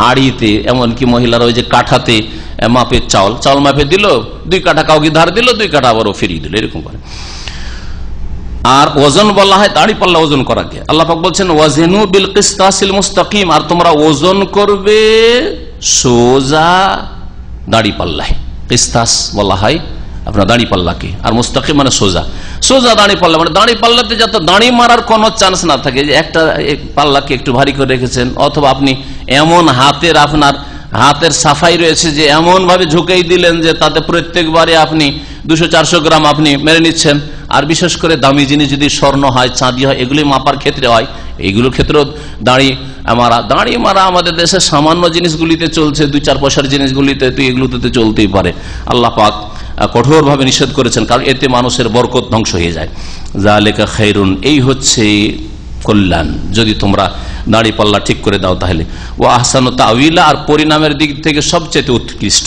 আড়িতে, এমনকি মহিলারা ওই যে কাঠাতে মাপে চাউল মাপে দিল, 2 কাঠা কাউকে ধার দিল, 2 কাঠা আবারও ফিরিয়ে দিল, এরকম করে। আর ওজন বলা হয় দাড়ি পাল্লা ওজন করাকে। আল্লাহ পাক বলছেন ওয়াজিনু বিল কিসতাসিল মুস্তাকিম, আর তোমরা ওজন করবে সোজা দাড়ি পাল্লায়। কিসতাস বলা হয় আপনার দাড়ি পাল্লাকে, আর মুস্তাকিম মানে সোজা, সোজা দাড়ি পাল্লা, মানে দাড়ি পাল্লাতে যাতে দাড়ি মারার কোনো চান্স না থাকে, যে একটা পাল্লাকে একটু ভারী করে রেখেছেন, অথবা আপনি এমন আপনার হাতের সাফাই রয়েছে যে এমন ভাবে ঝুঁকেই দিলেন যে তাতে প্রত্যেকবারে আপনি 200-400 গ্রাম আপনি মেরে নিচ্ছেন। আর বিশেষ করে দামি জিনিস যদি স্বর্ণ হয়, চাঁদি হয়, এগুলি মাপার ক্ষেত্রে হয়, এইগুলোর ক্ষেত্রেও দাড়ি মারা আমাদের দেশে সামান্য জিনিসগুলিতে চলছে, 2-4 পয়সার জিনিসগুলিতে তো এগুলোতে চলতেই পারে। আল্লাহ পাক কঠোরভাবে নিষেধ করেছেন, কারণ এতে মানুষের বরকত ধ্বংস হয়ে যায়। যালিকা খায়রুন, এই হচ্ছে কল্যাণ, যদি তোমরা দাড়ি পাল্লা ঠিক করে দাও তাহলে। ও আহসানু তাউইলা, আর পরিণামের দিক থেকে সবচেয়ে উৎকৃষ্ট।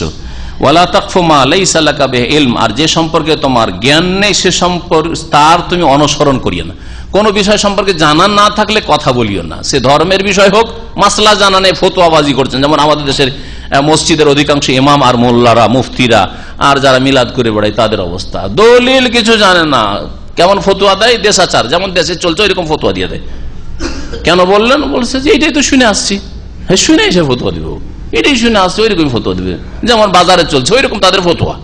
ওয়ালা তাকফু মা লাইসা লাকা বিহি ইলম, আর যে সম্পর্কে তোমার জ্ঞান নেই সে সম্পর্কে তার তুমি অনুসরণ করিও না। কোন বিষয় সম্পর্কে জানা না থাকলে কথা বলিও না, সে ধর্মের বিষয় হোক, মাসলা জানা নেই, ফতোয়াবাজি করছেন। যেমন আমাদের দেশের মসজিদের অধিকাংশ ইমাম আর মোল্লারা, মুফতিরা আর যারা মিলাদ করে বেড়ায় তাদের অবস্থা, দলিল কিছু জানে না, কেমন ফতোয়া দেয়, দেশাচার যেমন দেশে চলছে ওইরকম ফতোয়া দিয়ে দেয়। কেন বললেন? বলছে যে এইটাই তো শুনে আসছি, হ্যাঁ শুনে এসে ফতোয়া দিব, এটাই শুনে আসছে, ওইরকম ফতোয়া দিবে, যেমন বাজারে চলছে ওইরকম তাদের ফতোয়া।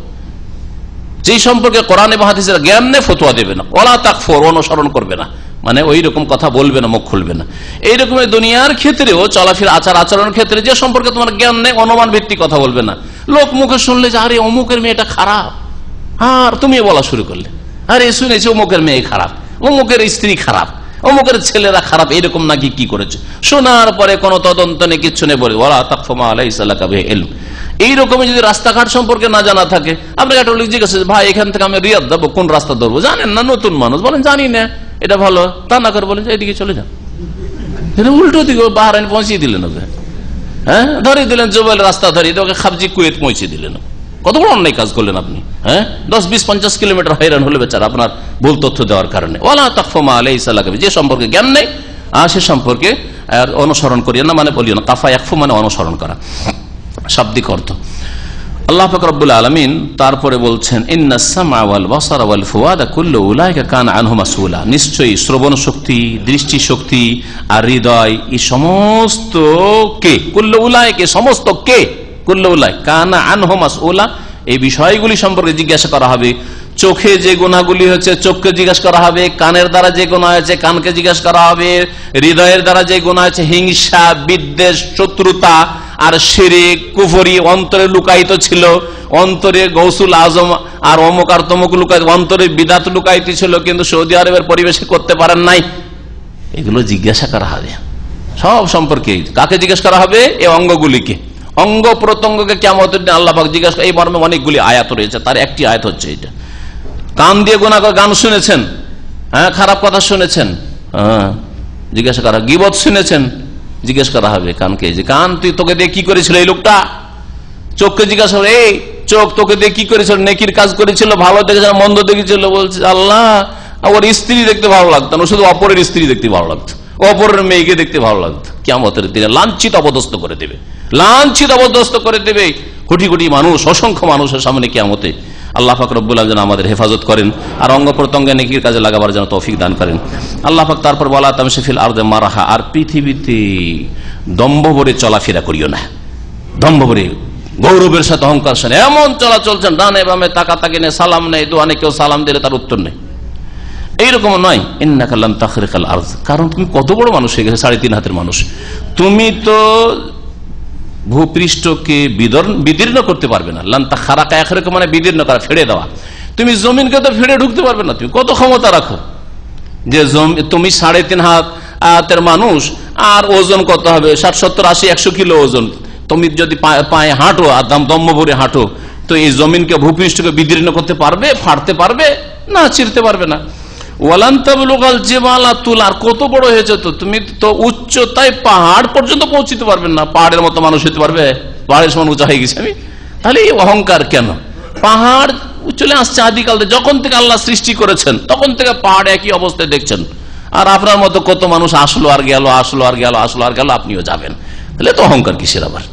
যেই সম্পর্কে কোরআন এবং হাদিসের জ্ঞান নেই ফতোয়া দেবে না। ওয়ালা তাকফুর, অনুসরণ করবে না, মানে ওই রকম কথা বলবে না, মুখ খুলবে না। এইরকম দুনিয়ার ক্ষেত্রেও চলাফেরা, আচরণের ক্ষেত্রে যে সম্পর্কে তোমার জ্ঞান নেই, অনুমান ভিত্তিক কথা বলবে না। লোক মুখে শুনলে যে আরে অমুকের মেয়েটা খারাপ, আর তুমি বলা শুরু করলে আরে শুনেছি অমুকের মেয়ে খারাপ, অমুকের স্ত্রী খারাপ, অমুকের ছেলেরা খারাপ, এরকম নাকি কি করেছে, শোনার পরে কোনো তদন্ত নেই, কিচ্ছু নেই, বলে ওয়ালা তাকফু মা লাইসা লাকা বিহি ইলম। এইরকমই যদি রাস্তাঘাট সম্পর্কে না জানা থাকে, আপনাকে একটা লোক জিজ্ঞাসা ভাই এখান থেকে আমি রিয়াদ যাবো, কোন রাস্তা ধরবো, জানেন না, নতুন মানুষ, বলেন জানি না, এটা ভালো, তা না করে বলেন এইদিকে চলে যান, উল্টো দিকে বাহরাইন পৌঁছিয়ে দিলেন ওকে, হ্যাঁ ধরিয়ে দিলেন, জুবাইল রাস্তা ধরিয়ে ওকে খাবজি কুয়েত পৌঁছে দিলেন। কত বড় অন্যায় কাজ করলেন আপনি, হ্যাঁ 10-20-50 কিলোমিটার হয়রান হলে বেচারা আপনার ভুল তথ্য দেওয়ার কারণে। ওয়ালা তাকফু মা লাইসা লাকা বিহি, যে সম্পর্কে জ্ঞান নেই সে সম্পর্কে অনুসরণ করিও না, মানে বলিও না। কাফা ইয়াকফু মানে অনুসরণ করা, শাব্দিক অর্থ। আল্লাহ পাক রব্বুল আলামিন তারপরে বলছেন ইন্নাস সামআ ওয়াল বাসারা ওয়াল ফুআদা কুল্লু উলাইকা কানা আনহু মাসউলা, নিশ্চয়ই শ্রবণ শক্তি, দৃষ্টি শক্তি আর হৃদয়, এই সমস্ত কে, কুল্লু উলাইকা, সমস্ত কে, কুল্লু উলাই কানা আনহু মাসউলা, এই বিষয়গুলি সম্পর্কে জিজ্ঞাসা করা হবে। চোখে যে গুনাহগুলি হচ্ছে চোখকে জিজ্ঞাসা করা হবে, কানের দ্বারা যে গুনাহ হয়েছে কানকে জিজ্ঞাসা করা হবে, হৃদয়ের দ্বারা যে গুনাহ হয়েছে হিংসা, বিদ্বেষ, শত্রুতা আর শিরক, কুফরি অন্তরে লুকায়িত ছিল, অন্তরে গৌসুল আজম আর অমুক আর তমুক লুকায়িত, অন্তরে বিদাত লুকায়িত ছিল কিন্তু সৌদি আরবের পরিবেশে করতে পারেন নাই, এগুলো জিজ্ঞাসা করা হবে সব সম্পর্কে। কাকে জিজ্ঞাসা করা হবে? এই অঙ্গগুলিকে, অঙ্গ প্রত্যঙ্গকে কিয়ামতের দিন আল্লাহ পাক জিজ্ঞাসা। এই মর্মে অনেকগুলি আয়াত রয়েছে, তার একটি আয়াত হচ্ছে এটা। কান দিয়ে গুনাহ করে গান শুনেছেন, হ্যাঁ, খারাপ কথা শুনেছেন, হ্যাঁ, জিজ্ঞাসা করা। গীবত শুনেছেন, জিজ্ঞাসা করা হবে কানকে, যে কান তুই তোকে দিয়ে কি করেছিল এই লোকটা। চোখকে জিজ্ঞাসা করে, এই চোখ তোকে দিয়ে কি করেছিল, নেকির কাজ করেছিল, ভালো দেখেছিল, মন্দ দেখেছিল। বলছে আল্লাহ ওর স্ত্রী দেখতে ভালো লাগতো না, শুধু অপরের স্ত্রী দেখতে ভালো লাগতো, অপরের মেয়েকে দেখতে ভালো লাগতো। কিয়ামতের দিনে লাঞ্ছিত অপদস্থ করে দেবে, লাঞ্ছিত অপদস্থ করে দেবে কোটি কোটি মানুষ, অসংখ্য মানুষের সামনে কিয়ামতে। আল্লাহ পাক রব্বুল আলামিন যেন আমাদের হেফাজত করেন আর অঙ্গ প্রত্যঙ্গে নেকির কাজে লাগাবার জন্য তৌফিক দান করেন। আল্লাহ পাক তারপর বলা তামশি ফিল আরদে মারাহা, আর পৃথিবীতে দম্ভ ভরে চলাফেরা করিও না। দম্ভ ভরে গৌরবের সাথে অহংকার সাথে এমন চলা চলছেন, ডানে বামে তাকাতাকি নেই, সালাম নেই, দোয়ানে কেউ সালাম দিলে তার উত্তর নেই, এইরকম নয়। ইন্নাকা লান তাখরিকাল আরদ, কারণ তুমি কত বড় মানুষ হয়ে গেছে, 3.5 হাতের মানুষ। তুমি তো ভূপৃষ্ঠকে বিদীর্ণ করতে পারবে না। লান তাখারাকা আখরাকা মানে বিদীর্ণ করা, ফেড়ে দেওয়া। তুমি জমিনকে তো ফেড়ে ঢুকতে পারবে না। তুমি কত ক্ষমতা রাখো যে তুমি 3.5 হাতের মানুষ, আর ওজন কত হবে 60, 70, 80, 100 কিলো ওজন। তুমি যদি পায়ে হাঁটো আর দম্ভ ভরে হাঁটো, তো এই জমিনকে ভূপৃষ্ঠকে বিদীর্ণ করতে পারবে, ফাড়তে পারবে না, চিরতে পারবে না। আর কত বড় হয়েছে তো, তুমি তো উচ্চতায় পাহাড় পর্যন্ত পৌঁছতে পারবেন না। পাহাড়ের মতো মানুষ হতে পারবে? পাহাড়ের সমান উঁচা হয়ে গেছে আমি। তাহলে এই অহংকার কেন? পাহাড় চলে আসছে আদিকাল, যখন থেকে আল্লাহ সৃষ্টি করেছেন তখন থেকে পাহাড় একই অবস্থায় দেখছেন। আর আপনার মতো কত মানুষ আসলো আর গেল, আসলো আর গেল, আসলো আর গেল, আপনিও যাবেন। তাহলে তো অহংকার কিসের আবার?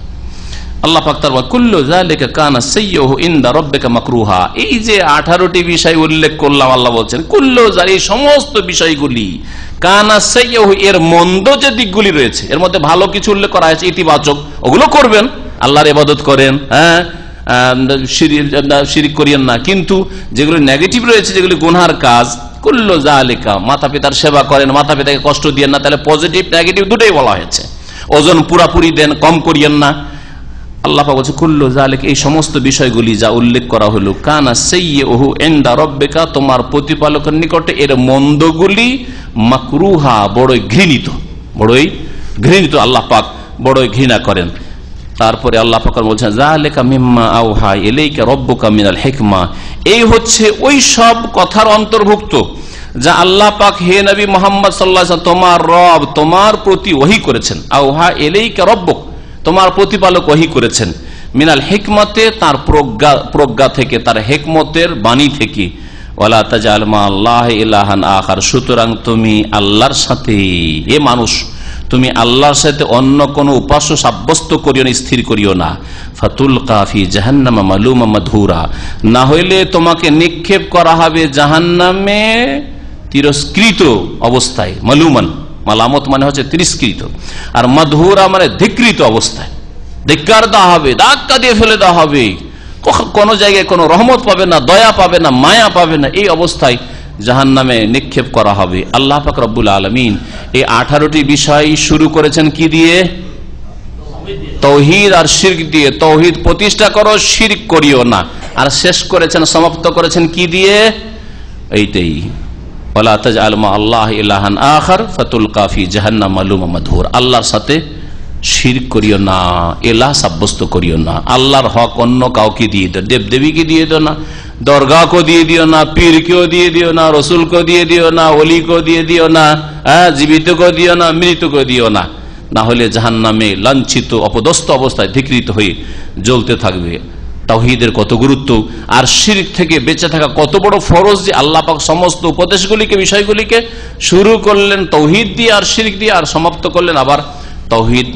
আল্লাহ পাক তার কুল্লু যালিকা কানা সাইয়্যুহু ইনদা রাব্বিকা মাকরুহা। এই যে 18টি বিষয় উল্লেখ করলাম, আল্লাহ বলছেন কুল্লু এই সমস্ত বিষয়গুলি কানা সাইয়্যুহু, এর মন্দ যে দিকগুলি রয়েছে, এর মধ্যে ভালো কিছু উল্লেখ করা হয়েছে ইতিবাচক, ওগুলো করবেন, আল্লাহর ইবাদত করেন, হ্যাঁ, শিরক করিয়েন না। কিন্তু যেগুলো নেগেটিভ রয়েছে, যেগুলি গুনহার কাজ, কুল্লু যালিকা, মাতা পিতার সেবা করেন, মাতা পিতাকে কষ্ট দিয়েন না, তাহলে পজিটিভ নেগেটিভ দুটোই বলা হয়েছে। ওজন পুরাপুরি দেন, কম করিয়েন না। আল্লাহ পাক বলছে কুল্লু যালিকা, এই সমস্ত বিষয়গুলি যা উল্লেখ করা হলো, কানা সাইয়্যুহু ইনদা রাব্বিকা, তোমার প্রতিপালকের নিকটে এর মন্দগুলি মাকরুহা, বড়ই ঘৃণিত, বড়ই ঘৃণিত। আল্লাহ পাক বড়ই ঘৃণা করেন। তারপরে আল্লাহ পাক বলছেন যালিকা মিম্মা আওহা ইলাইকা রাব্বুকা মিনাল হিকমা, এই হচ্ছে ওই সব কথার অন্তর্ভুক্ত যা আল্লাহ পাক হে নবী মুহাম্মদ সাল্লাল্লাহু আলাইহি ওয়াসাল্লাম তোমার রব তোমার প্রতি ওহী করেছেন। আওহা ইলাইকা রাব্বুক, তোমার প্রতিপালক ওহী করেছেন। মিনাল হিকমতে, তার প্রজ্ঞা থেকে, তার হিকমতের বাণী থেকে। ওয়ালা তাজাল মা আল্লাহি ইলাহান আখার, সুতরাং তুমি আল্লাহর সাথে, এ মানুষ তুমি আল্লাহর সাথে অন্য কোন উপাস্য সাব্যস্ত করিও না, স্থির করিও না। ফাতুলকা ফি জাহান্নামা মালুমা মাদহুরা, না হইলে তোমাকে নিক্ষেপ করা হবে জাহান্নামে তিরস্কৃত অবস্থায়। মালুমান, মালামত মানে হচ্ছে তিরস্কৃত, আর মাদহুরা মানে ধিক্কৃত অবস্থায়। ধিক্কার দেওয়া হবে, ধাক্কা দিয়ে ফেলে দেওয়া হবে, কোন জায়গায় কোনো রহমত পাবে না, দয়া পাবে না, মায়া পাবে না, এই অবস্থায় জাহান্নামে নিক্ষেপ করা হবে। আল্লাহ পাক রব্বুল আলামিন এই 18টি বিষয় শুরু করেছেন কি দিয়ে? তাওহীদ আর শিরক দিয়ে। তাওহীদ প্রতিষ্ঠা করো, শিরক করিও না। আর শেষ করেছেন, সমাপ্ত করেছেন কি দিয়ে? এইটাই, ওয়ালা তাজআল মা আল্লাহি ইলাহান আখার ফাতুলকা ফি জাহান্নাম মালুমা মাদহুর, আল্লাহর সাথে শিরক করিও না, ইলাহ সাব্যস্ত করিও না। আল্লাহর হক অন্য কাউকে দিয়ে দাও, দেবদেবীকে দিয়ে দাও না, দরগাহকে দিয়ে দিও না, পীরকেও দিয়ে দিও না, রসুলকে দিয়ে দিও না, ওলিকে দিয়ে দিও না, জীবিতকে দিও না, মৃতকে দিও না। না হলে জাহান্নামে লাঞ্ছিত অপদস্থ অবস্থায় ধিক্কৃত হয়ে জ্বলতে থাকবে। তাওহীদের কত গুরুত্ব, আর শিরক থেকে বেঁচে থাকা কত বড় ফরজ, যে আল্লাহ পাক সমস্ত উপদেশগুলিকে, বিষয়গুলিকে শুরু করলেন তাওহীদ দিয়ে আর শিরক দিয়ে, আর সমাপ্ত করলেন আবার তাওহীদ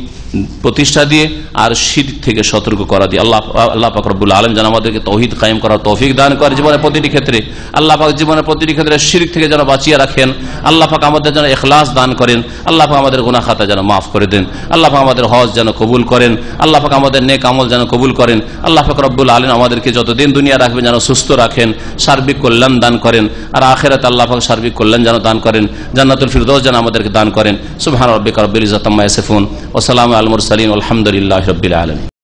প্রতিষ্ঠা দিয়ে আর শিরক থেকে সতর্ক করা দিয়ে আল্লাহ পাক রব্বুল আলামিন যেন আমাদেরকে তাওহীদ কায়েম করার তৌফিক দান করে জীবনের প্রতিটি ক্ষেত্রে। আল্লাহ পাক জীবনের প্রতিটি ক্ষেত্রে শিরক থেকে যেন বাঁচিয়ে রাখেন। আল্লাহ পাক আমাদের যেন ইখলাস দান করেন। আল্লাহ পাক আমাদের গুনাহ খাতা যেন মাফ করে দেন। আল্লাহ পাক আমাদের হজ যেন কবুল করেন। আল্লাহ পাক আমাদের নেক আমল যেন কবুল করেন। আল্লাহ পাক রব্বুল আলামিন আমাদেরকে যতদিন দুনিয়া রাখবেন যেন সুস্থ রাখেন, সার্বিক কল্যাণ দান করেন, আর আখিরাতে আল্লাহ পাক সার্বিক কল্যাণ যেন দান করেন, জান্নাতুল ফিরদৌস যেন আমাদেরকে দান করেন। সুবহান রাব্বিকা রাব্বিল ইজ্জাতি আম্মা ইয়াসিফুন ওয়া সালামুন আলাল মুরসালিন ওয়ালহামদুলিল্লাহি রাব্বিল আলামিন।